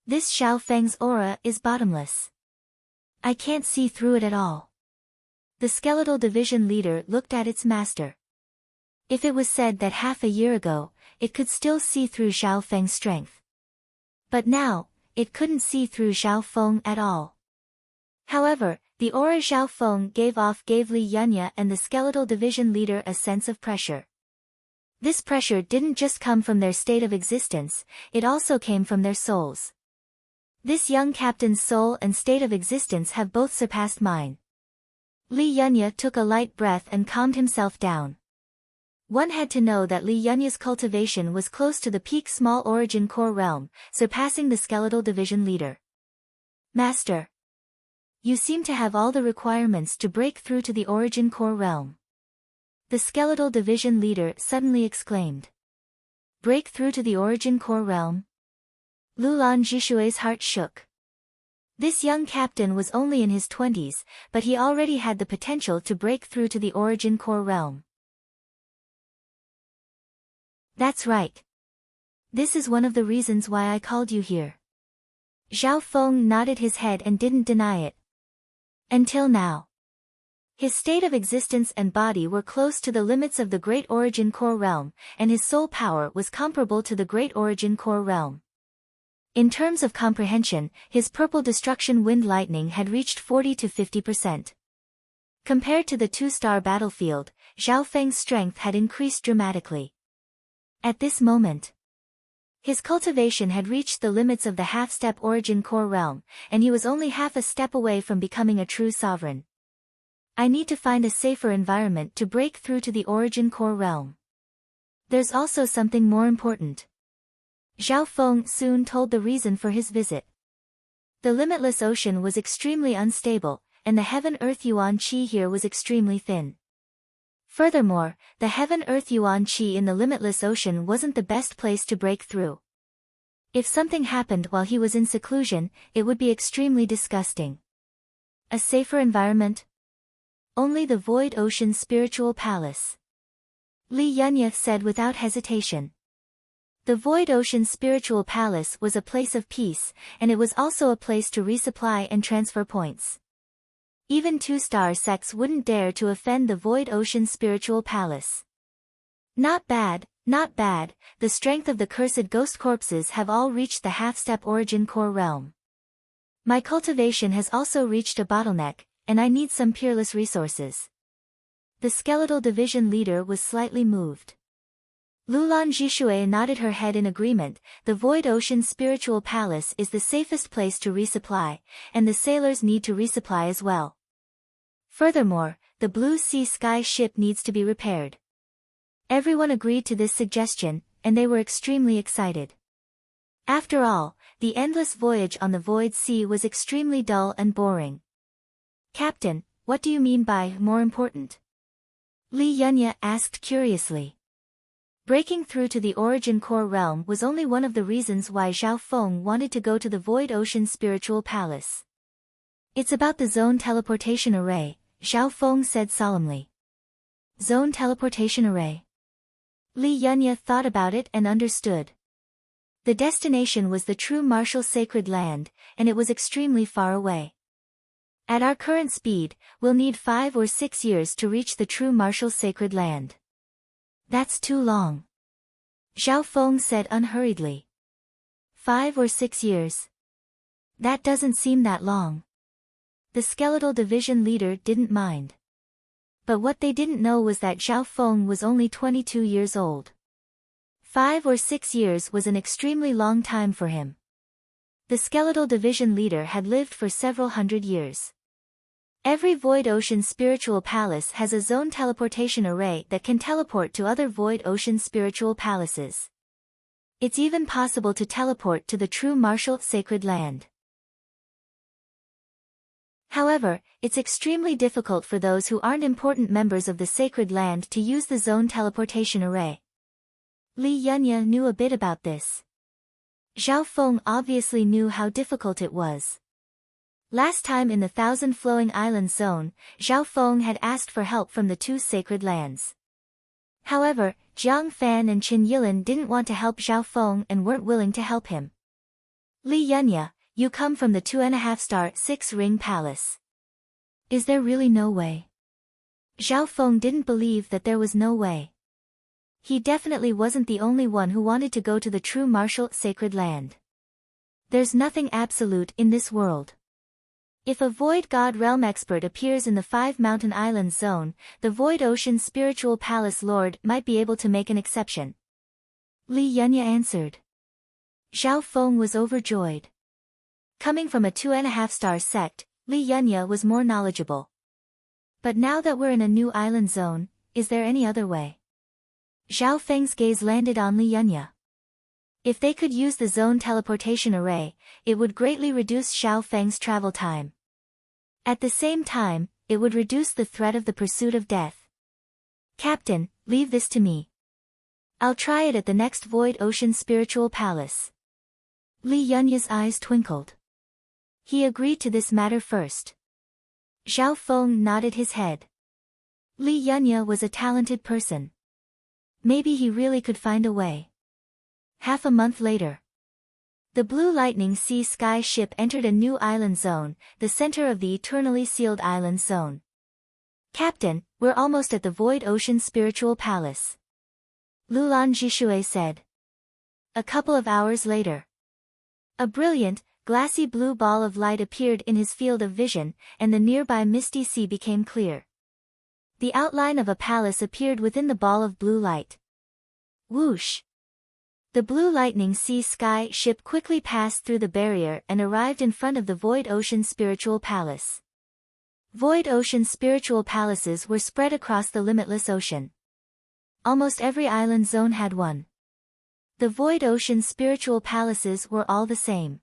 This Zhao Feng's aura is bottomless. I can't see through it at all. The skeletal division leader looked at its master. If it was said that half a year ago, it could still see through Zhao Feng's strength. But now, it couldn't see through Zhao Feng at all. However, the aura Zhao Feng gave off gave Li Yunya and the skeletal division leader a sense of pressure. This pressure didn't just come from their state of existence, it also came from their souls. This young captain's soul and state of existence have both surpassed mine. Li Yunya took a light breath and calmed himself down. One had to know that Li Yunya's cultivation was close to the peak small origin core realm, surpassing the skeletal division leader. Master, you seem to have all the requirements to break through to the origin core realm. The skeletal division leader suddenly exclaimed. Break through to the origin core realm? Lulan Jishui's heart shook. This young captain was only in his 20s, but he already had the potential to break through to the origin core realm. That's right. This is one of the reasons why I called you here. Zhao Feng nodded his head and didn't deny it. Until now, his state of existence and body were close to the limits of the Great Origin Core Realm, and his soul power was comparable to the Great Origin Core Realm. In terms of comprehension, his purple destruction wind lightning had reached 40 to 50%. Compared to the two-star battlefield, Zhao Feng's strength had increased dramatically. At this moment, his cultivation had reached the limits of the half-step origin core realm, and he was only half a step away from becoming a true sovereign. I need to find a safer environment to break through to the origin core realm. There's also something more important. Zhao Feng soon told the reason for his visit. The limitless ocean was extremely unstable, and the heaven-earth yuan qi here was extremely thin. Furthermore, the heaven-earth yuan qi in the limitless ocean wasn't the best place to break through. If something happened while he was in seclusion, it would be extremely disgusting. A safer environment? Only the Void Ocean Spiritual Palace. Li Yunya said without hesitation. The Void Ocean Spiritual Palace was a place of peace, and it was also a place to resupply and transfer points. Even two-star sects wouldn't dare to offend the Void Ocean Spiritual Palace. Not bad, not bad, the strength of the cursed ghost corpses have all reached the half-step origin core realm. My cultivation has also reached a bottleneck, and I need some peerless resources. The skeletal division leader was slightly moved. Lulan Jishui nodded her head in agreement. The Void Ocean Spiritual Palace is the safest place to resupply, and the sailors need to resupply as well. Furthermore, the Blue Sea Sky ship needs to be repaired. Everyone agreed to this suggestion, and they were extremely excited. After all, the endless voyage on the void sea was extremely dull and boring. "Captain, what do you mean by more important?" Li Yunya asked curiously. Breaking through to the origin core realm was only one of the reasons why Zhao Feng wanted to go to the Void Ocean Spiritual Palace. "It's about the zone teleportation array," Zhao Feng said solemnly. "Zone teleportation array?" Li Yunya thought about it and understood. The destination was the true martial sacred land, and it was extremely far away. "At our current speed, we'll need 5 or 6 years to reach the true martial sacred land." "That's too long," Zhao Feng said unhurriedly. 5 or 6 years? That doesn't seem that long. The skeletal division leader didn't mind. But what they didn't know was that Zhao Feng was only 22 years old. 5 or 6 years was an extremely long time for him. The skeletal division leader had lived for several hundred years. Every Void Ocean Spiritual Palace has a zone teleportation array that can teleport to other Void Ocean Spiritual Palaces. It's even possible to teleport to the true martial sacred land. However, it's extremely difficult for those who aren't important members of the sacred land to use the zone teleportation array. Li Yunya knew a bit about this. Zhao Feng obviously knew how difficult it was. Last time in the Thousand Flowing Islands zone, Zhao Feng had asked for help from the 2 sacred lands. However, Jiang Fan and Qin Yilin didn't want to help Zhao Feng and weren't willing to help him. "Li Yunya, you come from the 2.5-star 6-ring palace. Is there really no way?" Zhao Feng didn't believe that there was no way. He definitely wasn't the only one who wanted to go to the true martial sacred land. There's nothing absolute in this world. If a Void God Realm expert appears in the 5 Mountain Islands zone, the Void Ocean Spiritual Palace Lord might be able to make an exception. Li Yunya answered. Zhao Feng was overjoyed. Coming from a 2.5-star sect, Li Yunya was more knowledgeable. But now that we're in a new island zone, is there any other way? Zhao Feng's gaze landed on Li Yunya. If they could use the zone teleportation array, it would greatly reduce Zhao Feng's travel time. At the same time, it would reduce the threat of the pursuit of death. "Captain, leave this to me. I'll try it at the next Void Ocean Spiritual Palace." Li Yunya's eyes twinkled. He agreed to this matter first. Zhao Feng nodded his head. Li Yunya was a talented person. Maybe he really could find a way. Half a month later, the Blue Lightning Sea Sky ship entered a new island zone, the center of the eternally sealed island zone. "Captain, we're almost at the Void Ocean Spiritual Palace," Lulan Jishui said. A couple of hours later, a brilliant, glassy blue ball of light appeared in his field of vision, and the nearby misty sea became clear. The outline of a palace appeared within the ball of blue light. Whoosh! The Blue Lightning Sea Sky ship quickly passed through the barrier and arrived in front of the Void Ocean Spiritual Palace. Void Ocean Spiritual Palaces were spread across the limitless ocean. Almost every island zone had one. The Void Ocean Spiritual Palaces were all the same.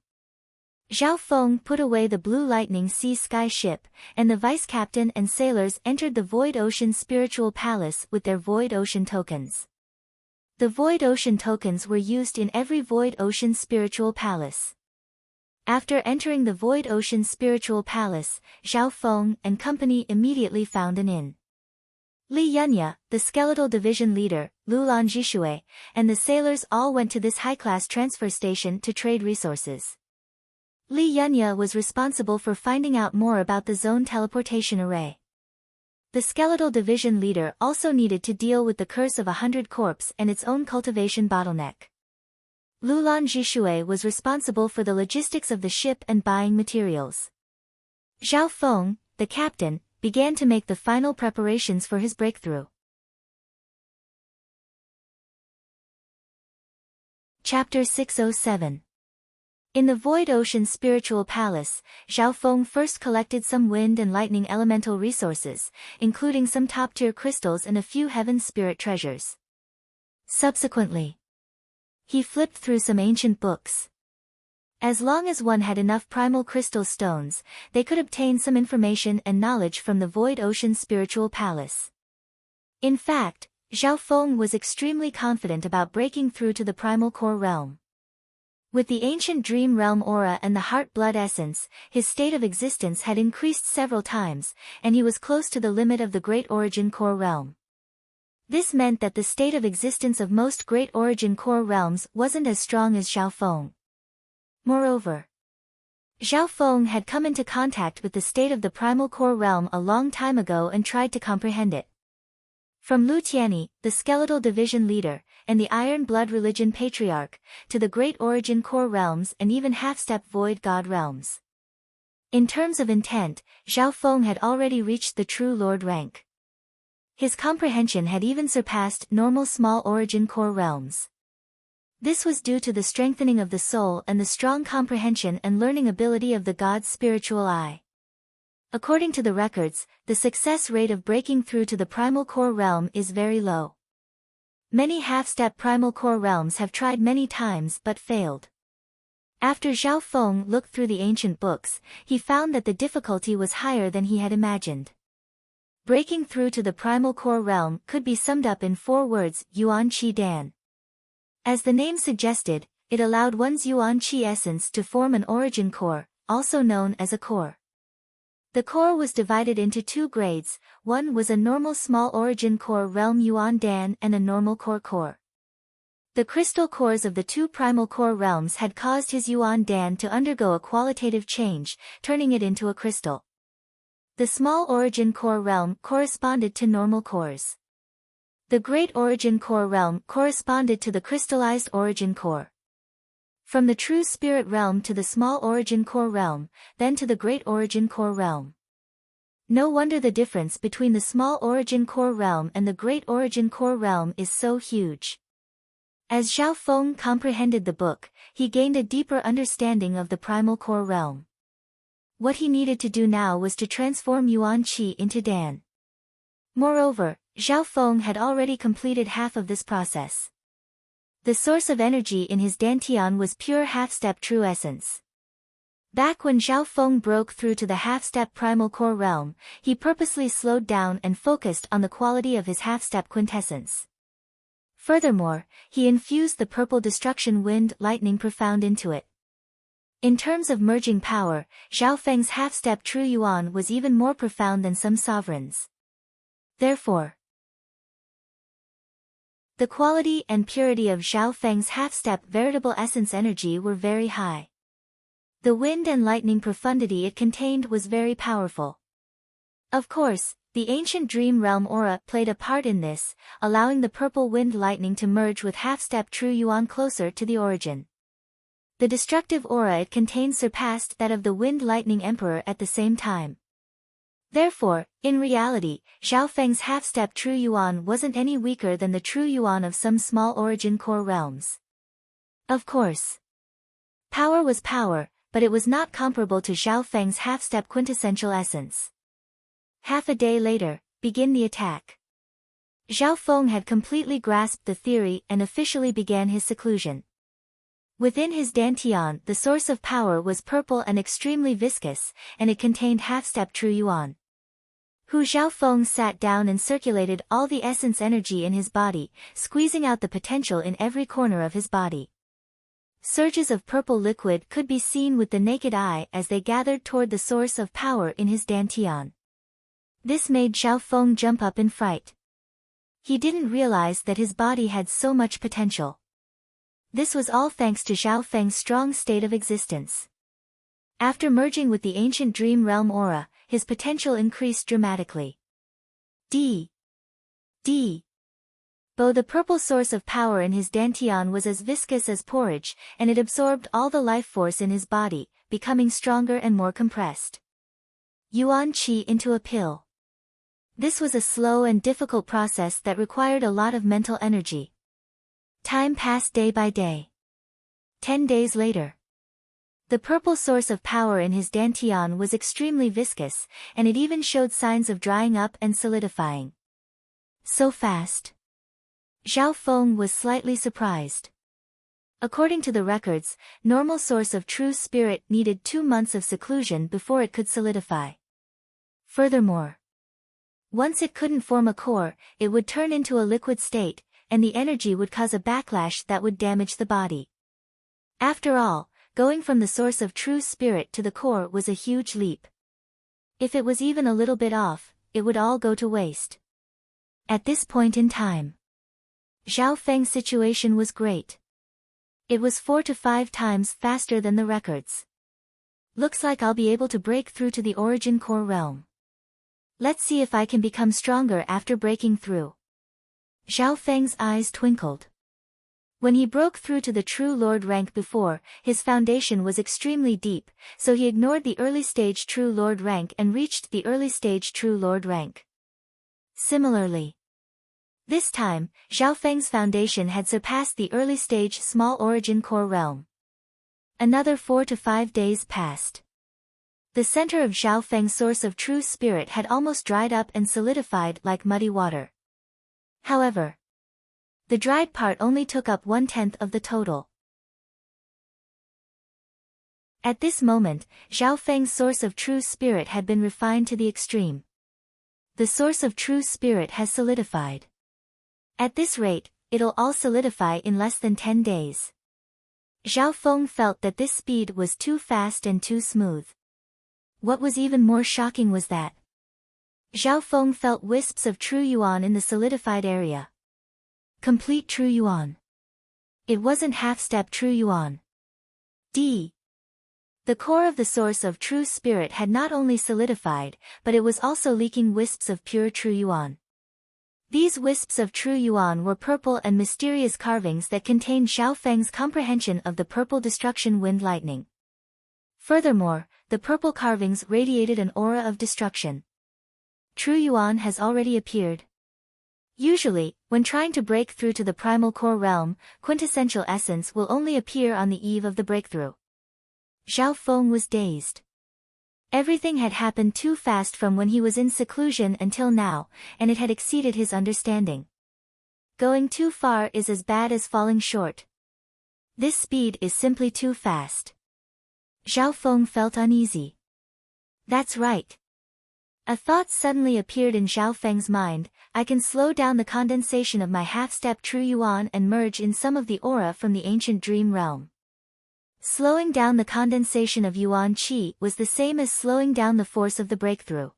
Zhao Feng put away the Blue Lightning Sea Sky ship, and the vice captain and sailors entered the Void Ocean Spiritual Palace with their Void Ocean tokens. The Void Ocean tokens were used in every Void Ocean Spiritual Palace. After entering the Void Ocean Spiritual Palace, Zhao Feng and company immediately found an inn. Li Yunya, the skeletal division leader, Lulan Jishui, and the sailors all went to this high-class transfer station to trade resources. Li Yunya was responsible for finding out more about the zone teleportation array. The skeletal division leader also needed to deal with the curse of 100 corpse and its own cultivation bottleneck. Lulan Jishui was responsible for the logistics of the ship and buying materials. Zhao Feng, the captain, began to make the final preparations for his breakthrough. Chapter 607. In the Void Ocean Spiritual Palace, Zhao Feng first collected some wind and lightning elemental resources, including some top-tier crystals and a few heaven spirit treasures. Subsequently, He flipped through some ancient books. As long as one had enough primal crystal stones, they could obtain some information and knowledge from the Void Ocean Spiritual Palace. In fact, Zhao Feng was extremely confident about breaking through to the primal core realm. With the ancient dream realm aura and the heart-blood essence, his state of existence had increased several times, and he was close to the limit of the Great Origin Core realm. This meant that the state of existence of most Great Origin Core realms wasn't as strong as Zhao Feng. Moreover, Zhao Feng had come into contact with the state of the primal core realm a long time ago and tried to comprehend it. From Lu Tianyi, the skeletal division leader, and the Iron Blood Religion Patriarch, to the Great Origin Core realms and even half-step Void God realms. In terms of intent, Zhao Feng had already reached the True Lord rank. His comprehension had even surpassed normal Small Origin Core realms. This was due to the strengthening of the soul and the strong comprehension and learning ability of the God's spiritual eye. According to the records, the success rate of breaking through to the primal core realm is very low. Many half-step primal core realms have tried many times but failed. After Zhao Feng looked through the ancient books, he found that the difficulty was higher than he had imagined. Breaking through to the primal core realm could be summed up in 4 words: Yuan Qi Dan. As the name suggested, it allowed one's Yuan Qi essence to form an origin core, also known as a core. The core was divided into 2 grades, one was a normal small origin core realm Yuan Dan and a normal core core. The crystal cores of the 2 primal core realms had caused his Yuan Dan to undergo a qualitative change, turning it into a crystal. The small origin core realm corresponded to normal cores. The great origin core realm corresponded to the crystallized origin core. From the true spirit realm to the small origin core realm, then to the great origin core realm. No wonder the difference between the small origin core realm and the great origin core realm is so huge. As Zhao Feng comprehended the book, he gained a deeper understanding of the primal core realm. What he needed to do now was to transform Yuan Qi into Dan. Moreover, Zhao Feng had already completed half of this process. The source of energy in his dantian was pure half-step true essence. Back when Zhao Feng broke through to the half-step primal core realm, he purposely slowed down and focused on the quality of his half-step quintessence. Furthermore, he infused the purple destruction wind lightning profound into it. In terms of merging power, Zhao Feng's half-step true yuan was even more profound than some sovereigns. Therefore, the quality and purity of Zhao Feng's half-step veritable essence energy were very high. The wind and lightning profundity it contained was very powerful. Of course, the ancient dream realm aura played a part in this, allowing the purple wind lightning to merge with half-step true yuan closer to the origin. The destructive aura it contained surpassed that of the wind lightning emperor at the same time. Therefore, in reality, Zhao Feng's half-step true yuan wasn't any weaker than the true yuan of some small origin core realms. Of course, power was power, but it was not comparable to Zhao Feng's half-step quintessential essence. Half a day later, begin the attack. Zhao Feng had completely grasped the theory and officially began his seclusion. Within his dantian, the source of power was purple and extremely viscous, and it contained half-step true yuan. Zhao Feng sat down and circulated all the essence energy in his body, squeezing out the potential in every corner of his body. Surges of purple liquid could be seen with the naked eye as they gathered toward the source of power in his dantian. This made Zhao Feng jump up in fright. He didn't realize that his body had so much potential. This was all thanks to Zhao Feng's strong state of existence. After merging with the ancient dream realm aura, his potential increased dramatically. Though the purple source of power in his dantian was as viscous as porridge, and it absorbed all the life force in his body, becoming stronger and more compressed. Yuan Qi into a pill. This was a slow and difficult process that required a lot of mental energy. Time passed day by day. 10 days later. The purple source of power in his dantian was extremely viscous, and it even showed signs of drying up and solidifying. So fast. Zhao Feng was slightly surprised. According to the records, normal source of true spirit needed 2 months of seclusion before it could solidify. Furthermore, once it couldn't form a core, it would turn into a liquid state, and the energy would cause a backlash that would damage the body. After all, going from the source of true spirit to the core was a huge leap. If it was even a little bit off, it would all go to waste. At this point in time, Zhao Feng's situation was great. It was 4 to 5 times faster than the records. Looks like I'll be able to break through to the origin core realm. Let's see if I can become stronger after breaking through. Zhao Feng's eyes twinkled. When he broke through to the true Lord rank before, his foundation was extremely deep, so he ignored the early stage true Lord rank and reached the early stage true Lord rank. Similarly, this time, Zhao Feng's foundation had surpassed the early stage small origin core realm. Another 4 to 5 days passed. The center of Zhao Feng's source of true spirit had almost dried up and solidified like muddy water. However, the dried part only took up 1/10 of the total. At this moment, Zhao Feng's source of true spirit had been refined to the extreme. The source of true spirit has solidified. At this rate, it'll all solidify in less than 10 days. Zhao Feng felt that this speed was too fast and too smooth. What was even more shocking was that Zhao Feng felt wisps of true yuan in the solidified area. Complete true yuan. It wasn't half-step true yuan. The core of the source of true spirit had not only solidified, but it was also leaking wisps of pure true yuan. These wisps of true yuan were purple and mysterious carvings that contained Zhao Feng's comprehension of the purple destruction wind lightning. Furthermore, the purple carvings radiated an aura of destruction. True yuan has already appeared. Usually, when trying to break through to the primal core realm, quintessential essence will only appear on the eve of the breakthrough. Zhao Feng was dazed. Everything had happened too fast from when he was in seclusion until now, and it had exceeded his understanding. Going too far is as bad as falling short. This speed is simply too fast. Zhao Feng felt uneasy. That's right. A thought suddenly appeared in Zhao Feng's mind: I can slow down the condensation of my half-step true yuan and merge in some of the aura from the ancient dream realm. Slowing down the condensation of yuan qi was the same as slowing down the force of the breakthrough.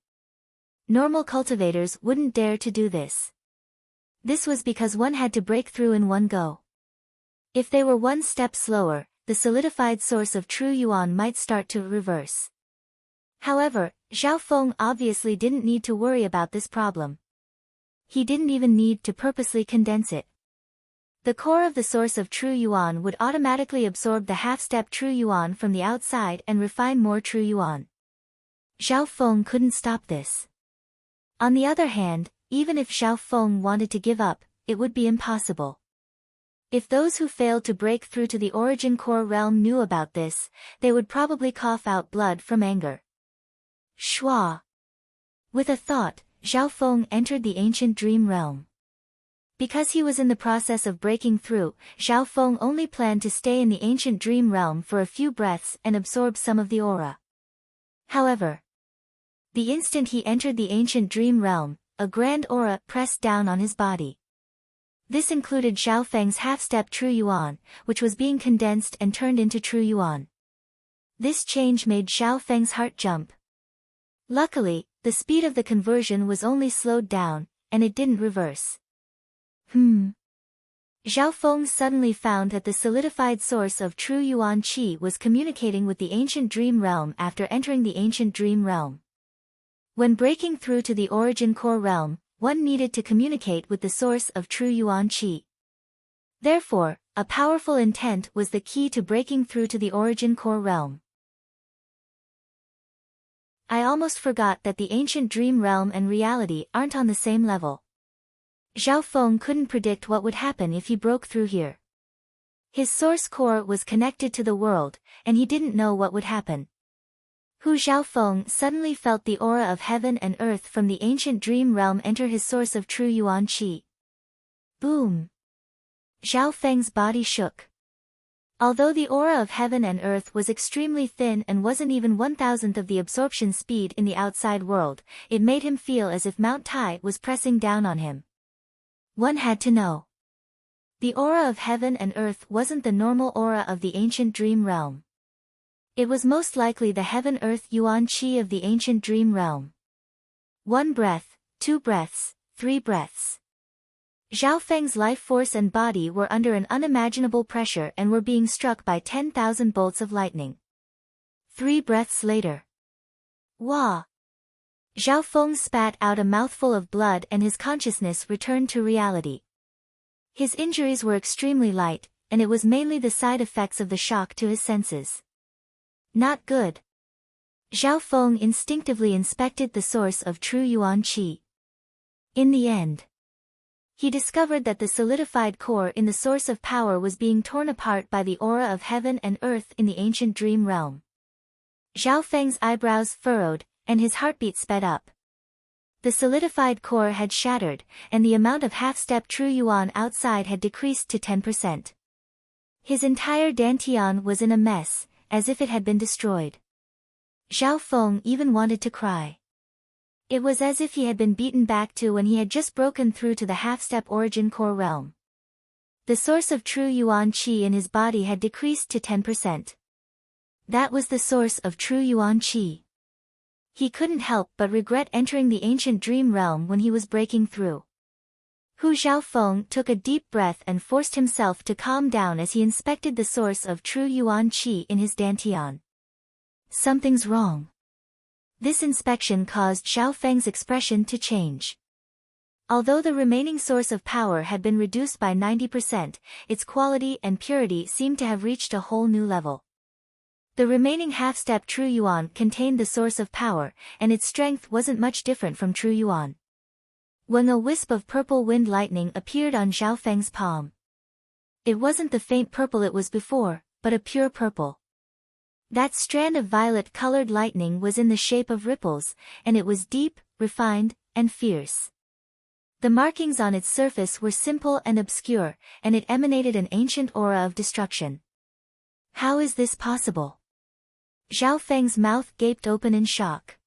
Normal cultivators wouldn't dare to do this. This was because one had to break through in one go. If they were one step slower, the solidified source of true yuan might start to reverse. However, Zhao Feng obviously didn't need to worry about this problem. He didn't even need to purposely condense it. The core of the source of true yuan would automatically absorb the half-step true yuan from the outside and refine more true yuan. Zhao Feng couldn't stop this. On the other hand, even if Zhao Feng wanted to give up, it would be impossible. If those who failed to break through to the origin core realm knew about this, they would probably cough out blood from anger. Shua. With a thought, Zhao Feng entered the ancient dream realm. Because he was in the process of breaking through, Zhao Feng only planned to stay in the ancient dream realm for a few breaths and absorb some of the aura. However, the instant he entered the ancient dream realm, a grand aura pressed down on his body. This included Zhao Feng's half-step true yuan, which was being condensed and turned into true yuan. This change made Zhao Feng's heart jump. Luckily, the speed of the conversion was only slowed down, and it didn't reverse. Zhao Feng suddenly found that the solidified source of true yuan qi was communicating with the ancient dream realm after entering the ancient dream realm. When breaking through to the origin core realm, one needed to communicate with the source of true yuan qi. Therefore, a powerful intent was the key to breaking through to the origin core realm. I almost forgot that the ancient dream realm and reality aren't on the same level. Zhao Feng couldn't predict what would happen if he broke through here. His source core was connected to the world, and he didn't know what would happen. Zhao Feng suddenly felt the aura of heaven and earth from the ancient dream realm enter his source of true yuan qi. Boom! Zhao Feng's body shook. Although the aura of heaven and earth was extremely thin and wasn't even 1,000th of the absorption speed in the outside world, it made him feel as if Mount Tai was pressing down on him. One had to know. The aura of heaven and earth wasn't the normal aura of the ancient dream realm. It was most likely the heaven-earth yuan qi of the ancient dream realm. 1 breath, 2 breaths, 3 breaths. Zhao Feng's life force and body were under an unimaginable pressure and were being struck by 10,000 bolts of lightning. 3 breaths later. Wah! Zhao Feng spat out a mouthful of blood and his consciousness returned to reality. His injuries were extremely light, and it was mainly the side effects of the shock to his senses. Not good. Zhao Feng instinctively inspected the source of true yuan qi. In the end, he discovered that the solidified core in the source of power was being torn apart by the aura of heaven and earth in the ancient dream realm. Zhao Feng's eyebrows furrowed, and his heartbeat sped up. The solidified core had shattered, and the amount of half-step true yuan outside had decreased to 10%. His entire dantian was in a mess, as if it had been destroyed. Zhao Feng even wanted to cry. It was as if he had been beaten back to when he had just broken through to the half-step origin core realm. The source of true yuan qi in his body had decreased to 10%. That was the source of true yuan qi. He couldn't help but regret entering the ancient dream realm when he was breaking through. Hu Zhaofeng took a deep breath and forced himself to calm down as he inspected the source of true yuan qi in his dantian. Something's wrong. This inspection caused Zhao Feng's expression to change. Although the remaining source of power had been reduced by 90%, its quality and purity seemed to have reached a whole new level. The remaining half-step true yuan contained the source of power, and its strength wasn't much different from true yuan. When a wisp of purple wind lightning appeared on Zhao Feng's palm. It wasn't the faint purple it was before, but a pure purple. That strand of violet-colored lightning was in the shape of ripples, and it was deep, refined, and fierce. The markings on its surface were simple and obscure, and it emanated an ancient aura of destruction. How is this possible? Zhao Feng's mouth gaped open in shock.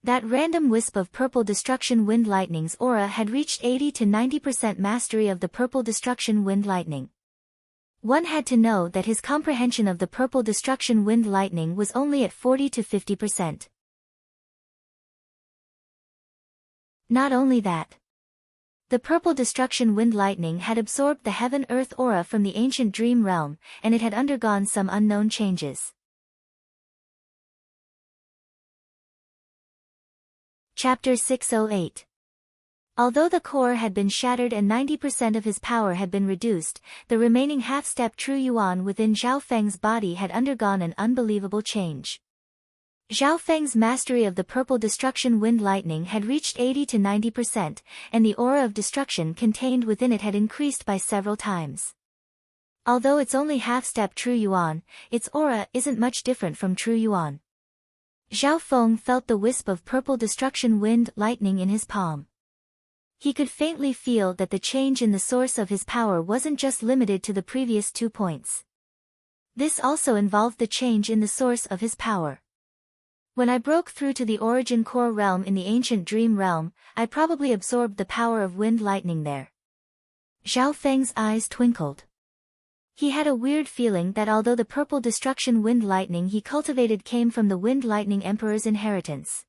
That random wisp of purple destruction wind lightning's aura had reached 80 to 90% mastery of the purple destruction wind lightning. One had to know that his comprehension of the purple destruction wind lightning was only at 40 to 50%. Not only that. The purple destruction wind lightning had absorbed the heaven-earth aura from the ancient dream realm, and it had undergone some unknown changes. Chapter 608. Although the core had been shattered and 90% of his power had been reduced, the remaining half-step true yuan within Zhao Feng's body had undergone an unbelievable change. Zhao Feng's mastery of the purple destruction wind lightning had reached 80 to 90%, and the aura of destruction contained within it had increased by several times. Although it's only half-step true yuan, its aura isn't much different from true yuan. Zhao Feng felt the wisp of purple destruction wind lightning in his palm. He could faintly feel that the change in the source of his power wasn't just limited to the previous 2 points. This also involved the change in the source of his power. When I broke through to the origin core realm in the ancient dream realm, I probably absorbed the power of wind lightning there. Zhao Feng's eyes twinkled. He had a weird feeling that although the purple destruction wind lightning he cultivated came from the wind lightning emperor's inheritance.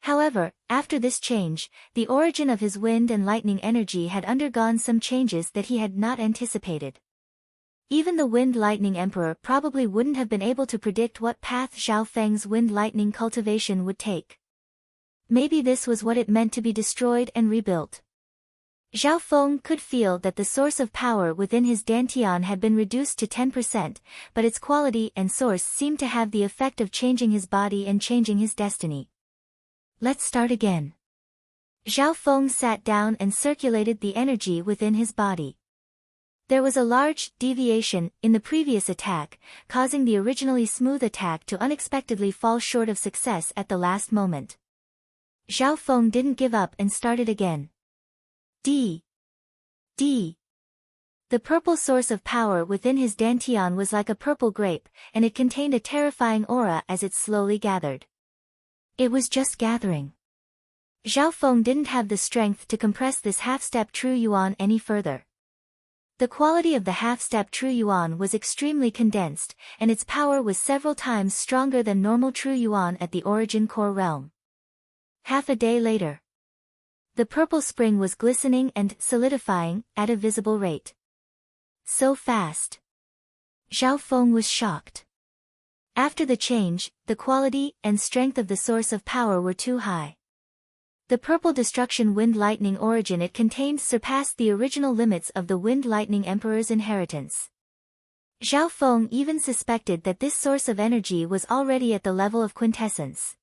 However, after this change, the origin of his wind and lightning energy had undergone some changes that he had not anticipated. Even the wind lightning emperor probably wouldn't have been able to predict what path Zhao Feng's wind lightning cultivation would take. Maybe this was what it meant to be destroyed and rebuilt. Zhao Feng could feel that the source of power within his dantian had been reduced to 10%, but its quality and source seemed to have the effect of changing his body and changing his destiny. Let's start again. Zhao Feng sat down and circulated the energy within his body. There was a large deviation in the previous attack, causing the originally smooth attack to unexpectedly fall short of success at the last moment. Zhao Feng didn't give up and started again. D. The purple source of power within his dantian was like a purple grape, and it contained a terrifying aura as it slowly gathered. It was just gathering. Zhao Feng didn't have the strength to compress this half-step true yuan any further. The quality of the half-step true yuan was extremely condensed, and its power was several times stronger than normal true yuan at the origin core realm. Half a day later, the purple spring was glistening and solidifying at a visible rate. So fast. Zhao Feng was shocked. After the change, the quality and strength of the source of power were too high. The purple destruction wind lightning origin it contained surpassed the original limits of the wind lightning emperor's inheritance. Zhao Feng even suspected that this source of energy was already at the level of quintessence.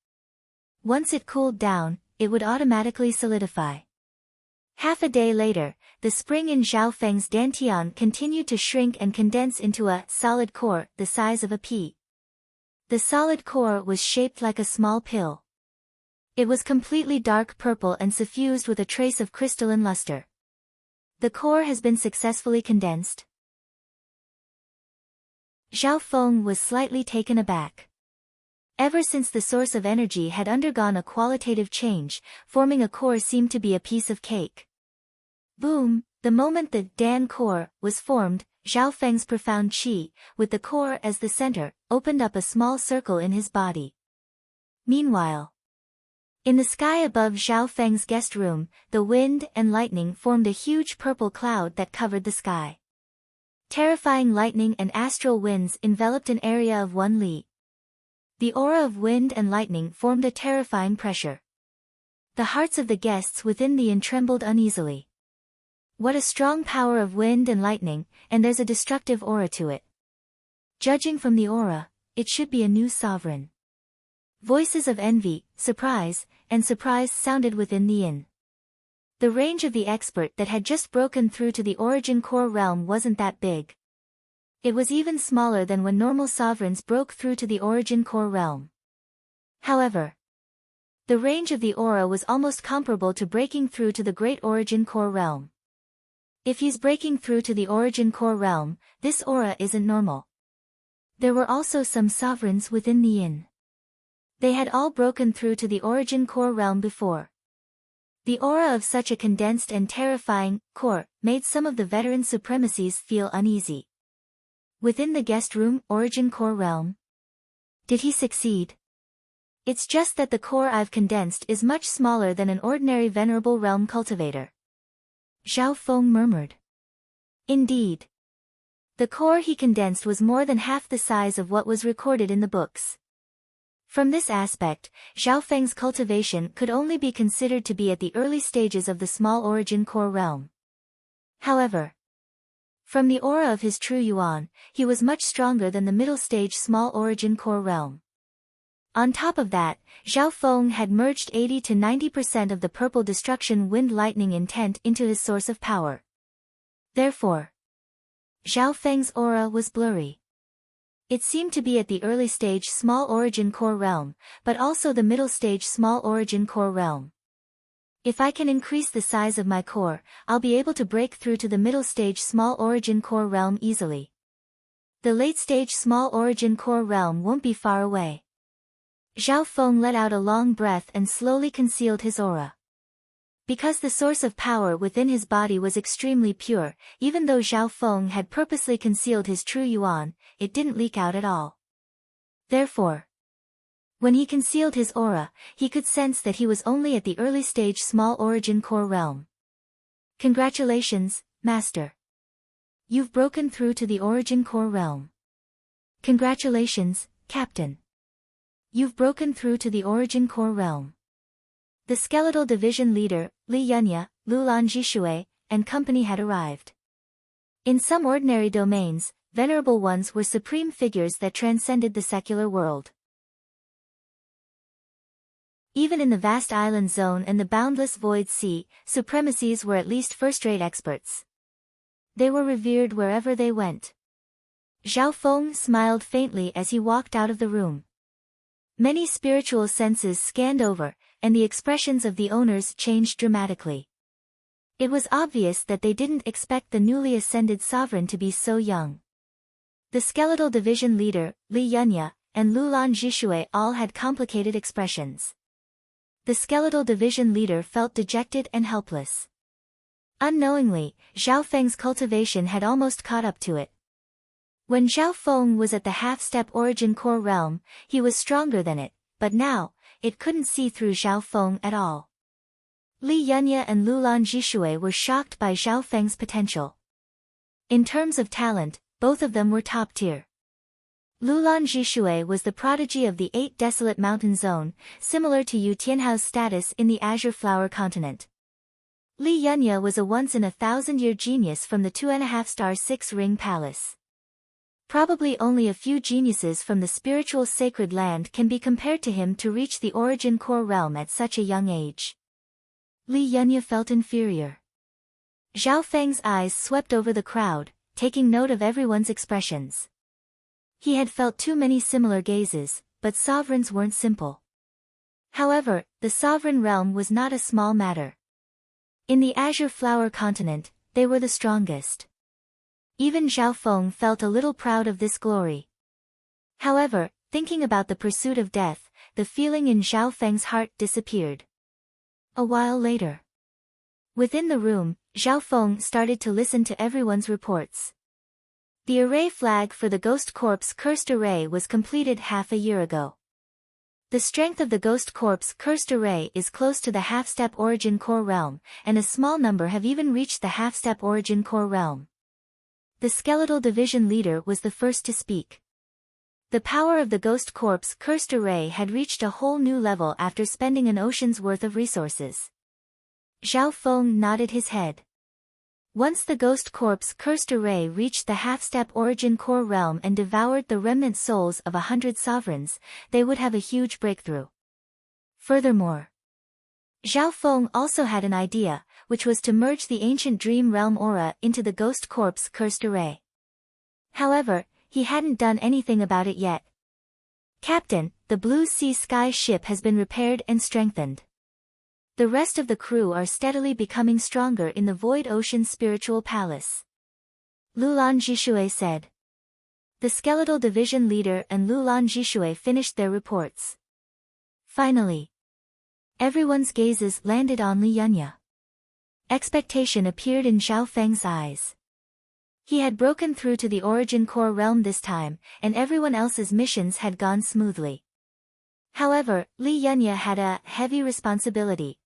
Once it cooled down, it would automatically solidify. Half a day later, the spring in Zhao Feng's dantian continued to shrink and condense into a solid core the size of a pea. The solid core was shaped like a small pill. It was completely dark purple and suffused with a trace of crystalline luster. The core has been successfully condensed. Zhao Feng was slightly taken aback. Ever since the source of energy had undergone a qualitative change, forming a core seemed to be a piece of cake. Boom! The moment the Dan core was formed, Zhao Feng's profound qi, with the core as the center, opened up a small circle in his body. Meanwhile, in the sky above Zhao Feng's guest room, the wind and lightning formed a huge purple cloud that covered the sky. Terrifying lightning and astral winds enveloped an area of 1 li. The aura of wind and lightning formed a terrifying pressure. The hearts of the guests within the inn trembled uneasily. What a strong power of wind and lightning, and there's a destructive aura to it. Judging from the aura, it should be a new sovereign. Voices of envy, surprise sounded within the inn. The range of the expert that had just broken through to the origin core realm wasn't that big. It was even smaller than when normal sovereigns broke through to the origin core realm. However, the range of the aura was almost comparable to breaking through to the great origin core realm. If he's breaking through to the origin core realm, this aura isn't normal. There were also some sovereigns within the inn. They had all broken through to the origin core realm before. The aura of such a condensed and terrifying core made some of the veteran supremacies feel uneasy. Within the guest room origin core realm? Did he succeed? It's just that the core I've condensed is much smaller than an ordinary venerable realm cultivator. Zhao Feng murmured. Indeed. The core he condensed was more than half the size of what was recorded in the books. From this aspect, Zhao Feng's cultivation could only be considered to be at the early stages of the small origin core realm. However, from the aura of his true yuan, he was much stronger than the middle stage small origin core realm. On top of that, Zhao Feng had merged 80 to 90% of the purple destruction wind lightning intent into his source of power. Therefore, Zhao Feng's aura was blurry. It seemed to be at the early stage small origin core realm, but also the middle stage small origin core realm. If I can increase the size of my core, I'll be able to break through to the middle stage small origin core realm easily. The late stage small origin core realm won't be far away. Zhao Feng let out a long breath and slowly concealed his aura. Because the source of power within his body was extremely pure, even though Zhao Feng had purposely concealed his true yuan, it didn't leak out at all. Therefore, when he concealed his aura, he could sense that he was only at the early stage small origin core realm. Congratulations, Master. You've broken through to the origin core realm. Congratulations, Captain. You've broken through to the origin core realm. The skeletal division leader, Li Yunya, Lulan Jishui, and company had arrived. In some ordinary domains, venerable ones were supreme figures that transcended the secular world. Even in the vast island zone and the boundless void sea, supremacies were at least first-rate experts. They were revered wherever they went. Zhao Feng smiled faintly as he walked out of the room. Many spiritual senses scanned over, and the expressions of the owners changed dramatically. It was obvious that they didn't expect the newly ascended sovereign to be so young. The skeletal division leader, Li Yunya, and Lulan Jishui all had complicated expressions. The skeletal division leader felt dejected and helpless. Unknowingly, Zhao Feng's cultivation had almost caught up to it. When Zhao Feng was at the half-step origin core realm, he was stronger than it, but now, it couldn't see through Zhao Feng at all. Li Yunya and Lulan Jishui were shocked by Zhao Feng's potential. In terms of talent, both of them were top tier. Lulan Jishui was the prodigy of the 8 Desolate Mountain Zone, similar to Yu Tianhao's status in the Azure Flower Continent. Li Yunya was a once-in-a-thousand-year genius from the 2.5-star 6-ring palace. Probably only a few geniuses from the spiritual sacred land can be compared to him to reach the origin core realm at such a young age. Li Yunya felt inferior. Zhao Feng's eyes swept over the crowd, taking note of everyone's expressions. He had felt too many similar gazes, but sovereigns weren't simple. However, the sovereign realm was not a small matter. In the Azure Flower Continent, they were the strongest. Even Zhao Feng felt a little proud of this glory. However, thinking about the pursuit of death, the feeling in Zhao Feng's heart disappeared. A while later. Within the room, Zhao Feng started to listen to everyone's reports. The array flag for the Ghost Corpse Cursed Array was completed half a year ago. The strength of the Ghost Corpse Cursed Array is close to the half-step origin core realm, and a small number have even reached the half-step origin core realm. The skeletal division leader was the first to speak. The power of the Ghost Corpse Cursed Array had reached a whole new level after spending an ocean's worth of resources. Zhao Feng nodded his head. Once the Ghost Corpse Cursed Array reached the half-step origin core realm and devoured the remnant souls of 100 sovereigns, they would have a huge breakthrough. Furthermore, Zhao Feng also had an idea, which was to merge the ancient dream realm aura into the Ghost Corpse Cursed Array. However, he hadn't done anything about it yet. Captain, the Blue Sea Sky ship has been repaired and strengthened. The rest of the crew are steadily becoming stronger in the Void Ocean Spiritual Palace. Lulan Jishui said. The skeletal division leader and Lulan Jishui finished their reports. Finally, everyone's gazes landed on Li Yunya. Expectation appeared in Zhao Feng's eyes. He had broken through to the origin core realm this time, and everyone else's missions had gone smoothly. However, Li Yunya had a heavy responsibility.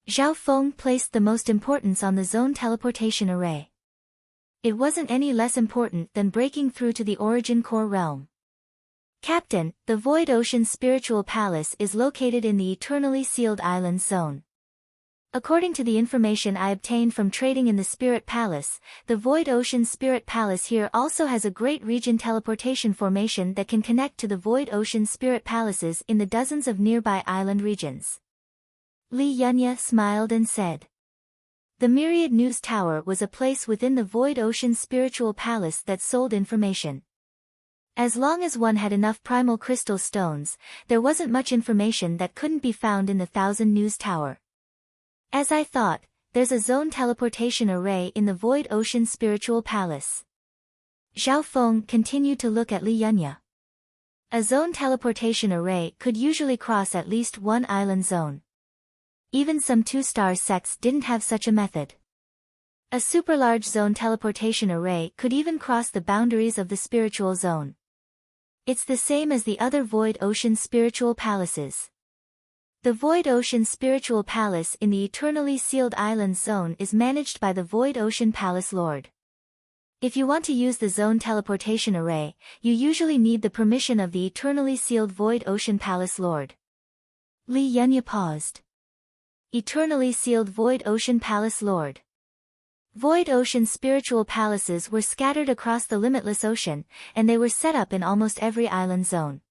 Zhao Feng placed the most importance on the zone teleportation array. It wasn't any less important than breaking through to the origin core realm. Captain, the Void Ocean Spiritual Palace is located in the eternally sealed island zone. According to the information I obtained from trading in the Spirit Palace, the Void Ocean Spirit Palace here also has a great region teleportation formation that can connect to the Void Ocean Spirit Palaces in the dozens of nearby island regions. Li Yunya smiled and said. The Myriad News Tower was a place within the Void Ocean Spiritual Palace that sold information. As long as one had enough primal crystal stones, there wasn't much information that couldn't be found in the Thousand News Tower. As I thought, there's a zone teleportation array in the Void Ocean Spiritual Palace. Zhao Feng continued to look at Li Yunya. A zone teleportation array could usually cross at least one island zone. Even some 2-star sects didn't have such a method. A super-large zone teleportation array could even cross the boundaries of the spiritual zone. It's the same as the other Void Ocean Spiritual Palaces. The Void Ocean Spiritual Palace in the Eternally Sealed Islands Zone is managed by the Void Ocean Palace Lord. If you want to use the zone teleportation array, you usually need the permission of the Eternally Sealed Void Ocean Palace Lord. Li Yunya paused. Eternally Sealed Void Ocean Palace Lord. Void Ocean spiritual palaces were scattered across the limitless ocean, and they were set up in almost every island zone.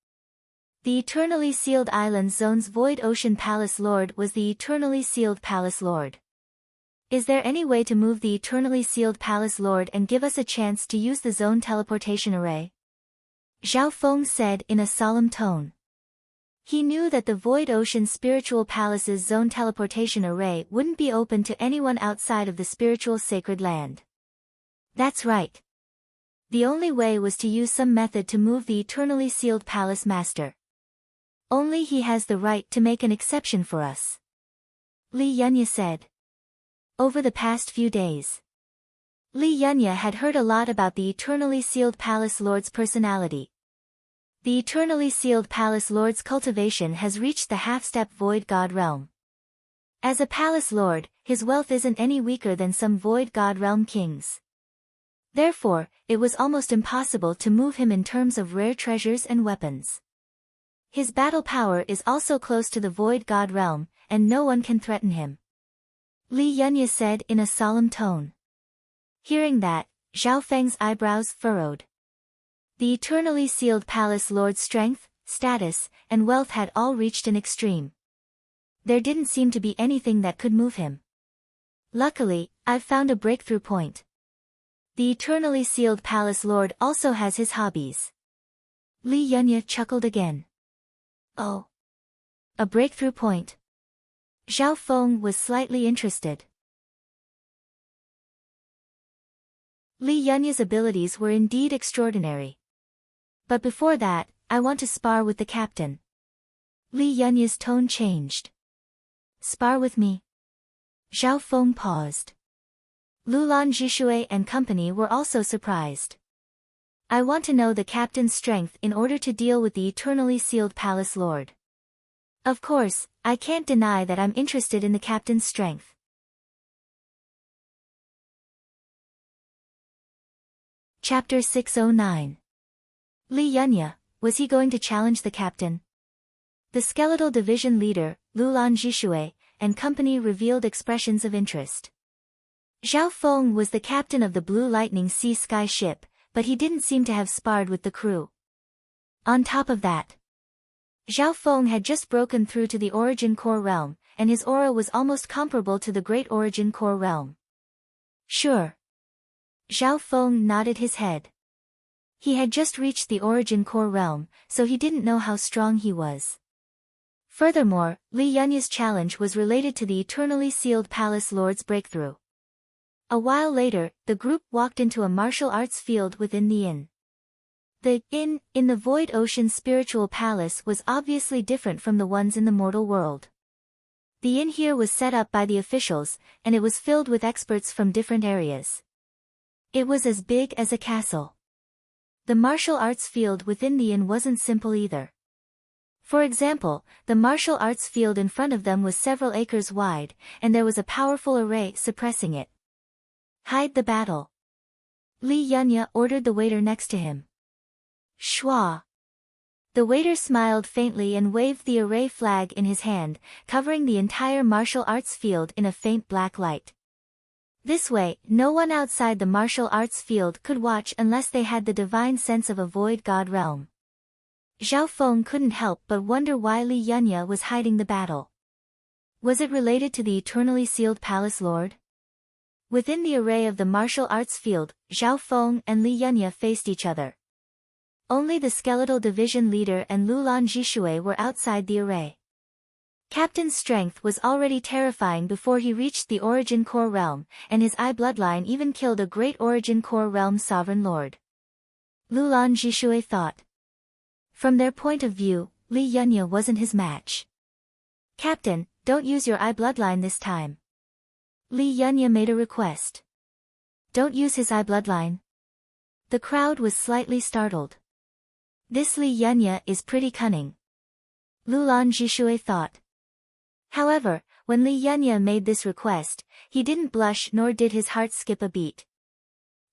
The Eternally Sealed Island Zone's Void Ocean Palace Lord was the Eternally Sealed Palace Lord. Is there any way to move the Eternally Sealed Palace Lord and give us a chance to use the zone teleportation array? Zhao Feng said in a solemn tone. He knew that the Void Ocean Spiritual Palace's zone teleportation array wouldn't be open to anyone outside of the spiritual sacred land. That's right. The only way was to use some method to move the eternally sealed palace master. Only he has the right to make an exception for us. Li Yunya said. Over the past few days, Li Yunya had heard a lot about the eternally sealed palace lord's personality. The eternally sealed palace lord's cultivation has reached the half-step void god realm. As a palace lord, his wealth isn't any weaker than some void god realm kings. Therefore, it was almost impossible to move him in terms of rare treasures and weapons. His battle power is also close to the void god realm, and no one can threaten him. Li Yunya said in a solemn tone. Hearing that, Zhao Feng's eyebrows furrowed. The eternally sealed palace lord's strength, status, and wealth had all reached an extreme. There didn't seem to be anything that could move him. Luckily, I've found a breakthrough point. The eternally sealed palace lord also has his hobbies. Li Yunya chuckled again. Oh. A breakthrough point. Zhao Feng was slightly interested. Li Yunya's abilities were indeed extraordinary. But before that, I want to spar with the captain. Li Yunya's tone changed. Spar with me? Zhao Feng paused. Lulan Zhishui and company were also surprised. I want to know the captain's strength in order to deal with the eternally sealed palace lord. Of course, I can't deny that I'm interested in the captain's strength. Chapter 609. Li Yunya, was he going to challenge the captain? The skeletal division leader, Lulan Zhishui, and company revealed expressions of interest. Zhao Feng was the captain of the Blue Lightning Sea Sky ship, but he didn't seem to have sparred with the crew. On top of that, Zhao Feng had just broken through to the Origin Core realm, and his aura was almost comparable to the Great Origin Core realm. Sure. Zhao Feng nodded his head. He had just reached the Origin Core realm, so he didn't know how strong he was. Furthermore, Li Yunya's challenge was related to the eternally sealed palace lord's breakthrough. A while later, the group walked into a martial arts field within the inn. The inn in the Void Ocean Spiritual Palace was obviously different from the ones in the mortal world. The inn here was set up by the officials, and it was filled with experts from different areas. It was as big as a castle. The martial arts field within the inn wasn't simple either. For example, the martial arts field in front of them was several acres wide, and there was a powerful array suppressing it. Hide the battle. Li Yunya ordered the waiter next to him. Schwa. The waiter smiled faintly and waved the array flag in his hand, covering the entire martial arts field in a faint black light. This way, no one outside the martial arts field could watch unless they had the divine sense of a void god realm. Zhao Feng couldn't help but wonder why Li Yunya was hiding the battle. Was it related to the eternally sealed palace lord? Within the array of the martial arts field, Zhao Feng and Li Yunya faced each other. Only the skeletal division leader and Lulan Zhishui were outside the array. Captain's strength was already terrifying before he reached the Origin Core realm, and his eye bloodline even killed a great Origin Core realm sovereign lord. Lulan Zhishui thought. From their point of view, Li Yunya wasn't his match. Captain, don't use your eye bloodline this time. Li Yunya made a request. Don't use his eye bloodline. The crowd was slightly startled. This Li Yunya is pretty cunning. Lulan Zhishui thought. However, when Li Yunya made this request, he didn't blush nor did his heart skip a beat.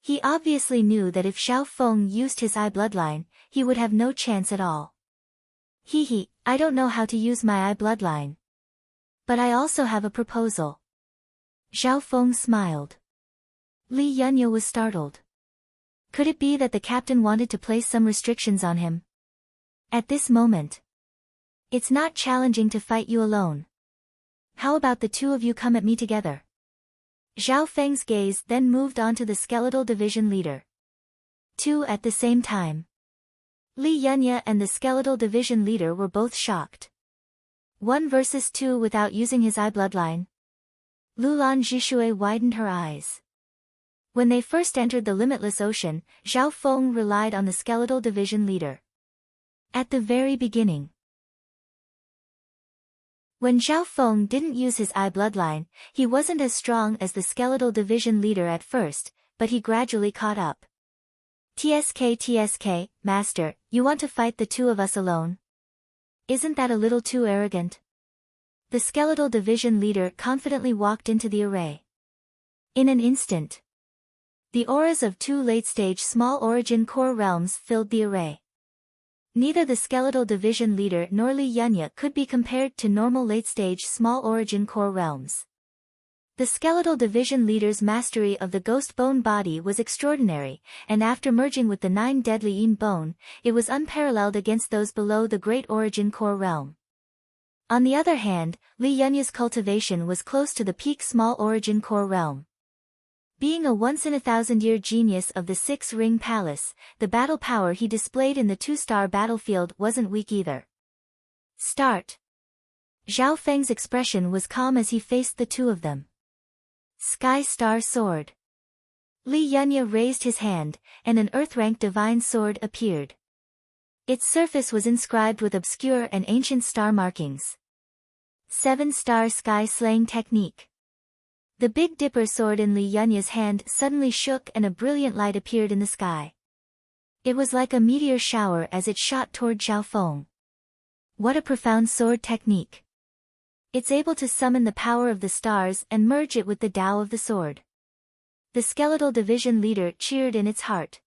He obviously knew that if Zhao Feng used his eye bloodline, he would have no chance at all. Hee, I don't know how to use my eye bloodline. But I also have a proposal. Zhao Feng smiled. Li Yunya was startled. Could it be that the captain wanted to place some restrictions on him? At this moment, it's not challenging to fight you alone. How about the two of you come at me together? Zhao Feng's gaze then moved on to the skeletal division leader. Two at the same time. Li Yunya and the skeletal division leader were both shocked. 1 versus 2 without using his eye bloodline. Lulan Zhishui widened her eyes. When they first entered the limitless ocean, Zhao Feng relied on the skeletal division leader. At the very beginning. When Zhao Feng didn't use his eye bloodline, he wasn't as strong as the skeletal division leader at first, but he gradually caught up. TSK, Master, you want to fight the two of us alone? Isn't that a little too arrogant? The skeletal division leader confidently walked into the array. In an instant, the auras of 2 late-stage small origin core realms filled the array. Neither the skeletal division leader nor Li Yunya could be compared to normal late-stage small origin core realms. The skeletal division leader's mastery of the ghost bone body was extraordinary, and after merging with the 9 deadly Yin bone, it was unparalleled against those below the great origin core realm. On the other hand, Li Yunya's cultivation was close to the peak small origin core realm. Being a once-in-a-thousand-year genius of the 6-ring palace, the battle power he displayed in the 2-star battlefield wasn't weak either. Start. Zhao Feng's expression was calm as he faced the two of them. Sky Star Sword. Li Yunya raised his hand, and an Earth-rank divine sword appeared. Its surface was inscribed with obscure and ancient star markings. 7-star sky-slaying technique. The Big Dipper sword in Li Yunya's hand suddenly shook and a brilliant light appeared in the sky. It was like a meteor shower as it shot toward Zhao Feng. What a profound sword technique. It's able to summon the power of the stars and merge it with the Tao of the sword. The skeletal division leader cheered in its heart.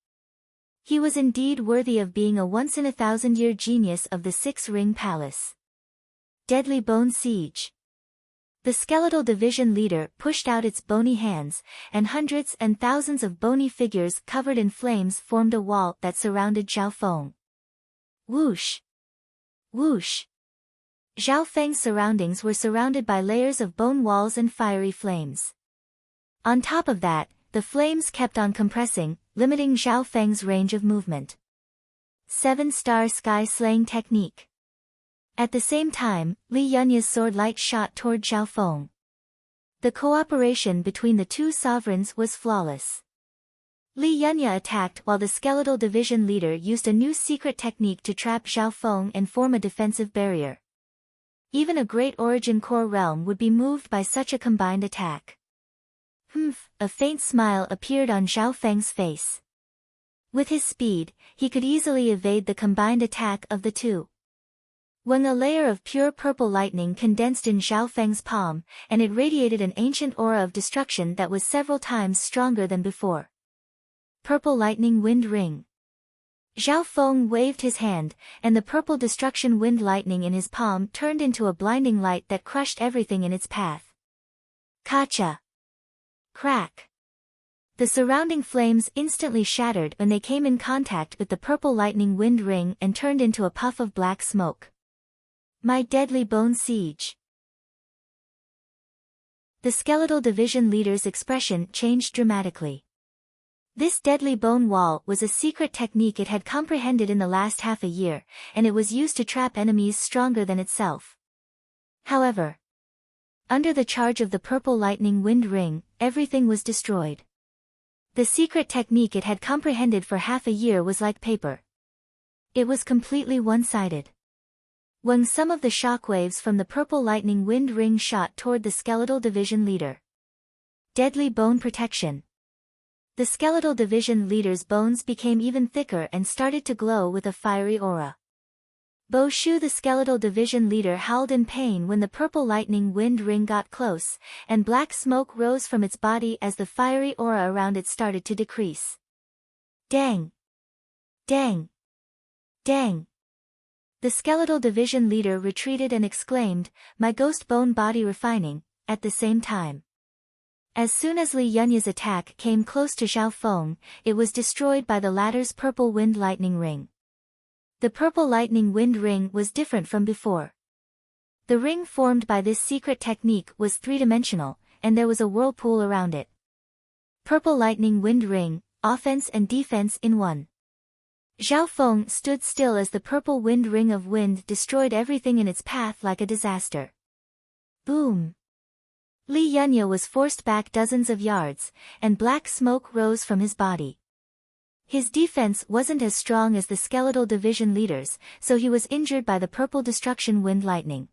He was indeed worthy of being a once-in-a-thousand-year genius of the 6-ring palace. Deadly Bone Siege. The skeletal division leader pushed out its bony hands, and hundreds and thousands of bony figures covered in flames formed a wall that surrounded Zhao Feng. Whoosh! Whoosh! Zhao Feng's surroundings were surrounded by layers of bone walls and fiery flames. On top of that, the flames kept on compressing, limiting Zhao Feng's range of movement. 7-star sky-slaying technique. At the same time, Li Yunya's sword light shot toward Zhao Feng. The cooperation between the two sovereigns was flawless. Li Yunya attacked while the skeletal division leader used a new secret technique to trap Zhao Feng and form a defensive barrier. Even a great origin core realm would be moved by such a combined attack. A faint smile appeared on Zhao Feng's face. With his speed, he could easily evade the combined attack of the two. When a layer of pure purple lightning condensed in Zhao Feng's palm, and it radiated an ancient aura of destruction that was several times stronger than before. Purple Lightning Wind Ring. Zhao Feng waved his hand, and the purple destruction wind lightning in his palm turned into a blinding light that crushed everything in its path. Kacha! Crack! The surrounding flames instantly shattered when they came in contact with the purple lightning wind ring and turned into a puff of black smoke. My Deadly Bone Siege. The skeletal division leader's expression changed dramatically. This deadly bone wall was a secret technique it had comprehended in the last half a year, and it was used to trap enemies stronger than itself. However, under the charge of the purple lightning wind ring, everything was destroyed. The secret technique it had comprehended for half a year was like paper. It was completely one-sided. When some of the shockwaves from the purple lightning wind ring shot toward the skeletal division leader. Deadly Bone Protection. The skeletal division leader's bones became even thicker and started to glow with a fiery aura. Bo Shu, the skeletal division leader, howled in pain when the purple lightning wind ring got close, and black smoke rose from its body as the fiery aura around it started to decrease. Dang! Dang! Dang! The skeletal division leader retreated and exclaimed, "My ghost bone body refining," at the same time. As soon as Li Yunya's attack came close to Zhao Feng, it was destroyed by the latter's purple wind lightning ring. The purple lightning wind ring was different from before. The ring formed by this secret technique was three-dimensional, and there was a whirlpool around it. Purple lightning wind ring, offense and defense in one. Zhao Feng stood still as the purple wind ring of wind destroyed everything in its path like a disaster. Boom! Li Yunya was forced back dozens of yards, and black smoke rose from his body. His defense wasn't as strong as the skeletal division leaders, so he was injured by the purple destruction wind lightning.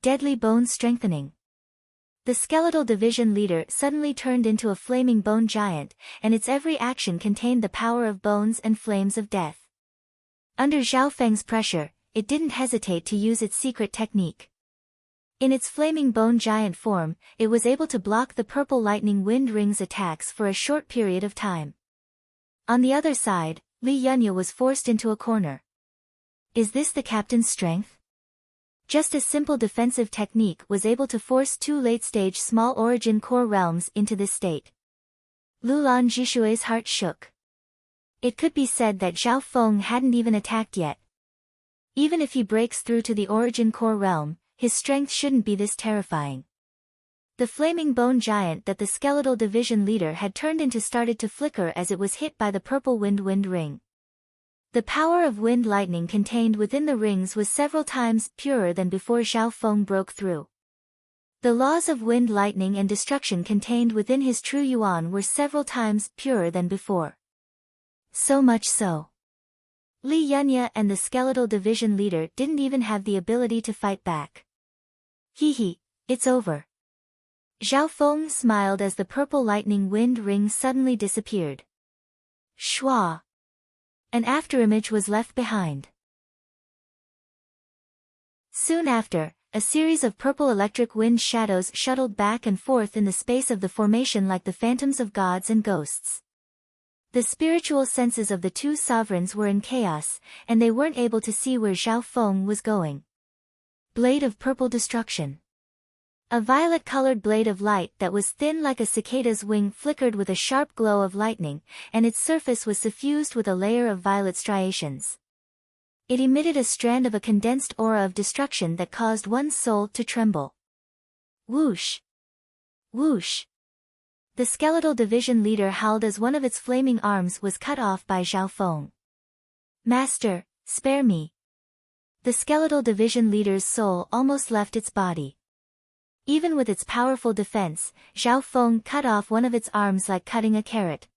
Deadly bone strengthening. The skeletal division leader suddenly turned into a flaming bone giant, and its every action contained the power of bones and flames of death. Under Zhao Feng's pressure, it didn't hesitate to use its secret technique. In its flaming bone giant form, it was able to block the purple lightning wind ring's attacks for a short period of time. On the other side, Li Yunya was forced into a corner. Is this the captain's strength? Just a simple defensive technique was able to force two late-stage small origin core realms into this state. Lulan Jishui's heart shook. It could be said that Zhao Feng hadn't even attacked yet. Even if he breaks through to the origin core realm, his strength shouldn't be this terrifying. The flaming bone giant that the skeletal division leader had turned into started to flicker as it was hit by the purple wind ring. The power of wind lightning contained within the rings was several times purer than before Zhao Feng broke through. The laws of wind lightning and destruction contained within his true yuan were several times purer than before. So much so. Li Yunya and the skeletal division leader didn't even have the ability to fight back. Hee, it's over. Zhao Feng smiled as the purple lightning wind ring suddenly disappeared. Shwa! An afterimage was left behind. Soon after, a series of purple electric wind shadows shuttled back and forth in the space of the formation like the phantoms of gods and ghosts. The spiritual senses of the two sovereigns were in chaos, and they weren't able to see where Zhao Feng was going. Blade of purple destruction. A violet-colored blade of light that was thin like a cicada's wing flickered with a sharp glow of lightning, and its surface was suffused with a layer of violet striations. It emitted a strand of a condensed aura of destruction that caused one's soul to tremble. Whoosh! Whoosh! The skeletal division leader howled as one of its flaming arms was cut off by Zhao Feng. Master, spare me! The skeletal division leader's soul almost left its body. Even with its powerful defense, Zhao Feng cut off one of its arms like cutting a carrot.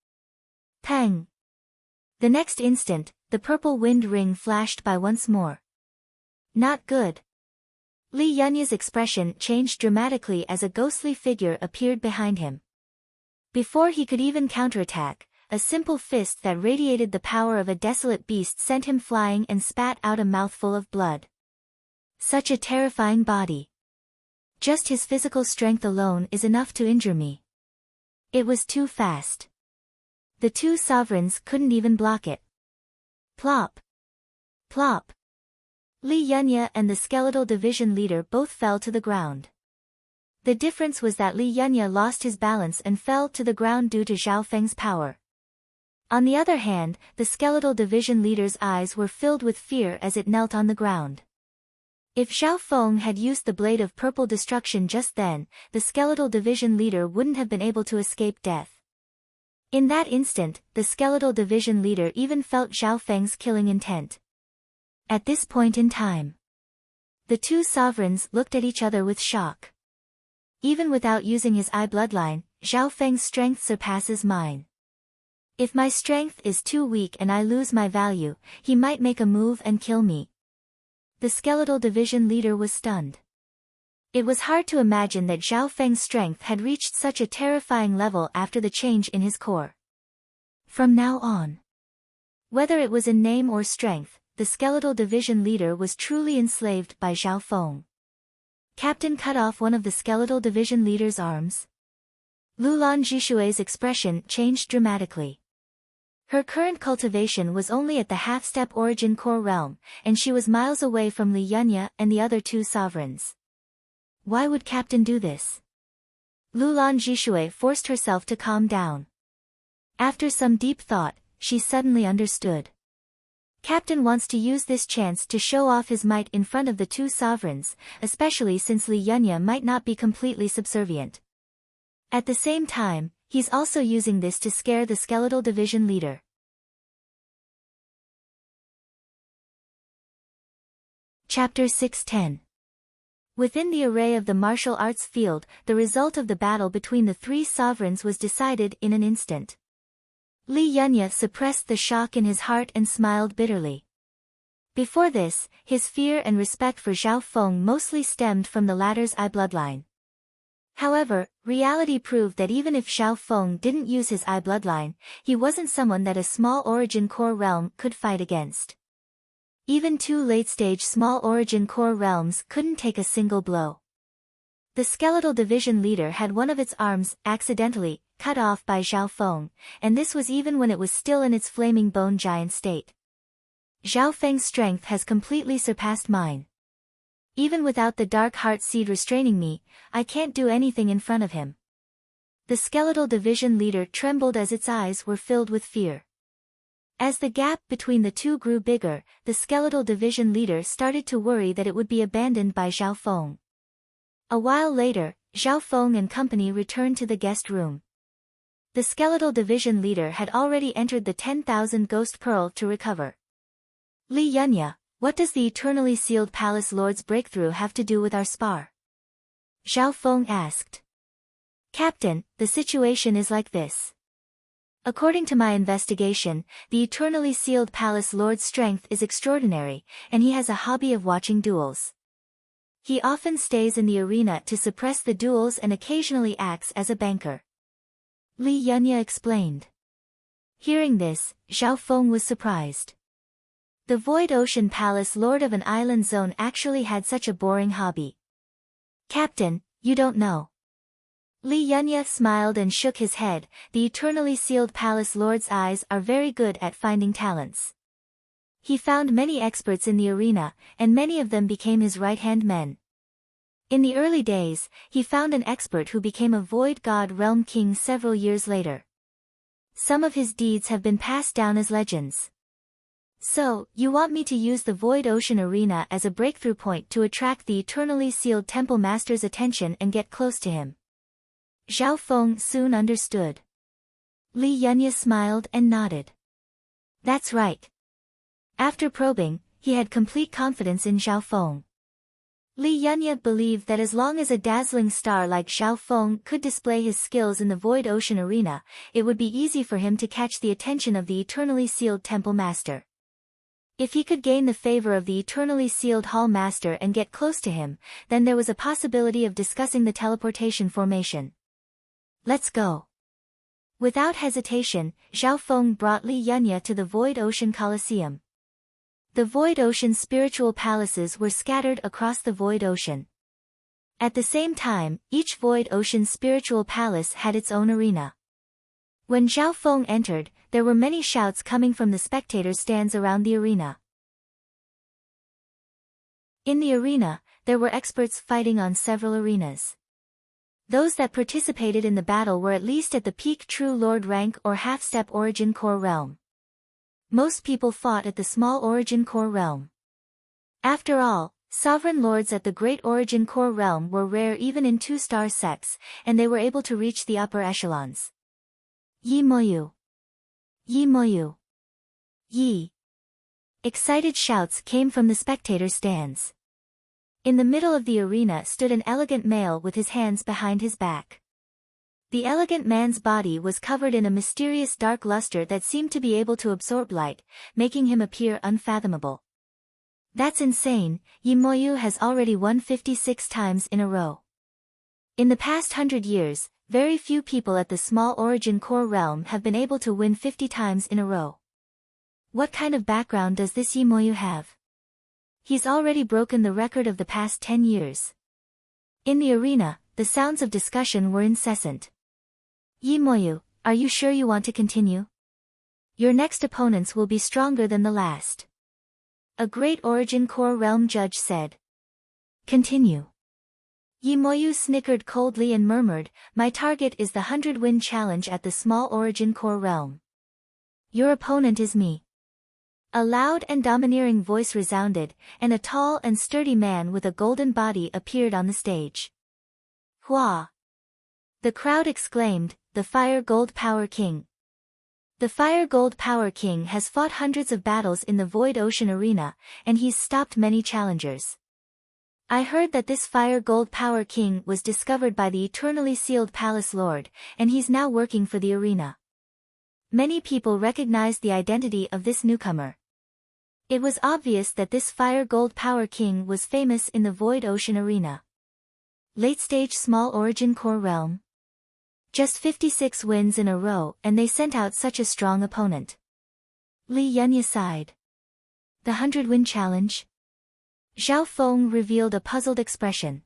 Pang! The next instant, the purple wind ring flashed by once more. Not good. Li Yunya's expression changed dramatically as a ghostly figure appeared behind him. Before he could even counterattack, a simple fist that radiated the power of a desolate beast sent him flying and spat out a mouthful of blood. Such a terrifying body. Just his physical strength alone is enough to injure me. It was too fast. The two sovereigns couldn't even block it. Plop! Plop! Li Yunya and the skeletal division leader both fell to the ground. The difference was that Li Yunya lost his balance and fell to the ground due to Zhao Feng's power. On the other hand, the skeletal division leader's eyes were filled with fear as it knelt on the ground. If Zhao Feng had used the blade of purple destruction just then, the skeletal division leader wouldn't have been able to escape death. In that instant, the skeletal division leader even felt Zhao Feng's killing intent. At this point in time, the two sovereigns looked at each other with shock. Even without using his eye bloodline, Zhao Feng's strength surpasses mine. If my strength is too weak and I lose my value, he might make a move and kill me. The skeletal division leader was stunned. It was hard to imagine that Zhao Feng's strength had reached such a terrifying level after the change in his core. From now on, whether it was in name or strength, the skeletal division leader was truly enslaved by Zhao Feng. Captain cut off one of the skeletal division leader's arms. Lulan Jishui's expression changed dramatically. Her current cultivation was only at the half-step origin core realm, and she was miles away from Li Yunya and the other two sovereigns. Why would Captain do this? Lulan Jishui forced herself to calm down. After some deep thought, she suddenly understood. Captain wants to use this chance to show off his might in front of the two sovereigns, especially since Li Yunya might not be completely subservient. At the same time, he's also using this to scare the skeletal division leader. Chapter 610. Within the array of the martial arts field, the result of the battle between the three sovereigns was decided in an instant. Li Yunya suppressed the shock in his heart and smiled bitterly. Before this, his fear and respect for Zhao Feng mostly stemmed from the latter's eye bloodline. However, reality proved that even if Zhao Feng didn't use his eye bloodline, he wasn't someone that a small origin core realm could fight against. Even two late-stage small origin core realms couldn't take a single blow. The skeletal division leader had one of its arms accidentally cut off by Zhao Feng, and this was even when it was still in its flaming bone giant state. Zhao Feng's strength has completely surpassed mine. Even without the dark heart seed restraining me, I can't do anything in front of him. The skeletal division leader trembled as its eyes were filled with fear. As the gap between the two grew bigger, the skeletal division leader started to worry that it would be abandoned by Zhao Feng. A while later, Zhao Feng and company returned to the guest room. The skeletal division leader had already entered the 10,000 ghost pearl to recover. Li Yunya, what does the eternally sealed palace lord's breakthrough have to do with our spar? Zhao Feng asked. Captain, the situation is like this. According to my investigation, the eternally sealed palace lord's strength is extraordinary, and he has a hobby of watching duels. He often stays in the arena to suppress the duels and occasionally acts as a banker. Li Yunya explained. Hearing this, Zhao Feng was surprised. The Void Ocean Palace Lord of an island zone actually had such a boring hobby. Captain, you don't know. Li Yunya smiled and shook his head. The eternally sealed palace lord's eyes are very good at finding talents. He found many experts in the arena, and many of them became his right-hand men. In the early days, he found an expert who became a Void God Realm King several years later. Some of his deeds have been passed down as legends. So, you want me to use the Void Ocean Arena as a breakthrough point to attract the eternally sealed Temple Master's attention and get close to him? Zhao Feng soon understood. Li Yunya smiled and nodded. That's right. After probing, he had complete confidence in Zhao Feng. Li Yunya believed that as long as a dazzling star like Zhao Feng could display his skills in the Void Ocean Arena, it would be easy for him to catch the attention of the eternally sealed Temple Master. If he could gain the favor of the eternally sealed Hall Master and get close to him, then there was a possibility of discussing the teleportation formation. Let's go. Without hesitation, Zhao Feng brought Li Yunya to the Void Ocean Colosseum. The Void Ocean spiritual palaces were scattered across the Void Ocean. At the same time, each Void Ocean spiritual palace had its own arena. When Zhao Feng entered, there were many shouts coming from the spectator stands around the arena. In the arena, there were experts fighting on several arenas. Those that participated in the battle were at least at the peak True Lord rank or half-step Origin Core realm. Most people fought at the small Origin Core realm. After all, sovereign lords at the Great Origin Core realm were rare even in two-star sects, and they were able to reach the upper echelons. Yi Moyu! Yi Moyu! Yi! Excited shouts came from the spectator stands. In the middle of the arena stood an elegant male with his hands behind his back. The elegant man's body was covered in a mysterious dark luster that seemed to be able to absorb light, making him appear unfathomable. That's insane, Yi Moyu has already won 56 times in a row. In the past 100 years, very few people at the small Origin Core realm have been able to win 50 times in a row. What kind of background does this Yi Moyu have? He's already broken the record of the past 10 years. In the arena, the sounds of discussion were incessant. Yi Moyu, are you sure you want to continue? Your next opponents will be stronger than the last. A great Origin Core realm judge said. Continue. Yi Moyu snickered coldly and murmured, my target is the 100-win challenge at the small Origin Core realm. Your opponent is me. A loud and domineering voice resounded, and a tall and sturdy man with a golden body appeared on the stage. Hua! The crowd exclaimed, the Fire Gold Power King. The Fire Gold Power King has fought hundreds of battles in the Void Ocean Arena, and he's stopped many challengers. I heard that this Fire Gold Power King was discovered by the eternally sealed Palace Lord, and he's now working for the arena. Many people recognized the identity of this newcomer. It was obvious that this Fire Gold Power King was famous in the Void Ocean Arena. Late stage Small Origin Core Realm. Just 56 wins in a row, and they sent out such a strong opponent. Li Yunya sighed. The 100-win challenge? Zhao Feng revealed a puzzled expression.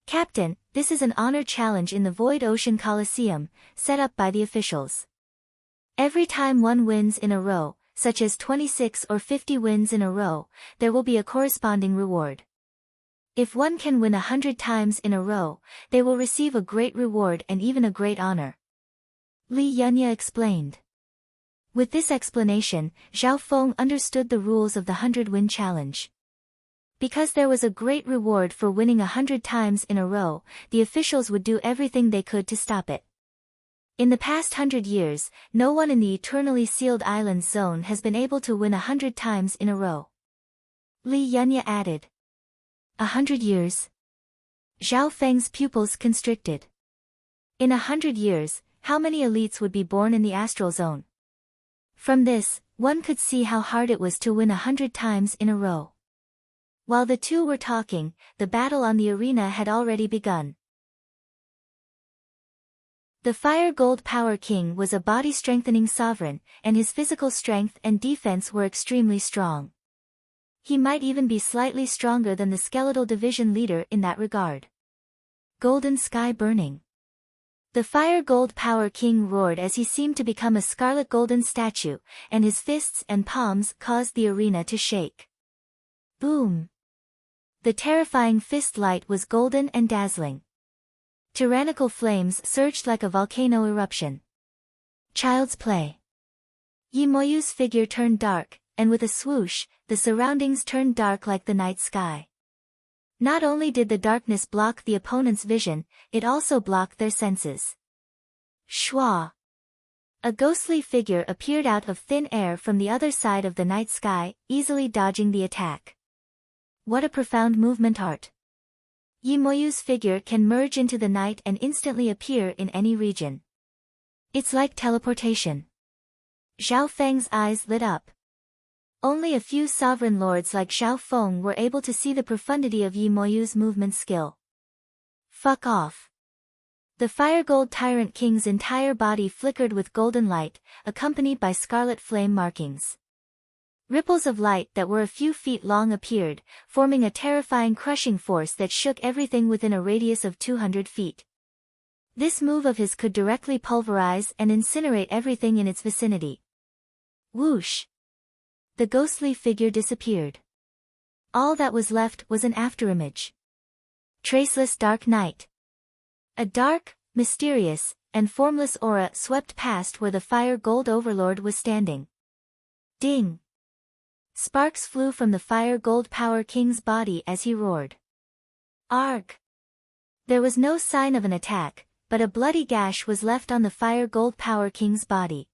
Captain, this is an honor challenge in the Void Ocean Coliseum, set up by the officials. Every time one wins in a row, such as 26 or 50 wins in a row, there will be a corresponding reward. If one can win 100 times in a row, they will receive a great reward and even a great honor. Li Yunya explained. With this explanation, Zhao Feng understood the rules of the 100-win challenge. Because there was a great reward for winning 100 times in a row, the officials would do everything they could to stop it. In the past 100 years, no one in the eternally sealed islands zone has been able to win 100 times in a row. Li Yunya added. 100 years? Zhao Feng's pupils constricted. In 100 years, how many elites would be born in the astral zone? From this, one could see how hard it was to win 100 times in a row. While the two were talking, the battle on the arena had already begun. The Fire Gold Power King was a body-strengthening sovereign, and his physical strength and defense were extremely strong. He might even be slightly stronger than the skeletal division leader in that regard. Golden Sky Burning. The Fire Gold Power King roared as he seemed to become a scarlet golden statue, and his fists and palms caused the arena to shake. Boom! The terrifying fist light was golden and dazzling. Tyrannical flames surged like a volcano eruption. Child's play. Yimoyu's figure turned dark, and with a swoosh, the surroundings turned dark like the night sky. Not only did the darkness block the opponent's vision, it also blocked their senses. Shwa! A ghostly figure appeared out of thin air from the other side of the night sky, easily dodging the attack. What a profound movement art! Yimoyu's figure can merge into the night and instantly appear in any region. It's like teleportation. Zhao Feng's eyes lit up. Only a few sovereign lords like Zhao Feng were able to see the profundity of Yimoyu's movement skill. Fuck off. The Fire Gold Tyrant King's entire body flickered with golden light, accompanied by scarlet flame markings. Ripples of light that were a few feet long appeared, forming a terrifying crushing force that shook everything within a radius of 200 feet. This move of his could directly pulverize and incinerate everything in its vicinity. Whoosh! The ghostly figure disappeared. All that was left was an afterimage. Traceless dark night. A dark, mysterious, and formless aura swept past where the Fire Gold Overlord was standing. Ding! Sparks flew from the Fire Gold Power King's body as he roared. Arg! There was no sign of an attack, but a bloody gash was left on the Fire Gold Power King's body.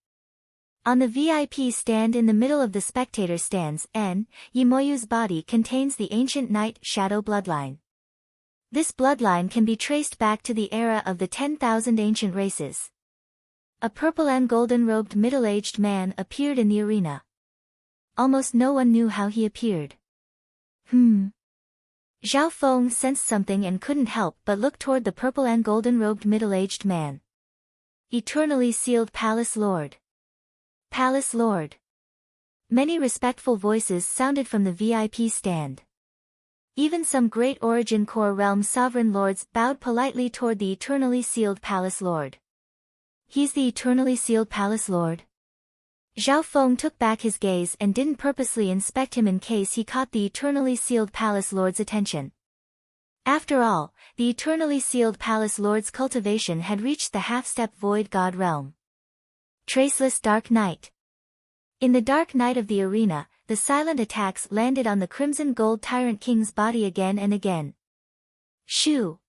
On the VIP stand in the middle of the spectator stands, Yimoyu's body contains the ancient Night Shadow bloodline. This bloodline can be traced back to the era of the 10,000 ancient races. A purple and golden-robed middle-aged man appeared in the arena. Almost no one knew how he appeared. Zhao Feng sensed something and couldn't help but look toward the purple and golden-robed middle-aged man. Eternally sealed Palace Lord. Palace Lord. Many respectful voices sounded from the VIP stand. Even some great Origin Core Realm sovereign lords bowed politely toward the eternally sealed Palace Lord. He's the eternally sealed Palace Lord? Zhao Feng took back his gaze and didn't purposely inspect him in case he caught the eternally sealed Palace Lord's attention. After all, the eternally sealed Palace Lord's cultivation had reached the half-step Void God realm. Traceless dark night. In the dark night of the arena, the silent attacks landed on the Crimson Gold Tyrant King's body again and again. Shoo!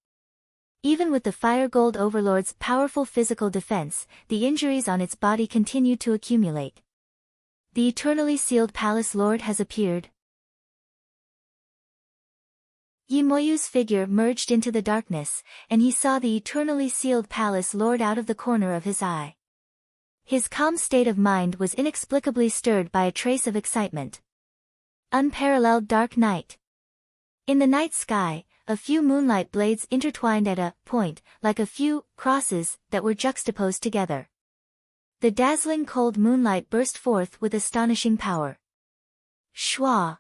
Even with the Fire Gold Overlord's powerful physical defense, the injuries on its body continued to accumulate. The eternally sealed Palace Lord has appeared. Yi Moyu's figure merged into the darkness, and he saw the eternally sealed Palace Lord out of the corner of his eye. His calm state of mind was inexplicably stirred by a trace of excitement. Unparalleled dark night. In the night sky, a few moonlight blades intertwined at a point, like a few crosses that were juxtaposed together. The dazzling cold moonlight burst forth with astonishing power. Schwa!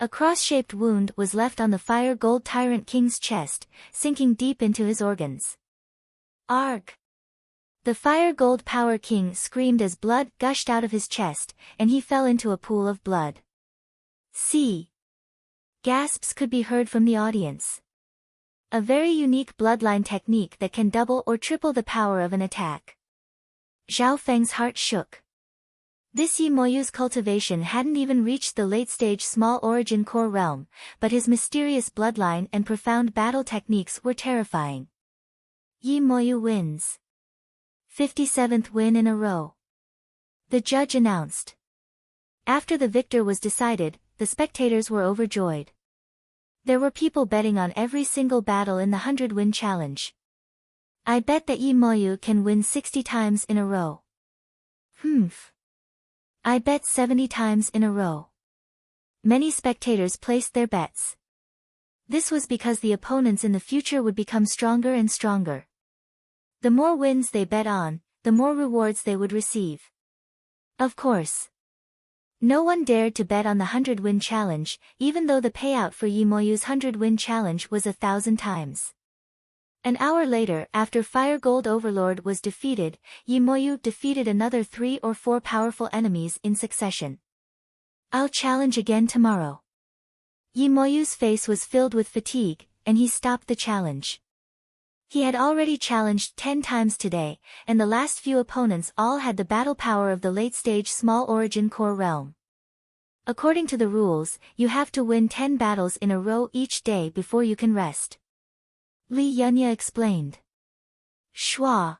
A cross-shaped wound was left on the Fire Gold Tyrant King's chest, sinking deep into his organs. Arg! The Fire Gold Power King screamed as blood gushed out of his chest, and he fell into a pool of blood. See! Gasps could be heard from the audience. A very unique bloodline technique that can double or triple the power of an attack. Zhao Feng's heart shook. This Yi Moyu's cultivation hadn't even reached the late-stage small origin core realm, but his mysterious bloodline and profound battle techniques were terrifying. Yi Moyu wins. 57th win in a row. The judge announced. After the victor was decided, the spectators were overjoyed. There were people betting on every single battle in the 100-win challenge. I bet that Yi Moyu can win 60 times in a row. I bet 70 times in a row. Many spectators placed their bets. This was because the opponents in the future would become stronger and stronger. The more wins they bet on, the more rewards they would receive. Of course. No one dared to bet on the 100-win challenge, even though the payout for Yi Moyu's 100-win challenge was 1,000 times. An hour later, after Fire Gold Overlord was defeated, Yi Moyu defeated another 3 or 4 powerful enemies in succession. I'll challenge again tomorrow. Yi Moyu's face was filled with fatigue, and he stopped the challenge. He had already challenged 10 times today, and the last few opponents all had the battle power of the late-stage small origin core realm. According to the rules, you have to win 10 battles in a row each day before you can rest. Li Yunya explained. Schwa!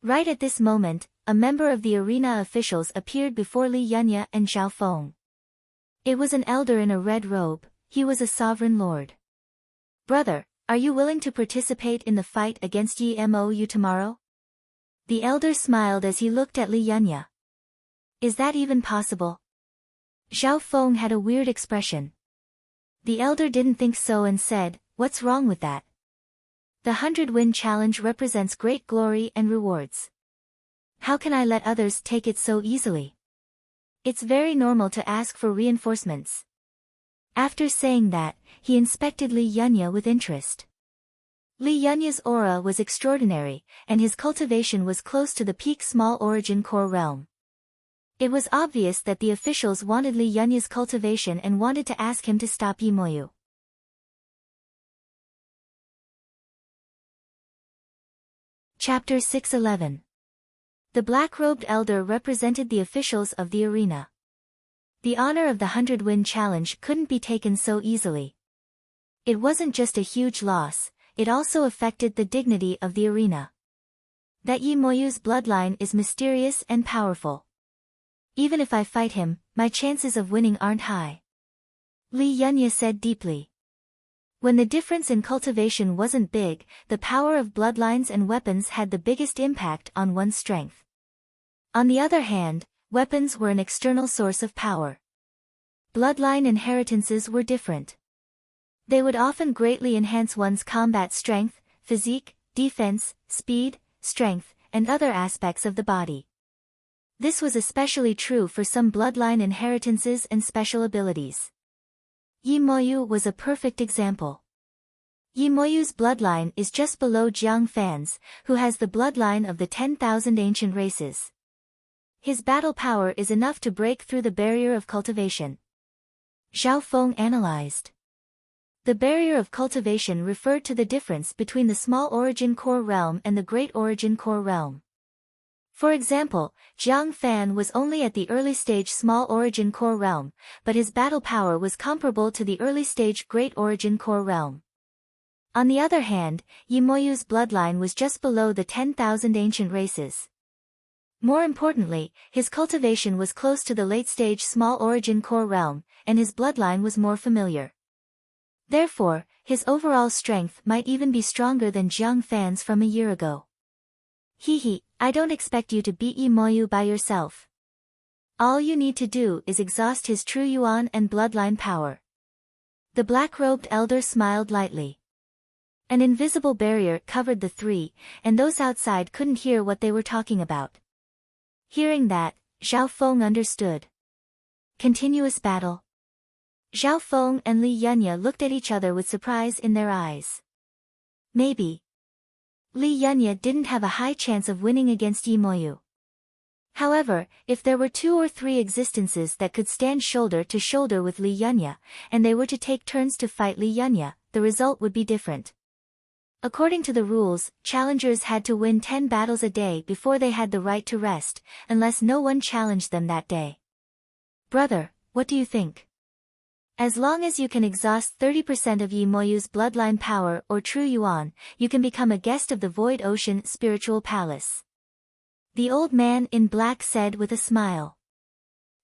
Right at this moment, a member of the arena officials appeared before Li Yunya and Zhao Feng. It was an elder in a red robe. He was a sovereign lord. Brother, are you willing to participate in the fight against Yi Moyu tomorrow? The elder smiled as he looked at Li Yunya. Is that even possible? Zhao Feng had a weird expression. The elder didn't think so and said, what's wrong with that? The 100-win challenge represents great glory and rewards. How can I let others take it so easily? It's very normal to ask for reinforcements. After saying that, he inspected Li Yunya with interest. Li Yunya's aura was extraordinary, and his cultivation was close to the peak small origin core realm. It was obvious that the officials wanted Li Yunya's cultivation and wanted to ask him to stop Yi Moyu. Chapter 611. The black-robed elder represented the officials of the arena. The honor of the 100-win challenge couldn't be taken so easily. It wasn't just a huge loss, it also affected the dignity of the arena. That Yi Moyu's bloodline is mysterious and powerful. Even if I fight him, my chances of winning aren't high. Li Yunya said deeply. When the difference in cultivation wasn't big, the power of bloodlines and weapons had the biggest impact on one's strength. On the other hand, weapons were an external source of power. Bloodline inheritances were different. They would often greatly enhance one's combat strength, physique, defense, speed, strength, and other aspects of the body. This was especially true for some bloodline inheritances and special abilities. Yi Moyu was a perfect example. Yi Moyu's bloodline is just below Jiang Fan's, who has the bloodline of the 10,000 ancient races. His battle power is enough to break through the barrier of cultivation. Zhao Feng analyzed. The barrier of cultivation referred to the difference between the small origin core realm and the great origin core realm. For example, Jiang Fan was only at the early stage small origin core realm, but his battle power was comparable to the early stage great origin core realm. On the other hand, Yimoyu's bloodline was just below the 10,000 ancient races. More importantly, his cultivation was close to the late-stage small origin core realm, and his bloodline was more familiar. Therefore, his overall strength might even be stronger than Jiang Fan's from a year ago. I don't expect you to beat Yimoyu by yourself. All you need to do is exhaust his true yuan and bloodline power. The black-robed elder smiled lightly. An invisible barrier covered the three, and those outside couldn't hear what they were talking about. Hearing that, Zhao Feng understood. Continuous battle. Zhao Feng and Li Yunya looked at each other with surprise in their eyes. Maybe. Li Yunya didn't have a high chance of winning against Yimoyu. However, if there were 2 or 3 existences that could stand shoulder to shoulder with Li Yunya, and they were to take turns to fight Li Yunya, the result would be different. According to the rules, challengers had to win 10 battles a day before they had the right to rest, unless no one challenged them that day. Brother, what do you think? As long as you can exhaust 30% of Yimoyu's bloodline power or true yuan, you can become a guest of the Void Ocean Spiritual Palace. The old man in black said with a smile.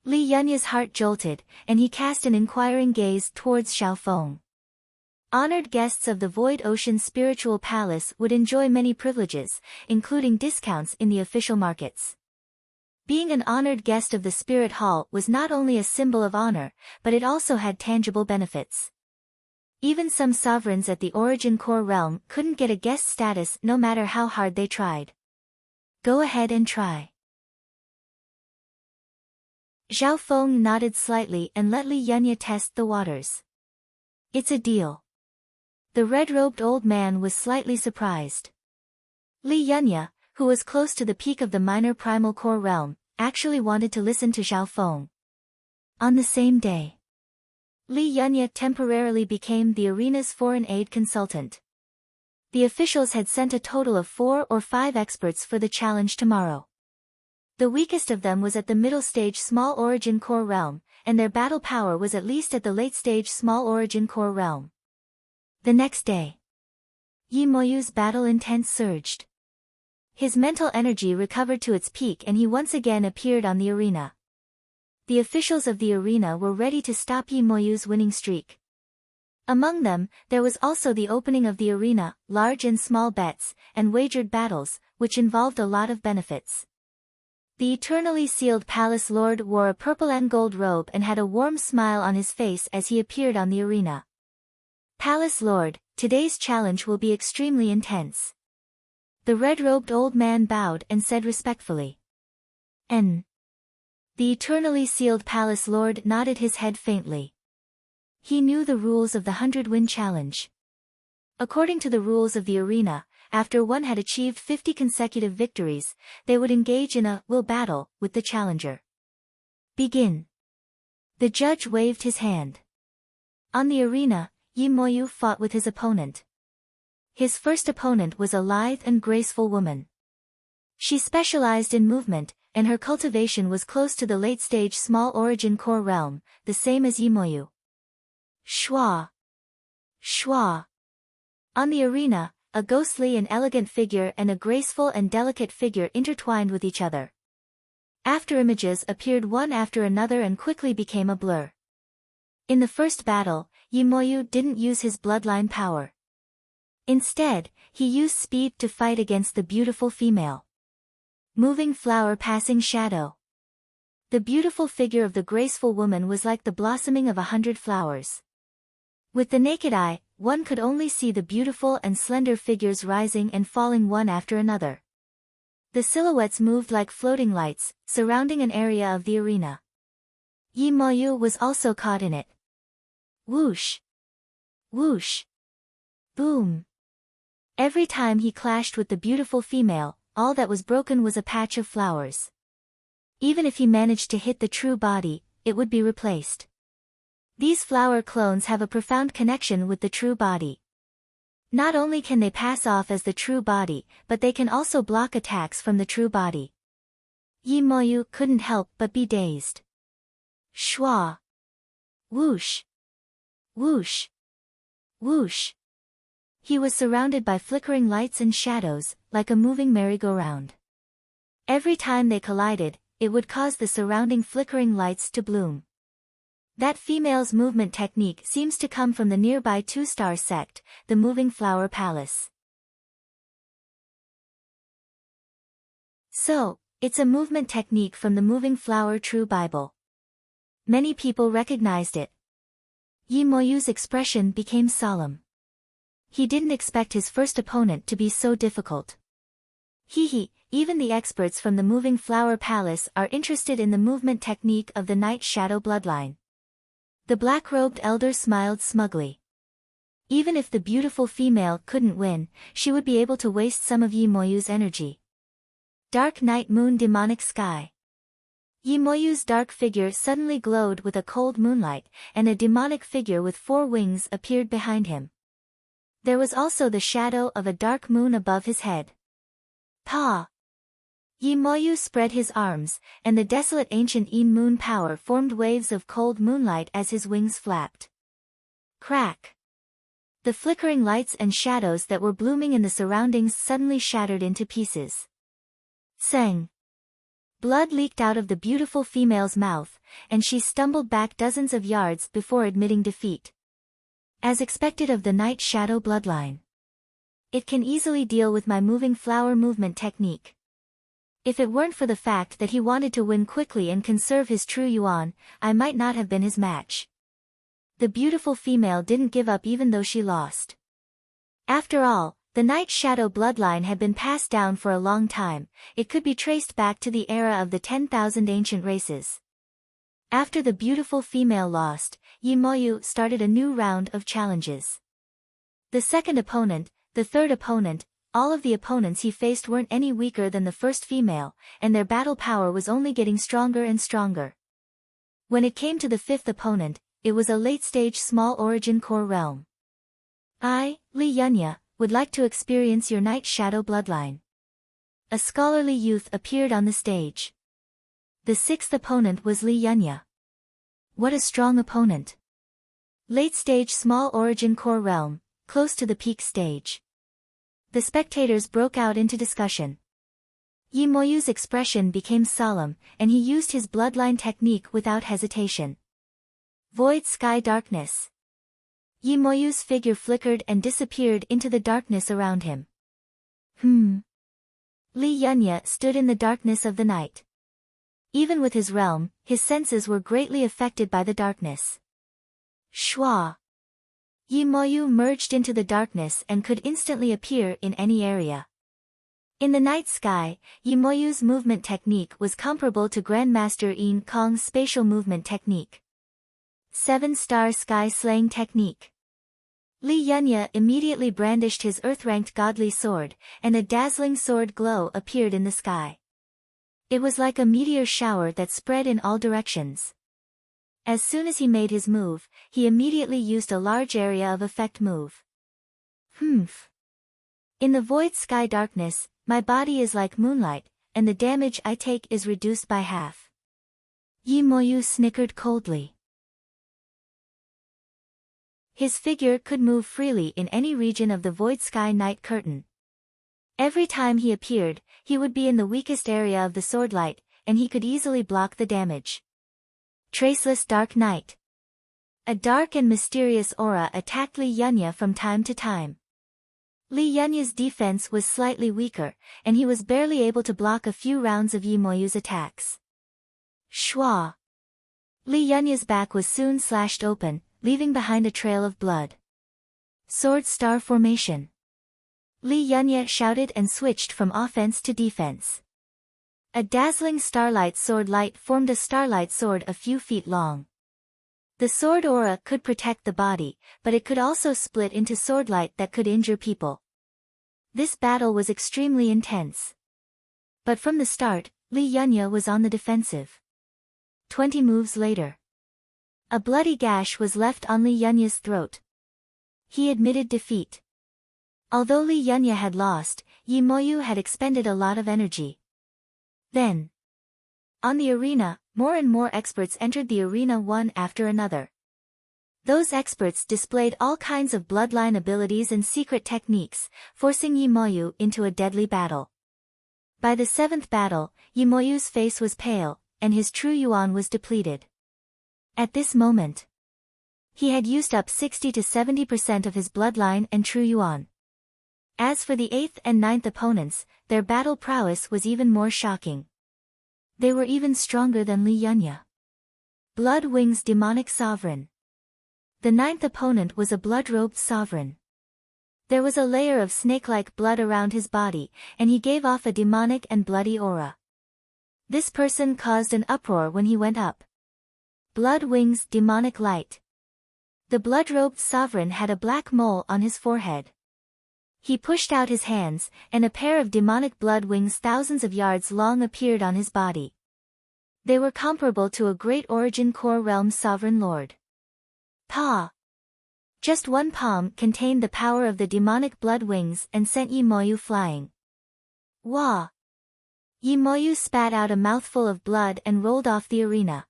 Li Yunya's heart jolted, and he cast an inquiring gaze towards Zhao Feng. Honored guests of the Void Ocean Spiritual Palace would enjoy many privileges, including discounts in the official markets. Being an honored guest of the Spirit Hall was not only a symbol of honor, but it also had tangible benefits. Even some sovereigns at the Origin Core realm couldn't get a guest status no matter how hard they tried. Go ahead and try. Zhao Feng nodded slightly and let Li Yunya test the waters. It's a deal. The red-robed old man was slightly surprised. Li Yunya, who was close to the peak of the minor primal core realm, actually wanted to listen to Zhao Feng. On the same day, Li Yunya temporarily became the arena's foreign aid consultant. The officials had sent a total of 4 or 5 experts for the challenge tomorrow. The weakest of them was at the middle stage small origin core realm, and their battle power was at least at the late stage small origin core realm. The next day, Yimoyu's battle intent surged. His mental energy recovered to its peak and he once again appeared on the arena. The officials of the arena were ready to stop Yimoyu's winning streak. Among them, there was also the opening of the arena, large and small bets, and wagered battles, which involved a lot of benefits. The eternally sealed palace lord wore a purple and gold robe and had a warm smile on his face as he appeared on the arena. Palace Lord, today's challenge will be extremely intense. The red-robed old man bowed and said respectfully. The eternally sealed Palace Lord nodded his head faintly. He knew the rules of the 100-win challenge. According to the rules of the arena, after one had achieved 50 consecutive victories, they would engage in a will battle with the challenger. Begin. The judge waved his hand. On the arena, Yimoyu fought with his opponent. His first opponent was a lithe and graceful woman. She specialized in movement, and her cultivation was close to the late-stage small origin core realm, the same as Yimoyu. Schwa. Schwa. On the arena, a ghostly and elegant figure and a graceful and delicate figure intertwined with each other. After images appeared one after another and quickly became a blur. In the first battle, Yimoyu didn't use his bloodline power. Instead, he used speed to fight against the beautiful female. Moving flower passing shadow. The beautiful figure of the graceful woman was like the blossoming of 100 flowers. With the naked eye, one could only see the beautiful and slender figures rising and falling one after another. The silhouettes moved like floating lights, surrounding an area of the arena. Yimoyu was also caught in it. Whoosh! Whoosh! Boom! Every time he clashed with the beautiful female, all that was broken was a patch of flowers. Even if he managed to hit the true body, it would be replaced. These flower clones have a profound connection with the true body. Not only can they pass off as the true body, but they can also block attacks from the true body. Yimoyu couldn't help but be dazed. Schwa! Whoosh! Whoosh! Whoosh! He was surrounded by flickering lights and shadows, like a moving merry-go-round. Every time they collided, it would cause the surrounding flickering lights to bloom. That female's movement technique seems to come from the nearby two-star sect, the Moving Flower Palace. So, it's a movement technique from the Moving Flower True Bible. Many people recognized it. Yi Moyu's expression became solemn. He didn't expect his first opponent to be so difficult. Even the experts from the Moving Flower Palace are interested in the movement technique of the Night Shadow bloodline. The black-robed elder smiled smugly. Even if the beautiful female couldn't win, she would be able to waste some of Yi Moyu's energy. Dark night moon demonic sky. Yi Moyu's dark figure suddenly glowed with a cold moonlight, and a demonic figure with 4 wings appeared behind him. There was also the shadow of a dark moon above his head. Pa! Yi Moyu spread his arms, and the desolate ancient Yin moon power formed waves of cold moonlight as his wings flapped. Crack! The flickering lights and shadows that were blooming in the surroundings suddenly shattered into pieces. Sang! Blood leaked out of the beautiful female's mouth, and she stumbled back dozens of yards before admitting defeat. As expected of the Night Shadow bloodline. It can easily deal with my moving flower movement technique. If it weren't for the fact that he wanted to win quickly and conserve his true yuan, I might not have been his match. The beautiful female didn't give up even though she lost. After all, the Night Shadow bloodline had been passed down for a long time. It could be traced back to the era of the 10,000 ancient races. After the beautiful female lost, Yi Moyu started a new round of challenges. The second opponent, the third opponent, all of the opponents he faced weren't any weaker than the first female, and their battle power was only getting stronger and stronger. When it came to the fifth opponent, it was a late-stage small origin core realm. I, Li Yunya, would like to experience your Night Shadow bloodline. A scholarly youth appeared on the stage. The sixth opponent was Li Yunya. What a strong opponent. Late-stage small origin core realm, close to the peak stage. The spectators broke out into discussion. Yi Moyu's expression became solemn, and he used his bloodline technique without hesitation. Void Sky Darkness. Yi Moyu's figure flickered and disappeared into the darkness around him. Li Yunya stood in the darkness of the night. Even with his realm, his senses were greatly affected by the darkness. Shua! Yi Moyu merged into the darkness and could instantly appear in any area. In the night sky, Yi Moyu's movement technique was comparable to Grandmaster Yin Kong's spatial movement technique. 7-star sky slaying technique. Li Yunya immediately brandished his earth-ranked godly sword, and a dazzling sword glow appeared in the sky. It was like a meteor shower that spread in all directions. As soon as he made his move, he immediately used a large area of effect move. In the void sky darkness, my body is like moonlight, and the damage I take is reduced by half. Yi Moyu snickered coldly. His figure could move freely in any region of the void sky night curtain. Every time he appeared, he would be in the weakest area of the swordlight, and he could easily block the damage. Traceless Dark Night. A dark and mysterious aura attacked Li Yunya from time to time. Li Yunya's defense was slightly weaker, and he was barely able to block a few rounds of Yi Moyu's attacks. Shua! Li Yunya's back was soon slashed open, leaving behind a trail of blood. Sword Star Formation. Li Yunya shouted and switched from offense to defense. A dazzling starlight sword light formed a starlight sword a few feet long. The sword aura could protect the body, but it could also split into swordlight that could injure people. This battle was extremely intense. But from the start, Li Yunya was on the defensive. 20 moves later. A bloody gash was left on Li Yunya's throat. He admitted defeat. Although Li Yunya had lost, Yi Moyu had expended a lot of energy. Then, on the arena, more and more experts entered the arena one after another. Those experts displayed all kinds of bloodline abilities and secret techniques, forcing Yimoyu into a deadly battle. By the 7th battle, Yimoyu's face was pale, and his true yuan was depleted. At this moment, he had used up 60 to 70% of his bloodline and true yuan. As for the 8th and 9th opponents, their battle prowess was even more shocking. They were even stronger than Li Yunya. Blood Wings Demonic Sovereign. The 9th opponent was a blood-robed sovereign. There was a layer of snake-like blood around his body, and he gave off a demonic and bloody aura. This person caused an uproar when he went up. Blood Wings Demonic Light. The blood-robed sovereign had a black mole on his forehead. He pushed out his hands, and a pair of demonic blood wings thousands of yards long appeared on his body. They were comparable to a great origin core realm sovereign lord. Pa! Just one palm contained the power of the demonic blood wings and sent Yimoyu flying. Wah! Yimoyu spat out a mouthful of blood and rolled off the arena.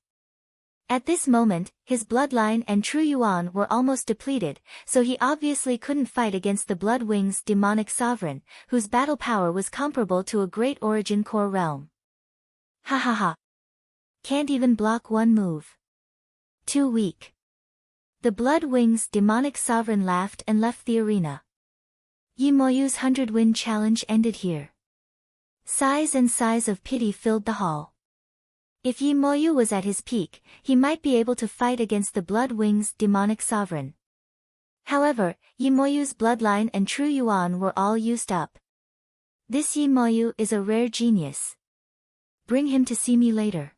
At this moment, his bloodline and true yuan were almost depleted, so he obviously couldn't fight against the Blood Wings demonic sovereign, whose battle power was comparable to a great origin core realm. Ha ha ha! Can't even block one move. Too weak. The Blood Wings demonic sovereign laughed and left the arena. Yimoyu's 100-win challenge ended here. Sighs and sighs of pity filled the hall. If Yimoyu was at his peak, he might be able to fight against the Blood Wings demonic sovereign. However, Yimoyu's bloodline and true yuan were all used up. This Yimoyu is a rare genius. Bring him to see me later.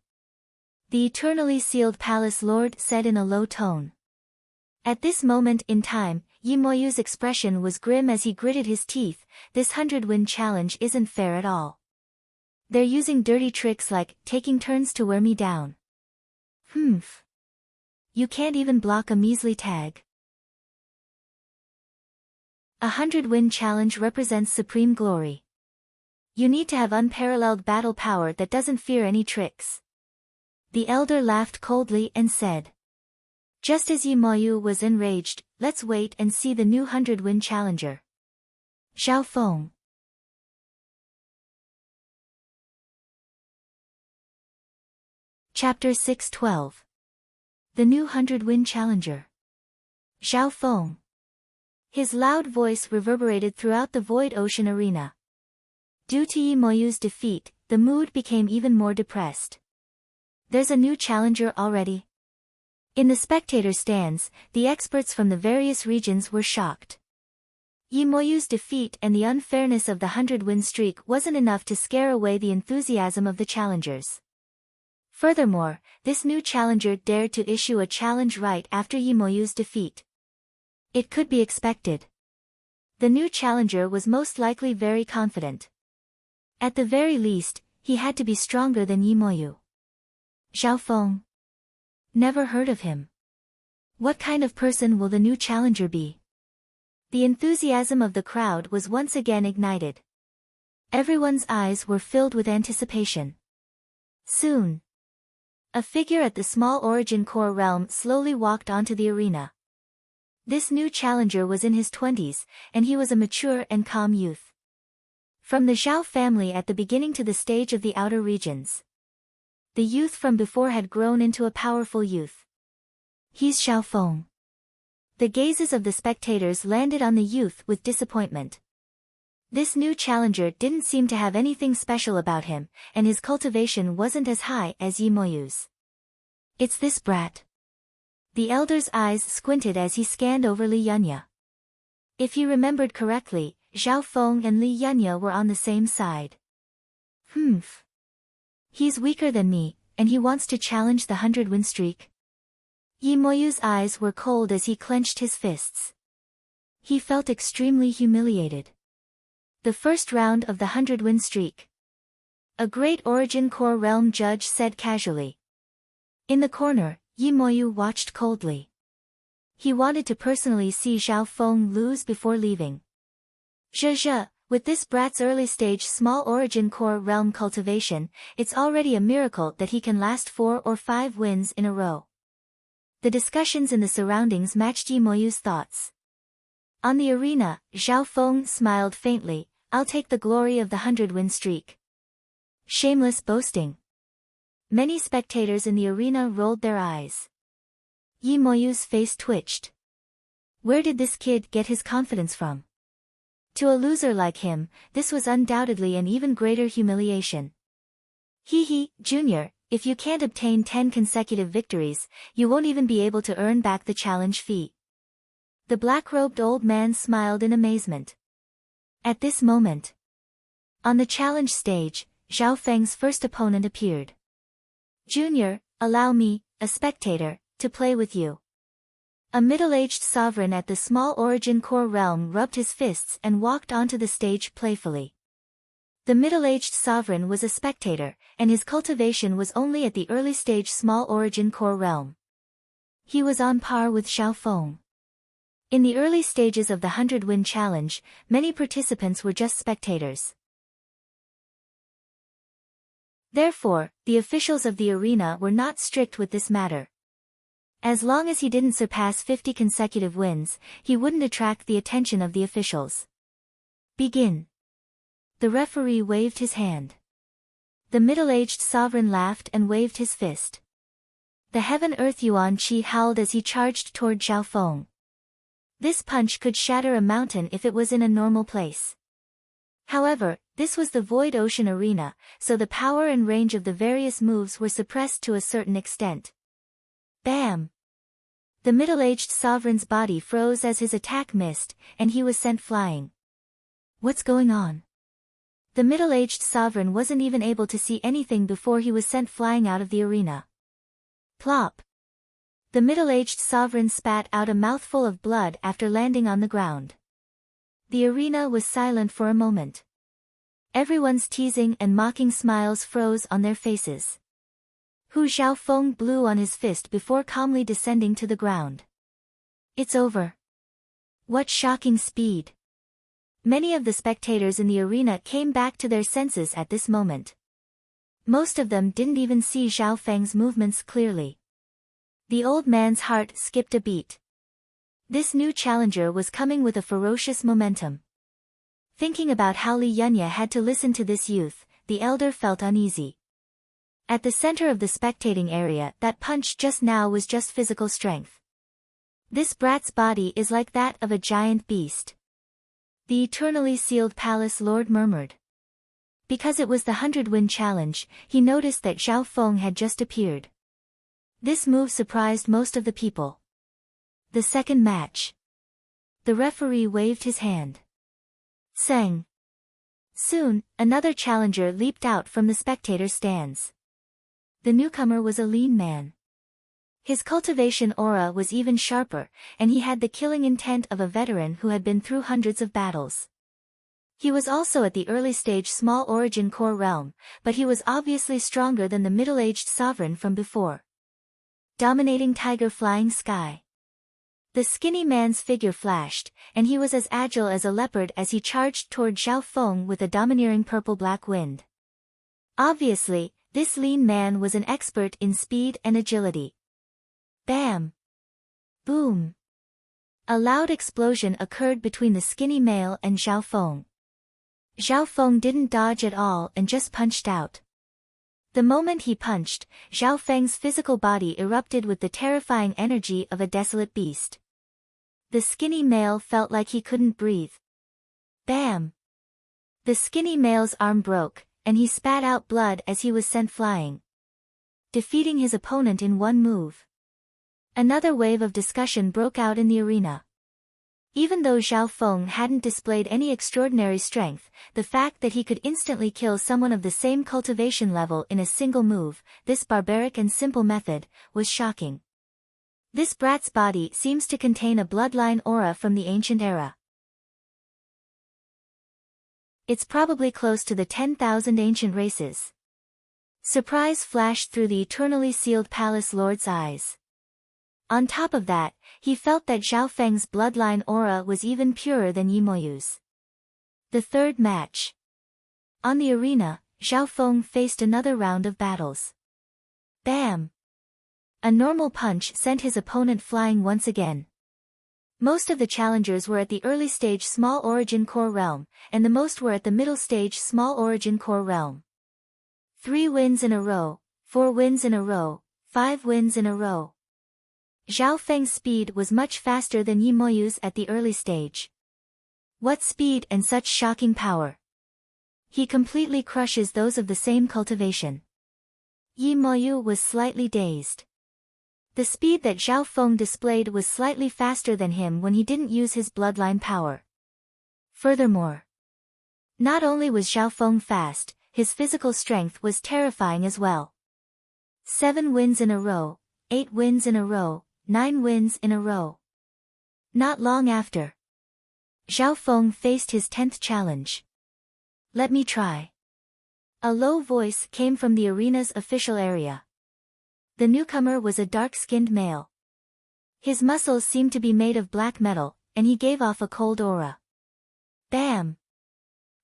The eternally sealed palace lord said in a low tone. At this moment in time, Yimoyu's expression was grim as he gritted his teeth. This 100-win challenge isn't fair at all. They're using dirty tricks like taking turns to wear me down. Humph. You can't even block a measly tag. A 100-win challenge represents supreme glory. You need to have unparalleled battle power that doesn't fear any tricks. The elder laughed coldly and said. Just as Yimoyu was enraged, let's wait and see the new 100-win challenger. Xiao Feng. Chapter 612. The new 100-win challenger. Xiao Feng. His loud voice reverberated throughout the void ocean arena. Due to Yimoyu's defeat, the mood became even more depressed. There's a new challenger already? In the spectator stands, the experts from the various regions were shocked. Yimoyu's defeat and the unfairness of the 100-win streak wasn't enough to scare away the enthusiasm of the challengers. Furthermore, this new challenger dared to issue a challenge right after Yimoyu's defeat. It could be expected. The new challenger was most likely very confident. At the very least, he had to be stronger than Yimoyu. Xiao Feng. Never heard of him. What kind of person will the new challenger be? The enthusiasm of the crowd was once again ignited. Everyone's eyes were filled with anticipation. Soon, a figure at the small origin core realm slowly walked onto the arena. This new challenger was in his 20s, and he was a mature and calm youth. From the Zhao family at the beginning to the stage of the outer regions. The youth from before had grown into a powerful youth. He's Xiao Feng. The gazes of the spectators landed on the youth with disappointment. This new challenger didn't seem to have anything special about him, and his cultivation wasn't as high as Yimoyu's. It's this brat. The elder's eyes squinted as he scanned over Li Yunya. If he remembered correctly, Xiao Feng and Li Yunya were on the same side. Humph. He's weaker than me, and he wants to challenge the 100-win streak. Yimoyu's eyes were cold as he clenched his fists. He felt extremely humiliated. The first round of the 100-win streak. A great origin core realm judge said casually. In the corner, Yimoyu watched coldly. He wanted to personally see Xiao Feng lose before leaving. Zhe, with this brat's early-stage small origin core realm cultivation, it's already a miracle that he can last 4 or 5 wins in a row. The discussions in the surroundings matched Yi Moyu's thoughts. On the arena, Zhao Feng smiled faintly. I'll take the glory of the 100-win streak. Shameless boasting. Many spectators in the arena rolled their eyes. Yi Moyu's face twitched. Where did this kid get his confidence from? To a loser like him, this was undoubtedly an even greater humiliation. Junior, if you can't obtain 10 consecutive victories, you won't even be able to earn back the challenge fee. The black-robed old man smiled in amazement. At this moment, on the challenge stage, Zhao Feng's first opponent appeared. Junior, allow me, a spectator, to play with you. A middle-aged sovereign at the small origin core realm rubbed his fists and walked onto the stage playfully. The middle-aged sovereign was a spectator, and his cultivation was only at the early stage small origin core realm. He was on par with Zhao Feng. In the early stages of the 100-win challenge, many participants were just spectators. Therefore, the officials of the arena were not strict with this matter. As long as he didn't surpass 50 consecutive wins, he wouldn't attract the attention of the officials. Begin. The referee waved his hand. The middle-aged sovereign laughed and waved his fist. The heaven-earth Yuan Qi howled as he charged toward Zhao Feng. This punch could shatter a mountain if it was in a normal place. However, this was the Void Ocean Arena, so the power and range of the various moves were suppressed to a certain extent. Bam! The middle-aged sovereign's body froze as his attack missed, and he was sent flying. What's going on? The middle-aged sovereign wasn't even able to see anything before he was sent flying out of the arena. Plop! The middle-aged sovereign spat out a mouthful of blood after landing on the ground. The arena was silent for a moment. Everyone's teasing and mocking smiles froze on their faces. Zhao Feng blew on his fist before calmly descending to the ground. It's over. What shocking speed! Many of the spectators in the arena came back to their senses at this moment. Most of them didn't even see Zhao Feng's movements clearly. The old man's heart skipped a beat. This new challenger was coming with a ferocious momentum. Thinking about how Li Yunya had to listen to this youth, the elder felt uneasy. At the center of the spectating area, that punch just now was just physical strength. This brat's body is like that of a giant beast. The eternally sealed palace lord murmured. Because it was the 100-win challenge, he noticed that Zhao Feng had just appeared. This move surprised most of the people. The second match. The referee waved his hand. Sang. Soon, another challenger leaped out from the spectator stands. The newcomer was a lean man. His cultivation aura was even sharper, and he had the killing intent of a veteran who had been through hundreds of battles. He was also at the early stage small origin core realm, but he was obviously stronger than the middle-aged sovereign from before. Dominating tiger flying sky. The skinny man's figure flashed, and he was as agile as a leopard as he charged toward Zhao Feng with a domineering purple-black wind. Obviously, this lean man was an expert in speed and agility. Bam! Boom! A loud explosion occurred between the skinny male and Zhao Feng. Zhao Feng didn't dodge at all and just punched out. The moment he punched, Zhao Feng's physical body erupted with the terrifying energy of a desolate beast. The skinny male felt like he couldn't breathe. Bam! The skinny male's arm broke, and he spat out blood as he was sent flying. Defeating his opponent in one move. Another wave of discussion broke out in the arena. Even though Zhao Feng hadn't displayed any extraordinary strength, the fact that he could instantly kill someone of the same cultivation level in a single move, this barbaric and simple method, was shocking. This brat's body seems to contain a bloodline aura from the ancient era. It's probably close to the 10,000 ancient races. Surprise flashed through the eternally sealed palace lord's eyes. On top of that, he felt that Zhao Feng's bloodline aura was even purer than Yi Moyu's. The third match. On the arena, Zhao Feng faced another round of battles. Bam! A normal punch sent his opponent flying once again. Most of the challengers were at the early stage small origin core realm, and the most were at the middle stage small origin core realm. 3 wins in a row, 4 wins in a row, 5 wins in a row. Zhao Feng's speed was much faster than Yi Moyu's at the early stage. What speed and such shocking power! He completely crushes those of the same cultivation. Yi Moyu was slightly dazed. The speed that Zhao Feng displayed was slightly faster than him when he didn't use his bloodline power. Furthermore, not only was Zhao Feng fast, his physical strength was terrifying as well. 7 wins in a row, 8 wins in a row, 9 wins in a row. Not long after, Zhao Feng faced his 10th challenge. Let me try. A low voice came from the arena's official area. The newcomer was a dark-skinned male. His muscles seemed to be made of black metal, and he gave off a cold aura. Bam!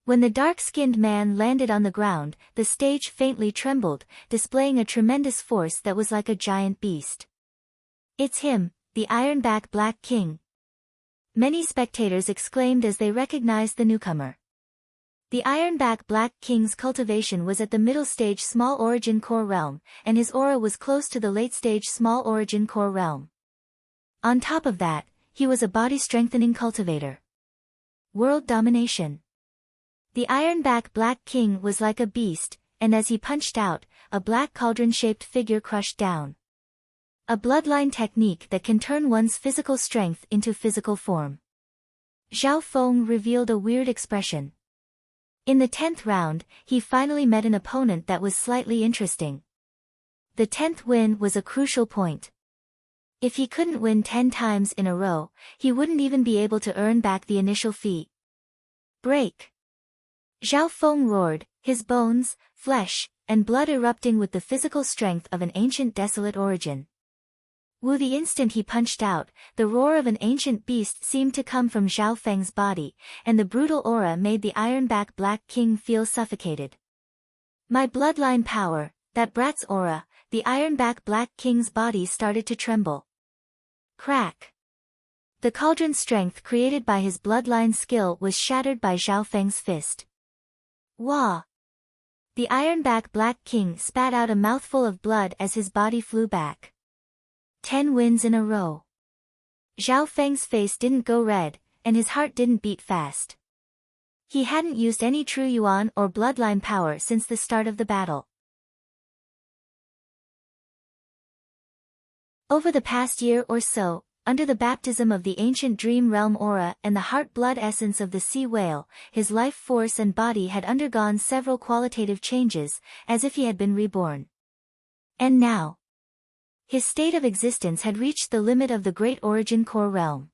When the dark-skinned man landed on the ground, the stage faintly trembled, displaying a tremendous force that was like a giant beast. It's him, the Ironback Black King. Many spectators exclaimed as they recognized the newcomer. The Ironback Black King's cultivation was at the middle stage small origin core realm, and his aura was close to the late stage small origin core realm. On top of that, he was a body-strengthening cultivator. World domination. The Ironback Black King was like a beast, and as he punched out, a black cauldron-shaped figure crushed down. A bloodline technique that can turn one's physical strength into physical form. Zhao Feng revealed a weird expression. In the 10th round, he finally met an opponent that was slightly interesting. The 10th win was a crucial point. If he couldn't win 10 times in a row, he wouldn't even be able to earn back the initial fee. Break! Zhao Feng roared, his bones, flesh, and blood erupting with the physical strength of an ancient desolate origin. The instant he punched out, the roar of an ancient beast seemed to come from Zhao Feng's body, and the brutal aura made the Ironback Black King feel suffocated. My bloodline power, that brat's aura, the Ironback Black King's body started to tremble. Crack! The cauldron strength created by his bloodline skill was shattered by Zhao Feng's fist. Wah! The Ironback Black King spat out a mouthful of blood as his body flew back. 10 wins in a row. Zhao Feng's face didn't go red, and his heart didn't beat fast. He hadn't used any true yuan or bloodline power since the start of the battle. Over the past year or so, under the baptism of the ancient dream realm aura and the heart-blood essence of the sea whale, his life force and body had undergone several qualitative changes, as if he had been reborn. And now, his state of existence had reached the limit of the great origin core realm.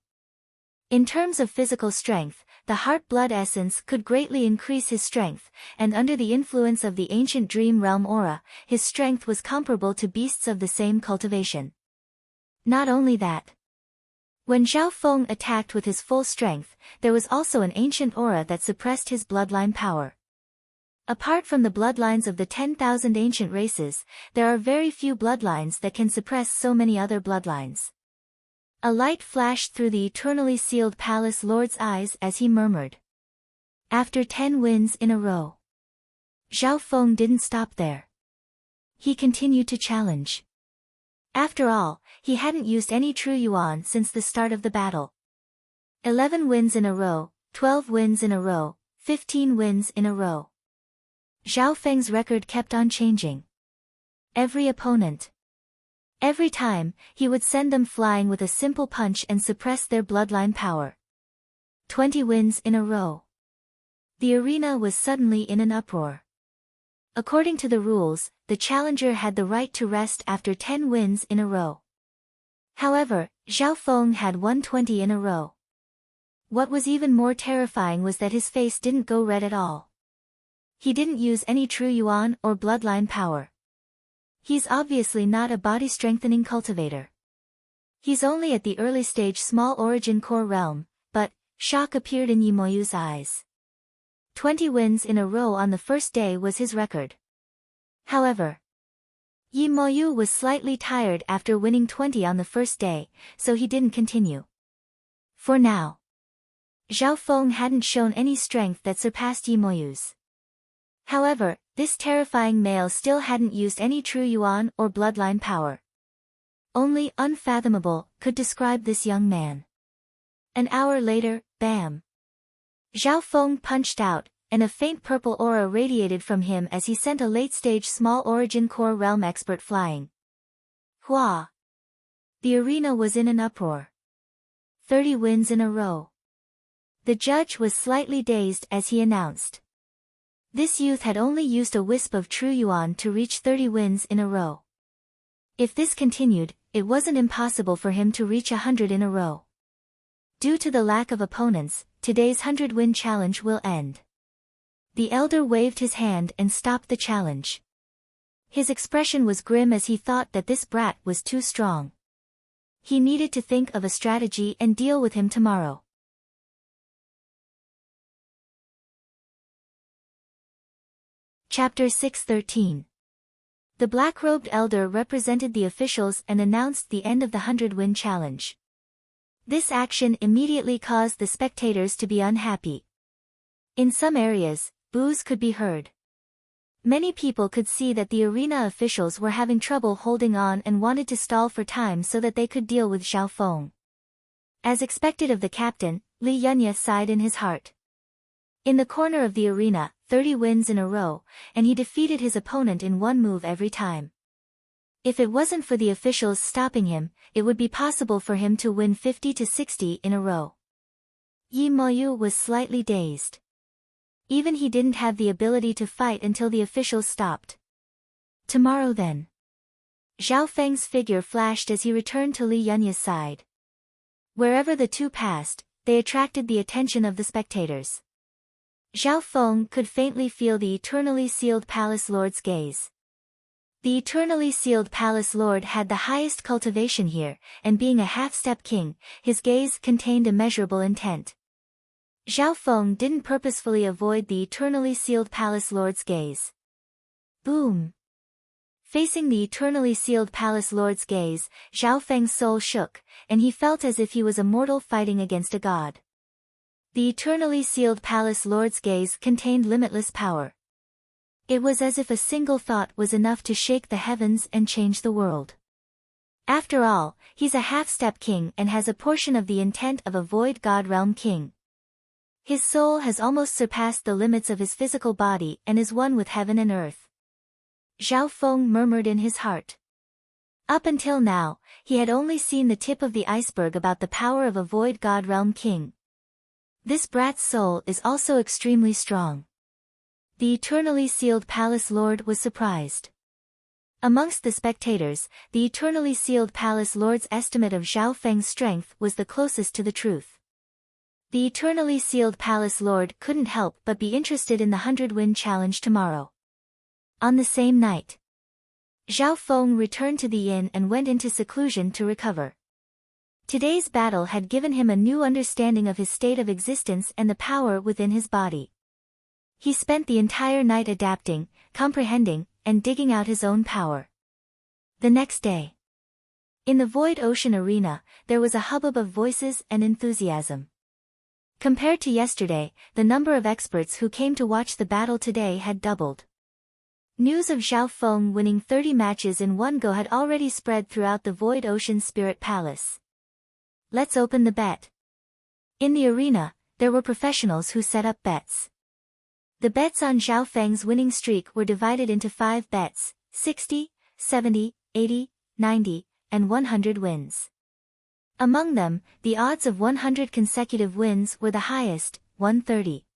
In terms of physical strength, the heart-blood essence could greatly increase his strength, and under the influence of the ancient dream realm aura, his strength was comparable to beasts of the same cultivation. Not only that. When Zhao Feng attacked with his full strength, there was also an ancient aura that suppressed his bloodline power. Apart from the bloodlines of the 10,000 ancient races, there are very few bloodlines that can suppress so many other bloodlines. A light flashed through the eternally sealed palace lord's eyes as he murmured. After 10 wins in a row. Zhao Feng didn't stop there. He continued to challenge. After all, he hadn't used any true yuan since the start of the battle. 11 wins in a row, 12 wins in a row, 15 wins in a row. Zhao Feng's record kept on changing. Every opponent. Every time, he would send them flying with a simple punch and suppress their bloodline power. 20 wins in a row. The arena was suddenly in an uproar. According to the rules, the challenger had the right to rest after 10 wins in a row. However, Zhao Feng had won 20 in a row. What was even more terrifying was that his face didn't go red at all. He didn't use any true yuan or bloodline power. He's obviously not a body-strengthening cultivator. He's only at the early stage small origin core realm, but shock appeared in Yi Moyu's eyes. 20 wins in a row on the first day was his record. However, Yi Moyu was slightly tired after winning 20 on the first day, so he didn't continue. For now, Zhao Feng hadn't shown any strength that surpassed Yi Moyu's. However, this terrifying male still hadn't used any true yuan or bloodline power. Only unfathomable could describe this young man. An hour later, bam! Zhao Feng punched out, and a faint purple aura radiated from him as he sent a late-stage small origin core realm expert flying. Hua! The arena was in an uproar. 30 wins in a row. The judge was slightly dazed as he announced. This youth had only used a wisp of true yuan to reach 30 wins in a row. If this continued, it wasn't impossible for him to reach 100 in a row. Due to the lack of opponents, today's 100-win challenge will end. The elder waved his hand and stopped the challenge. His expression was grim as he thought that this brat was too strong. He needed to think of a strategy and deal with him tomorrow. Chapter 613. The black-robed elder represented the officials and announced the end of the 100-win challenge. This action immediately caused the spectators to be unhappy. In some areas, boos could be heard. Many people could see that the arena officials were having trouble holding on and wanted to stall for time so that they could deal with Zhao Feng. As expected of the captain, Li Yunya sighed in his heart. In the corner of the arena, 30 wins in a row, and he defeated his opponent in one move every time. If it wasn't for the officials stopping him, it would be possible for him to win 50 to 60 in a row. Yi Moyu was slightly dazed. Even he didn't have the ability to fight until the officials stopped. Tomorrow then. Zhao Feng's figure flashed as he returned to Li Yunya's side. Wherever the two passed, they attracted the attention of the spectators. Zhao Feng could faintly feel the eternally sealed palace lord's gaze. The eternally sealed palace lord had the highest cultivation here, and being a half-step king, his gaze contained immeasurable intent. Zhao Feng didn't purposefully avoid the eternally sealed palace lord's gaze. Boom! Facing the eternally sealed palace lord's gaze, Zhao Feng's soul shook, and he felt as if he was a mortal fighting against a god. The eternally sealed palace lord's gaze contained limitless power. It was as if a single thought was enough to shake the heavens and change the world. After all, he's a half-step king and has a portion of the intent of a void god realm king. His soul has almost surpassed the limits of his physical body and is one with heaven and earth. Zhao Feng murmured in his heart. Up until now, he had only seen the tip of the iceberg about the power of a void god realm king. This brat's soul is also extremely strong. The eternally sealed palace lord was surprised. Amongst the spectators, the eternally sealed palace lord's estimate of Zhao Feng's strength was the closest to the truth. The eternally sealed palace lord couldn't help but be interested in the 100-win challenge tomorrow. On the same night, Zhao Feng returned to the inn and went into seclusion to recover. Today's battle had given him a new understanding of his state of existence and the power within his body. He spent the entire night adapting, comprehending, and digging out his own power. The next day, in the Void Ocean Arena, there was a hubbub of voices and enthusiasm. Compared to yesterday, the number of experts who came to watch the battle today had doubled. News of Zhao Feng winning 30 matches in one go had already spread throughout the Void Ocean Spirit Palace. Let's open the bet. In the arena, there were professionals who set up bets. The bets on Zhao Feng's winning streak were divided into 5 bets, 60, 70, 80, 90, and 100 wins. Among them, the odds of 100 consecutive wins were the highest, 130.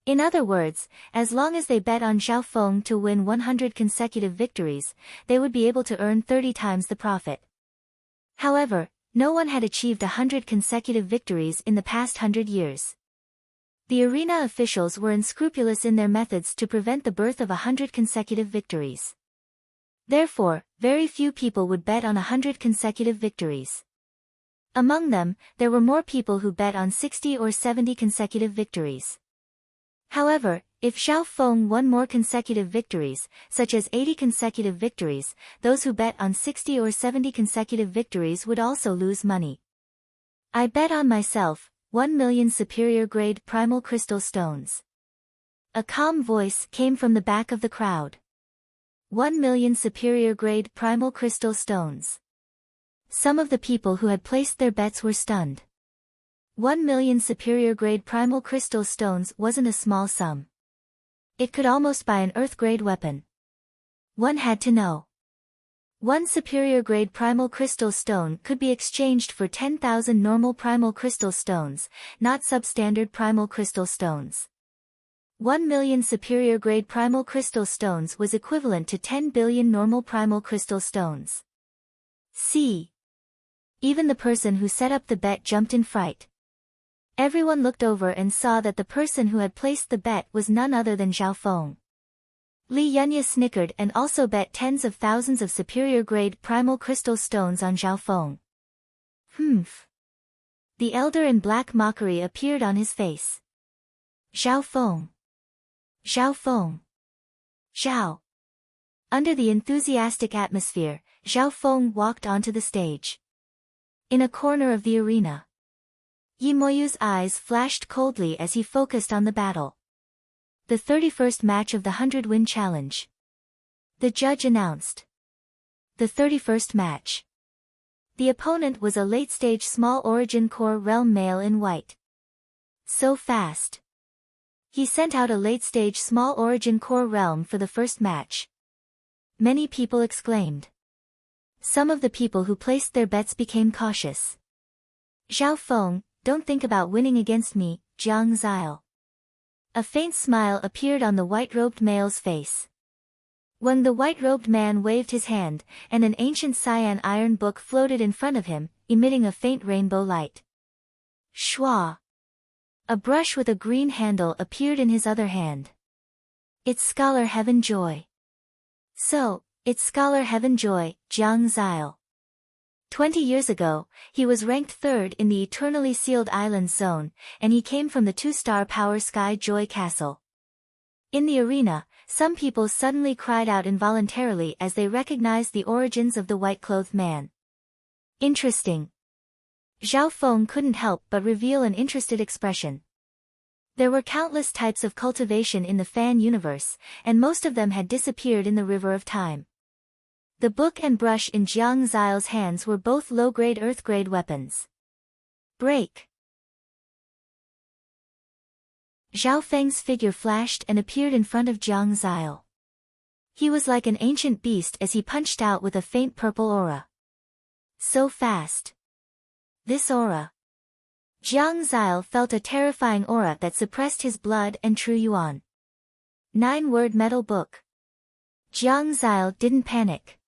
In other words, as long as they bet on Zhao Feng to win 100 consecutive victories, they would be able to earn 30 times the profit. However, no one had achieved 100 consecutive victories in the past 100 years. The arena officials were unscrupulous in their methods to prevent the birth of 100 consecutive victories. Therefore, very few people would bet on 100 consecutive victories. Among them, there were more people who bet on 60 or 70 consecutive victories. However, If Zhao Feng won more consecutive victories, such as 80 consecutive victories, those who bet on 60 or 70 consecutive victories would also lose money. I bet on myself, 1 million superior-grade primal crystal stones. A calm voice came from the back of the crowd. 1 million superior-grade primal crystal stones. Some of the people who had placed their bets were stunned. 1 million superior-grade primal crystal stones wasn't a small sum. It could almost buy an Earth-grade weapon. One had to know. 1 superior-grade primal crystal stone could be exchanged for 10,000 normal primal crystal stones, not substandard primal crystal stones. 1 million superior-grade primal crystal stones was equivalent to 10 billion normal primal crystal stones. See. Even the person who set up the bet jumped in fright. Everyone looked over and saw that the person who had placed the bet was none other than Zhao Feng. Li Yunya snickered and also bet tens of thousands of superior-grade primal crystal stones on Zhao Feng. Humph. The elder in black mockery appeared on his face. Zhao Feng. Zhao Feng. Zhao. Under the enthusiastic atmosphere, Zhao Feng walked onto the stage. In a corner of the arena, Yi Moyu's eyes flashed coldly as he focused on the battle. The 31st match of the 100-win challenge. The judge announced. The 31st match. The opponent was a late-stage small origin core realm male in white. So fast. He sent out a late-stage small origin core realm for the first match. Many people exclaimed. Some of the people who placed their bets became cautious. Zhao Feng, don't think about winning against me, Jiang Zile. A faint smile appeared on the white-robed male's face. When the white-robed man waved his hand, and an ancient cyan iron book floated in front of him, emitting a faint rainbow light. Shwa! A brush with a green handle appeared in his other hand. It's Scholar Heaven Joy. So, it's Scholar Heaven Joy, Jiang Zile. 20 years ago, he was ranked 3rd in the Eternally Sealed Islands zone, and he came from the 2-star Power Sky Joy Castle. In the arena, some people suddenly cried out involuntarily as they recognized the origins of the white-clothed man. Interesting. Zhao Feng couldn't help but reveal an interested expression. There were countless types of cultivation in the fan universe, and most of them had disappeared in the river of time. The book and brush in Jiang Zile's hands were both low-grade Earth-grade weapons. Break! Zhao Feng's figure flashed and appeared in front of Jiang Zile. He was like an ancient beast as he punched out with a faint purple aura. So fast. This aura. Jiang Zile felt a terrifying aura that suppressed his blood and true yuan. 9-word metal book. Jiang Zile didn't panic.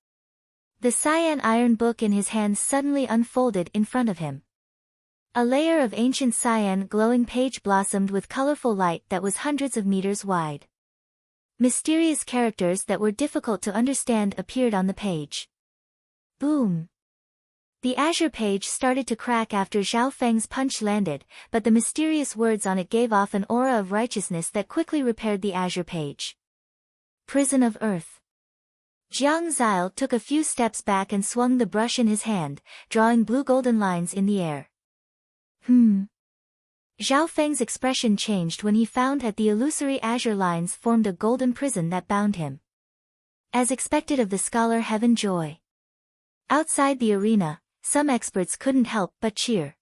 The cyan iron book in his hands suddenly unfolded in front of him. A layer of ancient cyan glowing page blossomed with colorful light that was hundreds of meters wide. Mysterious characters that were difficult to understand appeared on the page. Boom! The azure page started to crack after Zhao Feng's punch landed, but the mysterious words on it gave off an aura of righteousness that quickly repaired the azure page. Prison of Earth. Jiang Zile took a few steps back and swung the brush in his hand, drawing blue-golden lines in the air. Zhao Feng's expression changed when he found that the illusory azure lines formed a golden prison that bound him. As expected of the Scholar Heaven Joy. Outside the arena, some experts couldn't help but cheer.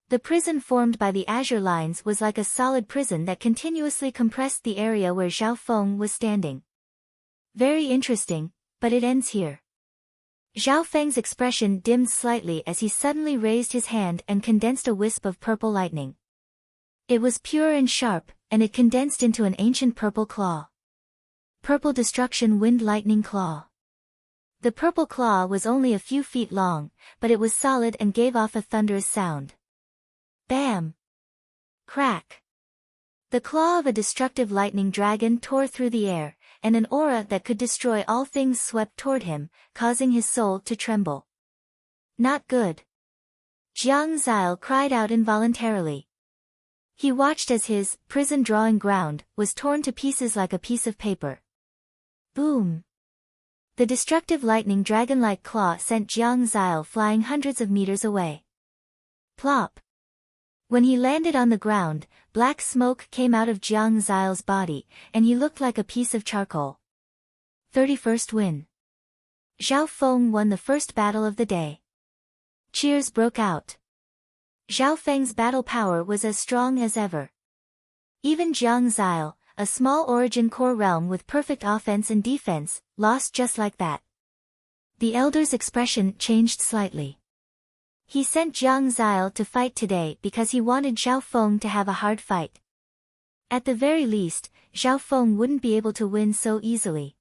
The prison formed by the azure lines was like a solid prison that continuously compressed the area where Zhao Feng was standing. Very interesting, but it ends here. Zhao Feng's expression dimmed slightly as he suddenly raised his hand and condensed a wisp of purple lightning. It was pure and sharp, and it condensed into an ancient purple claw. Purple Destruction Wind Lightning Claw. The purple claw was only a few feet long, but it was solid and gave off a thunderous sound. Bam! Crack! The claw of a destructive lightning dragon tore through the air, and an aura that could destroy all things swept toward him, causing his soul to tremble. Not good. Jiang Zile cried out involuntarily. He watched as his prison drawing ground was torn to pieces like a piece of paper. Boom! The destructive lightning dragon-like claw sent Jiang Zile flying hundreds of meters away. Plop! When he landed on the ground, black smoke came out of Jiang Zile's body, and he looked like a piece of charcoal. 31st win. Zhao Feng won the first battle of the day. Cheers broke out. Zhao Feng's battle power was as strong as ever. Even Jiang Zile, a small origin core realm with perfect offense and defense, lost just like that. The elder's expression changed slightly. He sent Jiang Zile to fight today because he wanted Zhao Feng to have a hard fight. At the very least, Zhao Feng wouldn't be able to win so easily.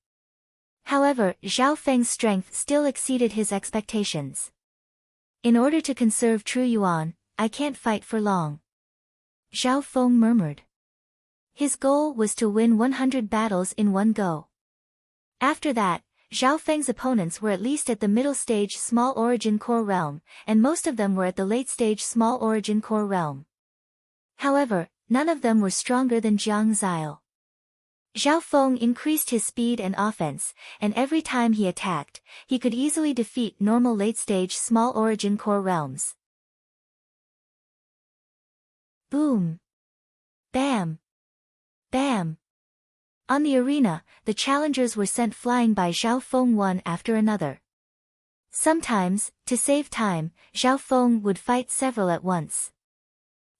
However, Zhao Feng's strength still exceeded his expectations. In order to conserve true yuan, I can't fight for long. Zhao Feng murmured. His goal was to win 100 battles in one go. After that, Zhao Feng's opponents were at least at the middle stage small origin core realm, and most of them were at the late stage small origin core realm. However, none of them were stronger than Jiang Zile. Zhao Feng increased his speed and offense, and every time he attacked, he could easily defeat normal late-stage small origin core realms. Boom! Bam! Bam! On the arena, the challengers were sent flying by Zhao Feng one after another. Sometimes, to save time, Zhao Feng would fight several at once.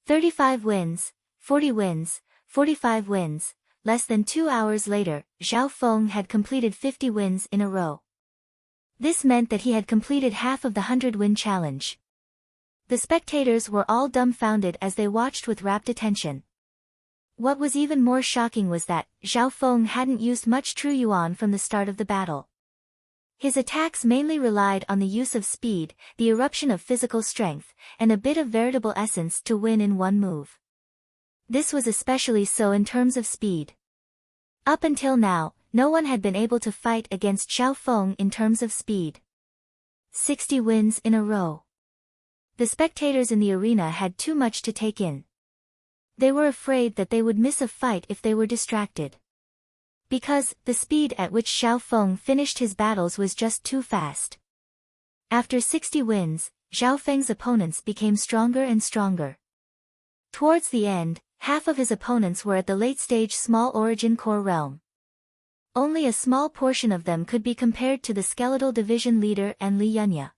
35 wins, 40 wins, 45 wins. Less than 2 hours later, Zhao Feng had completed 50 wins in a row. This meant that he had completed half of the 100-win challenge. The spectators were all dumbfounded as they watched with rapt attention. What was even more shocking was that Zhao Feng hadn't used much true yuan from the start of the battle. His attacks mainly relied on the use of speed, the eruption of physical strength, and a bit of veritable essence to win in one move. This was especially so in terms of speed. Up until now, no one had been able to fight against Zhao Feng in terms of speed. 60 wins in a row. The spectators in the arena had too much to take in. They were afraid that they would miss a fight if they were distracted. Because the speed at which Zhao Feng finished his battles was just too fast. After 60 wins, Zhao Feng's opponents became stronger and stronger. Towards the end, half of his opponents were at the late-stage small origin core realm. Only a small portion of them could be compared to the skeletal division leader and Li Yunya.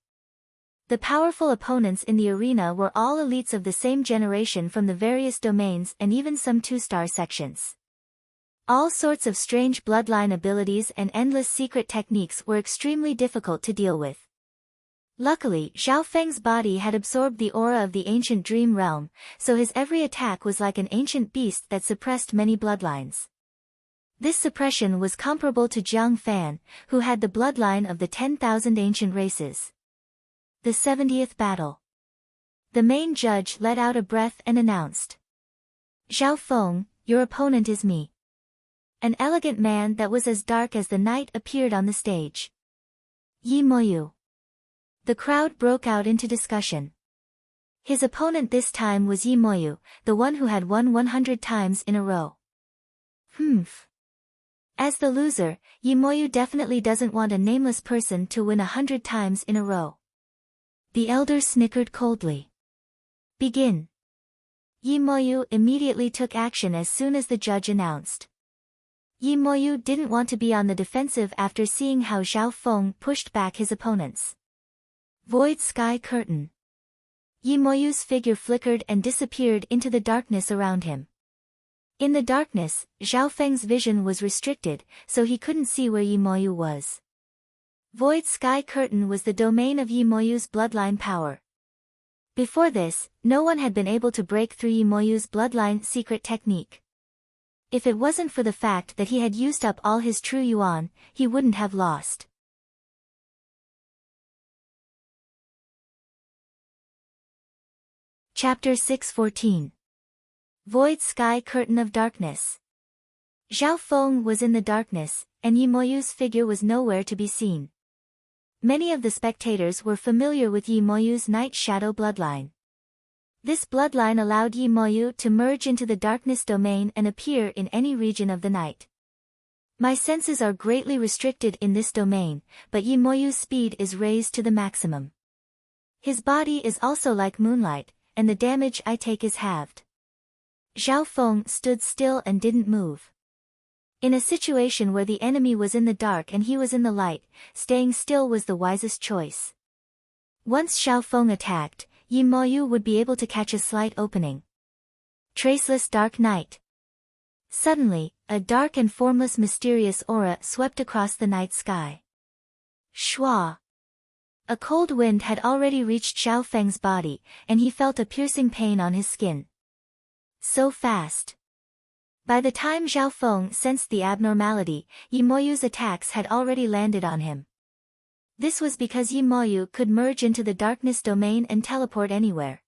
The powerful opponents in the arena were all elites of the same generation from the various domains and even some 2-star sections. All sorts of strange bloodline abilities and endless secret techniques were extremely difficult to deal with. Luckily, Zhao Feng's body had absorbed the aura of the ancient dream realm, so his every attack was like an ancient beast that suppressed many bloodlines. This suppression was comparable to Jiang Fan, who had the bloodline of the 10,000 ancient races. The 70th battle. The main judge let out a breath and announced. Zhao Feng, your opponent is me. An elegant man that was as dark as the night appeared on the stage. Yi Moyu. The crowd broke out into discussion. His opponent this time was Yi Moyu, the one who had won 100 times in a row. Humph. As the loser, Yi Moyu definitely doesn't want a nameless person to win 100 times in a row. The elder snickered coldly. Begin. Yi Moyu immediately took action as soon as the judge announced. Yi Moyu didn't want to be on the defensive after seeing how Zhao Feng pushed back his opponents. Void Sky Curtain. Yi Moyu's figure flickered and disappeared into the darkness around him. In the darkness, Zhao Feng's vision was restricted, so he couldn't see where Yi Moyu was. Void Sky Curtain was the domain of Yi Moyu's bloodline power. Before this, no one had been able to break through Yi Moyu's bloodline secret technique. If it wasn't for the fact that he had used up all his true yuan, he wouldn't have lost. Chapter 614. Void Sky Curtain of Darkness. Zhao Feng was in the darkness, and Yi Moyu's figure was nowhere to be seen. Many of the spectators were familiar with Yi Moyu's Night Shadow bloodline. This bloodline allowed Yi Moyu to merge into the darkness domain and appear in any region of the night. My senses are greatly restricted in this domain, but Yi Moyu's speed is raised to the maximum. His body is also like moonlight, and the damage I take is halved. Zhao Feng stood still and didn't move. In a situation where the enemy was in the dark and he was in the light, staying still was the wisest choice. Once Zhao Feng attacked, Yi Moyu would be able to catch a slight opening. Traceless dark night. Suddenly, a dark and formless mysterious aura swept across the night sky. Shua. A cold wind had already reached Zhao Feng's body, and he felt a piercing pain on his skin. So fast. By the time Zhao Feng sensed the abnormality, Yi Moyu's attacks had already landed on him. This was because Yi Moyu could merge into the darkness domain and teleport anywhere.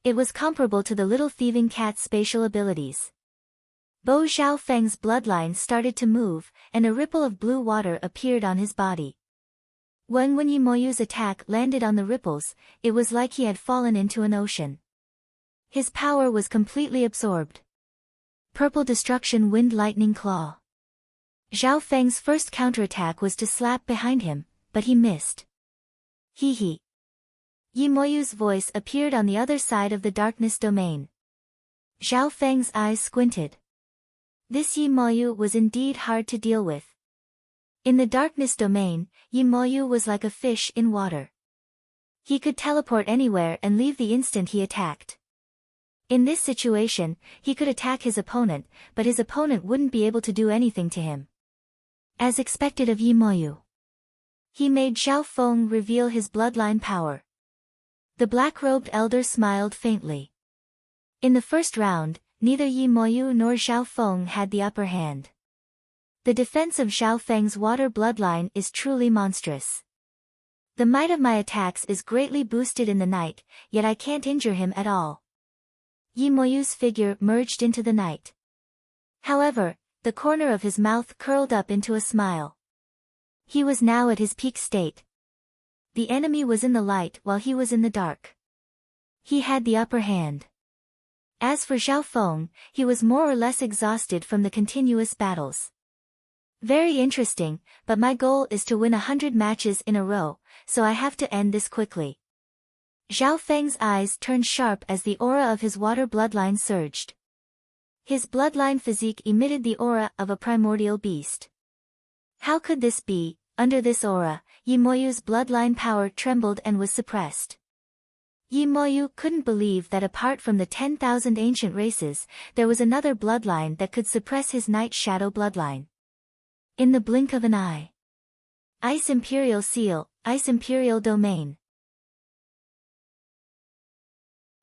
It was comparable to the little thieving cat's spatial abilities. Bo Zhao Feng's bloodline started to move, and a ripple of blue water appeared on his body. When Yi Moyu's attack landed on the ripples, it was like he had fallen into an ocean. His power was completely absorbed. Purple Destruction Wind Lightning Claw. Zhao Feng's first counterattack was to slap behind him, but he missed. Hee hee. Yi Moyu's voice appeared on the other side of the darkness domain. Zhao Feng's eyes squinted. This Yi Moyu was indeed hard to deal with. In the darkness domain, Yi Moyu was like a fish in water. He could teleport anywhere and leave the instant he attacked. In this situation, he could attack his opponent, but his opponent wouldn't be able to do anything to him. As expected of Yi Moyu, he made Zhao Feng reveal his bloodline power. The black-robed elder smiled faintly. In the first round, neither Yi Moyu nor Zhao Feng had the upper hand. The defense of Zhao Feng's water bloodline is truly monstrous. The might of my attacks is greatly boosted in the night, yet I can't injure him at all. Yi Moyu's figure merged into the night. However, the corner of his mouth curled up into a smile. He was now at his peak state. The enemy was in the light while he was in the dark. He had the upper hand. As for Zhao Feng, he was more or less exhausted from the continuous battles. Very interesting, but my goal is to win 100 matches in a row, so I have to end this quickly. Zhao Feng's eyes turned sharp as the aura of his water bloodline surged. His bloodline physique emitted the aura of a primordial beast. How could this be? Under this aura, Yi Moyu's bloodline power trembled and was suppressed. Yi Moyu couldn't believe that apart from the 10,000 ancient races, there was another bloodline that could suppress his night shadow bloodline. In the blink of an eye. Ice Imperial Seal, Ice Imperial Domain.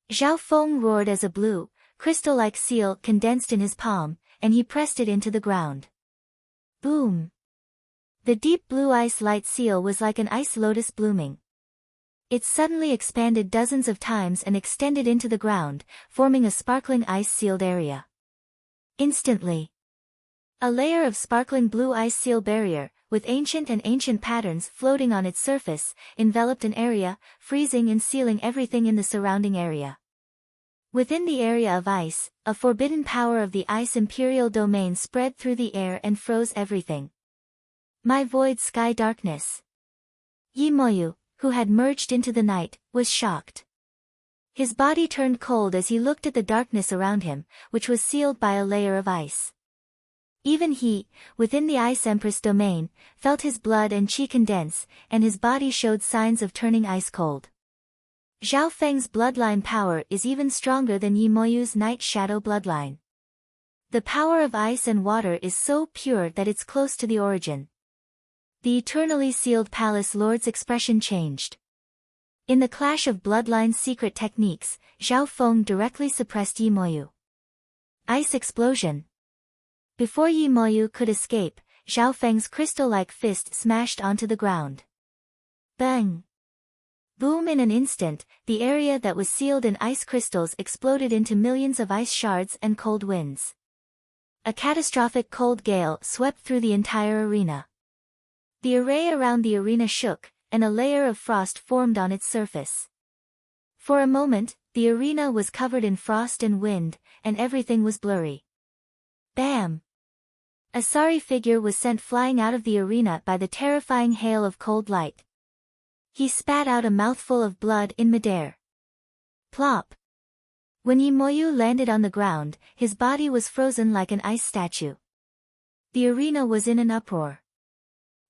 Zhao Feng roared as a blue, crystal-like seal condensed in his palm, and he pressed it into the ground. Boom! The deep blue ice-light seal was like an ice lotus blooming. It suddenly expanded dozens of times and extended into the ground, forming a sparkling ice-sealed area. Instantly, a layer of sparkling blue ice seal barrier, with ancient patterns floating on its surface, enveloped an area, freezing and sealing everything in the surrounding area. Within the area of ice, a forbidden power of the Ice Imperial Domain spread through the air and froze everything. My void sky darkness. Yi Moyu, who had merged into the night, was shocked. His body turned cold as he looked at the darkness around him, which was sealed by a layer of ice. Even he, within the Ice Empress domain, felt his blood and chi condense, and his body showed signs of turning ice cold. Zhao Feng's bloodline power is even stronger than Yi Moyu's night shadow bloodline. The power of ice and water is so pure that it's close to the origin. The eternally sealed palace lord's expression changed. In the clash of bloodline secret techniques, Zhao Feng directly suppressed Yi Moyu. Ice explosion. Before Yi Moyu could escape, Zhao Feng's crystal-like fist smashed onto the ground. Bang! Boom! In an instant, the area that was sealed in ice crystals exploded into millions of ice shards and cold winds. A catastrophic cold gale swept through the entire arena. The array around the arena shook, and a layer of frost formed on its surface. For a moment, The arena was covered in frost and wind, and everything was blurry. Bam! A sorry figure was sent flying out of the arena by the terrifying hail of cold light. He spat out a mouthful of blood in midair. Plop! When Yimoyu landed on the ground, his body was frozen like an ice statue. The arena was in an uproar.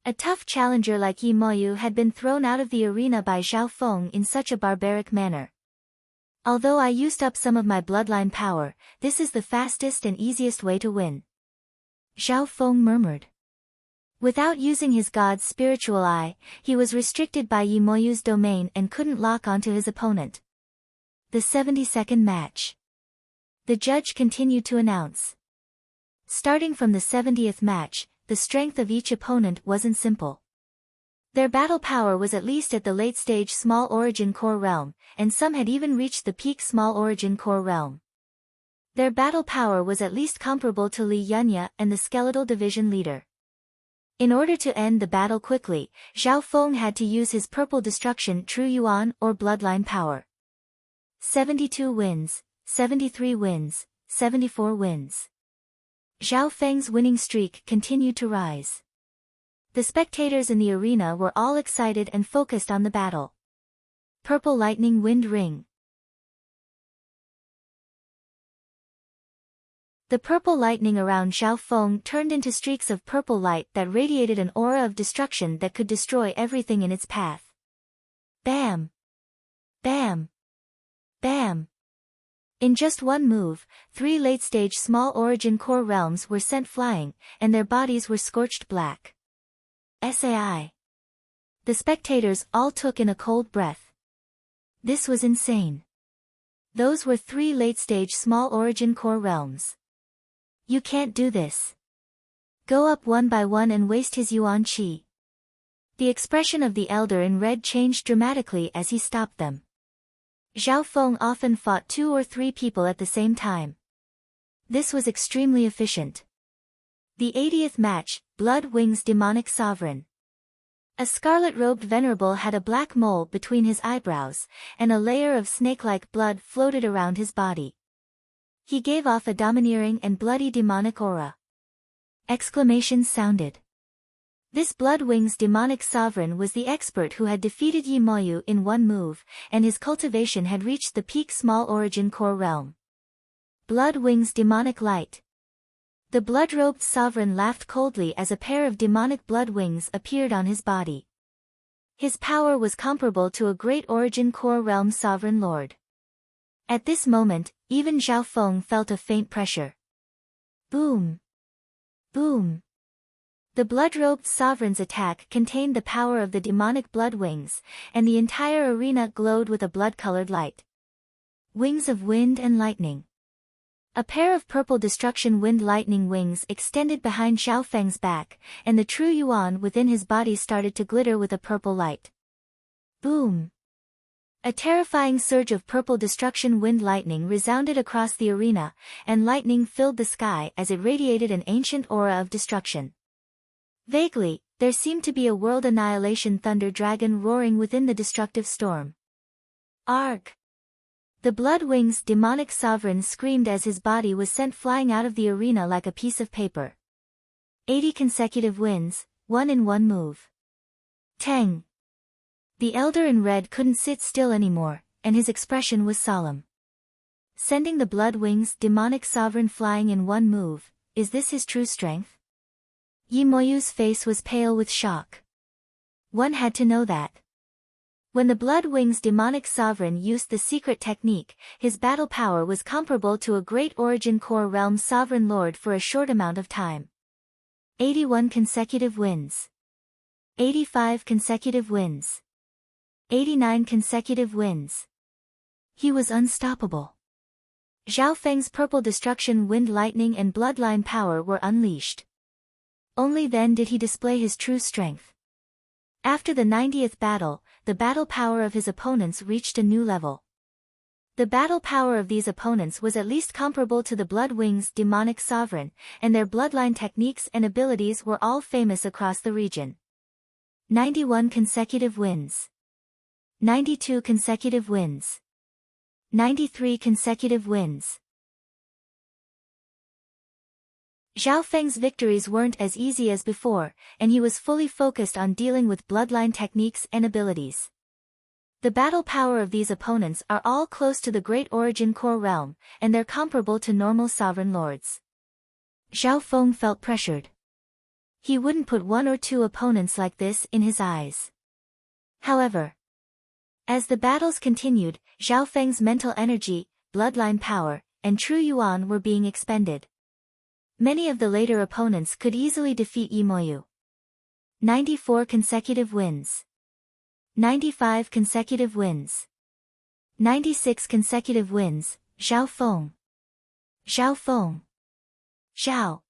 A tough challenger like Yimoyu had been thrown out of the arena by Zhao Feng in such a barbaric manner. Although I used up some of my bloodline power, this is the fastest and easiest way to win. Zhao Feng murmured. Without using his god's spiritual eye, he was restricted by Yimoyu's domain and couldn't lock onto his opponent. The 72nd match. The judge continued to announce. Starting from the 70th match, the strength of each opponent wasn't simple. Their battle power was at least at the late-stage Small Origin Core realm, and some had even reached the peak Small Origin Core realm. Their battle power was at least comparable to Li Yunya and the Skeletal Division leader. In order to end the battle quickly, Zhao Feng had to use his Purple Destruction True Yuan or Bloodline power. 72 wins, 73 wins, 74 wins. Zhao Feng's winning streak continued to rise. The spectators in the arena were all excited and focused on the battle. Purple Lightning Wind Ring. The purple lightning around Zhao Feng turned into streaks of purple light that radiated an aura of destruction that could destroy everything in its path. Bam! Bam! Bam! In just one move, 3 late-stage Small Origin Core realms were sent flying, and their bodies were scorched black. SAI. The spectators all took in a cold breath. This was insane. Those were 3 late-stage Small Origin Core realms. You can't do this. Go up one by one and waste his Yuan Qi. The expression of the elder in red changed dramatically as he stopped them. Zhao Feng often fought 2 or 3 people at the same time. This was extremely efficient. The 80th match, Blood Wings Demonic Sovereign. A scarlet-robed venerable had a black mole between his eyebrows, and a layer of snake-like blood floated around his body. He gave off a domineering and bloody demonic aura. Exclamations sounded. This Blood Wings Demonic Sovereign was the expert who had defeated Yimoyu in one move, and his cultivation had reached the peak Small Origin Core realm. Blood Wings Demonic Light. The blood-robed sovereign laughed coldly as a pair of demonic blood wings appeared on his body. His power was comparable to a great Origin Core realm sovereign lord. At this moment, even Zhao Feng felt a faint pressure. Boom! Boom! The blood-robed sovereign's attack contained the power of the demonic blood wings, and the entire arena glowed with a blood-colored light. Wings of Wind and Lightning. A pair of purple destruction wind lightning wings extended behind Zhao Feng's back, and the true yuan within his body started to glitter with a purple light. Boom! A terrifying surge of purple destruction wind lightning resounded across the arena, and lightning filled the sky as it radiated an ancient aura of destruction. Vaguely, there seemed to be a world annihilation thunder dragon roaring within the destructive storm. Arg! The Blood Wings demonic sovereign screamed as his body was sent flying out of the arena like a piece of paper. 80 consecutive wins, 1 in one move. Tang! The elder in red couldn't sit still anymore, and his expression was solemn. Sending the Blood Wings demonic sovereign flying in one move, is this his true strength? Yimoyu's face was pale with shock. One had to know that. When the Blood Wings demonic sovereign used the secret technique, his battle power was comparable to a great Origin Core realm sovereign lord for a short amount of time. 81 consecutive wins. 85 consecutive wins. 89 consecutive wins. He was unstoppable. Zhao Feng's purple destruction wind lightning and bloodline power were unleashed. Only then did he display his true strength. After the 90th battle, the battle power of his opponents reached a new level. The battle power of these opponents was at least comparable to the Blood Wings demonic sovereign, and their bloodline techniques and abilities were all famous across the region. 91 consecutive wins. 92 consecutive wins. 93 consecutive wins. Zhao Feng's victories weren't as easy as before, and he was fully focused on dealing with bloodline techniques and abilities. The battle power of these opponents are all close to the Great Origin Core realm, and they're comparable to normal sovereign lords. Zhao Feng felt pressured. He wouldn't put one or two opponents like this in his eyes. However, as the battles continued, Zhao Feng's mental energy, bloodline power, and true yuan were being expended. Many of the later opponents could easily defeat Yimoyu. 94 consecutive wins. 95 consecutive wins. 96 consecutive wins, Zhao Feng. Zhao Feng. Zhao.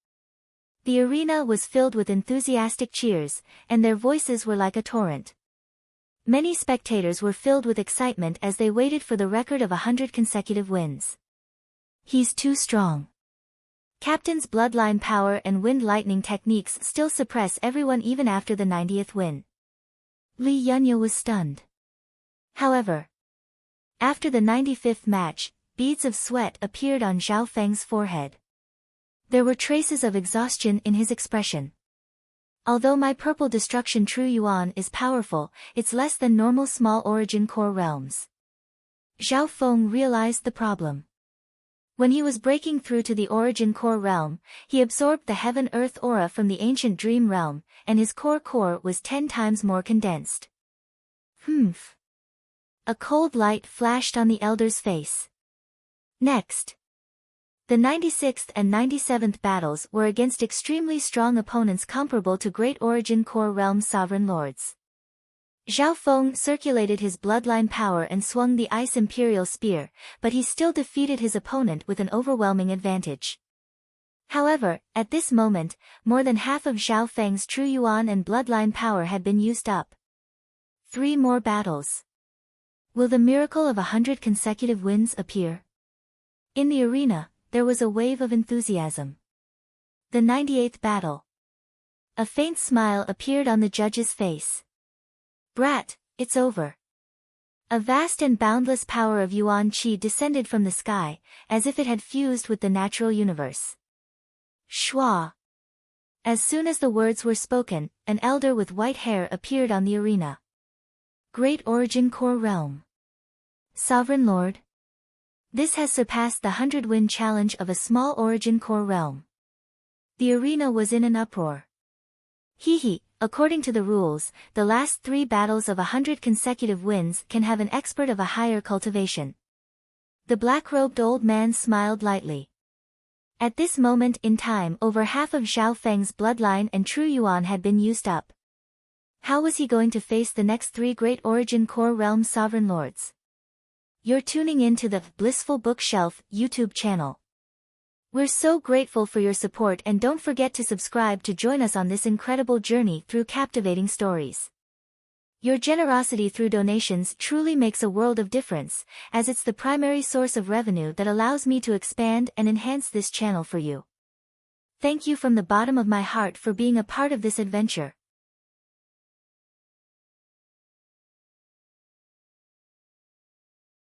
The arena was filled with enthusiastic cheers, and their voices were like a torrent. Many spectators were filled with excitement as they waited for the record of 100 consecutive wins. He's too strong. Captain's bloodline power and wind lightning techniques still suppress everyone even after the 90th win. Li Yunye was stunned. However, after the 95th match, beads of sweat appeared on Zhao Feng's forehead. There were traces of exhaustion in his expression. Although my purple destruction true yuan is powerful, it's less than normal small origin core realms. Zhao Feng realized the problem. When he was breaking through to the origin core realm, he absorbed the heaven-earth aura from the ancient dream realm, and his core was 10 times more condensed. Humph. A cold light flashed on the elder's face. Next. The 96th and 97th battles were against extremely strong opponents comparable to Great Origin Core Realm sovereign lords. Zhao Feng circulated his bloodline power and swung the Ice Imperial Spear, but he still defeated his opponent with an overwhelming advantage. However, at this moment, more than half of Zhao Feng's true yuan and bloodline power had been used up. 3 more battles. Will the miracle of 100 consecutive wins appear? In the arena, there was a wave of enthusiasm. The 98th battle. A faint smile appeared on the judge's face. Brat, it's over. A vast and boundless power of Yuan Qi descended from the sky, as if it had fused with the natural universe. Shua. As soon as the words were spoken, an elder with white hair appeared on the arena. Great Origin Core Realm. Sovereign Lord. This has surpassed the 100-win challenge of a small origin core realm. The arena was in an uproar. According to the rules, the last 3 battles of 100 consecutive wins can have an expert of a higher cultivation. The black-robed old man smiled lightly. At this moment in time, over half of Zhao Feng's bloodline and true yuan had been used up. How was he going to face the next 3 Great Origin Core Realm sovereign lords? You're tuning in to the Blissful Bookshelf YouTube channel. We're so grateful for your support, and don't forget to subscribe to join us on this incredible journey through captivating stories. Your generosity through donations truly makes a world of difference, as it's the primary source of revenue that allows me to expand and enhance this channel for you. Thank you from the bottom of my heart for being a part of this adventure.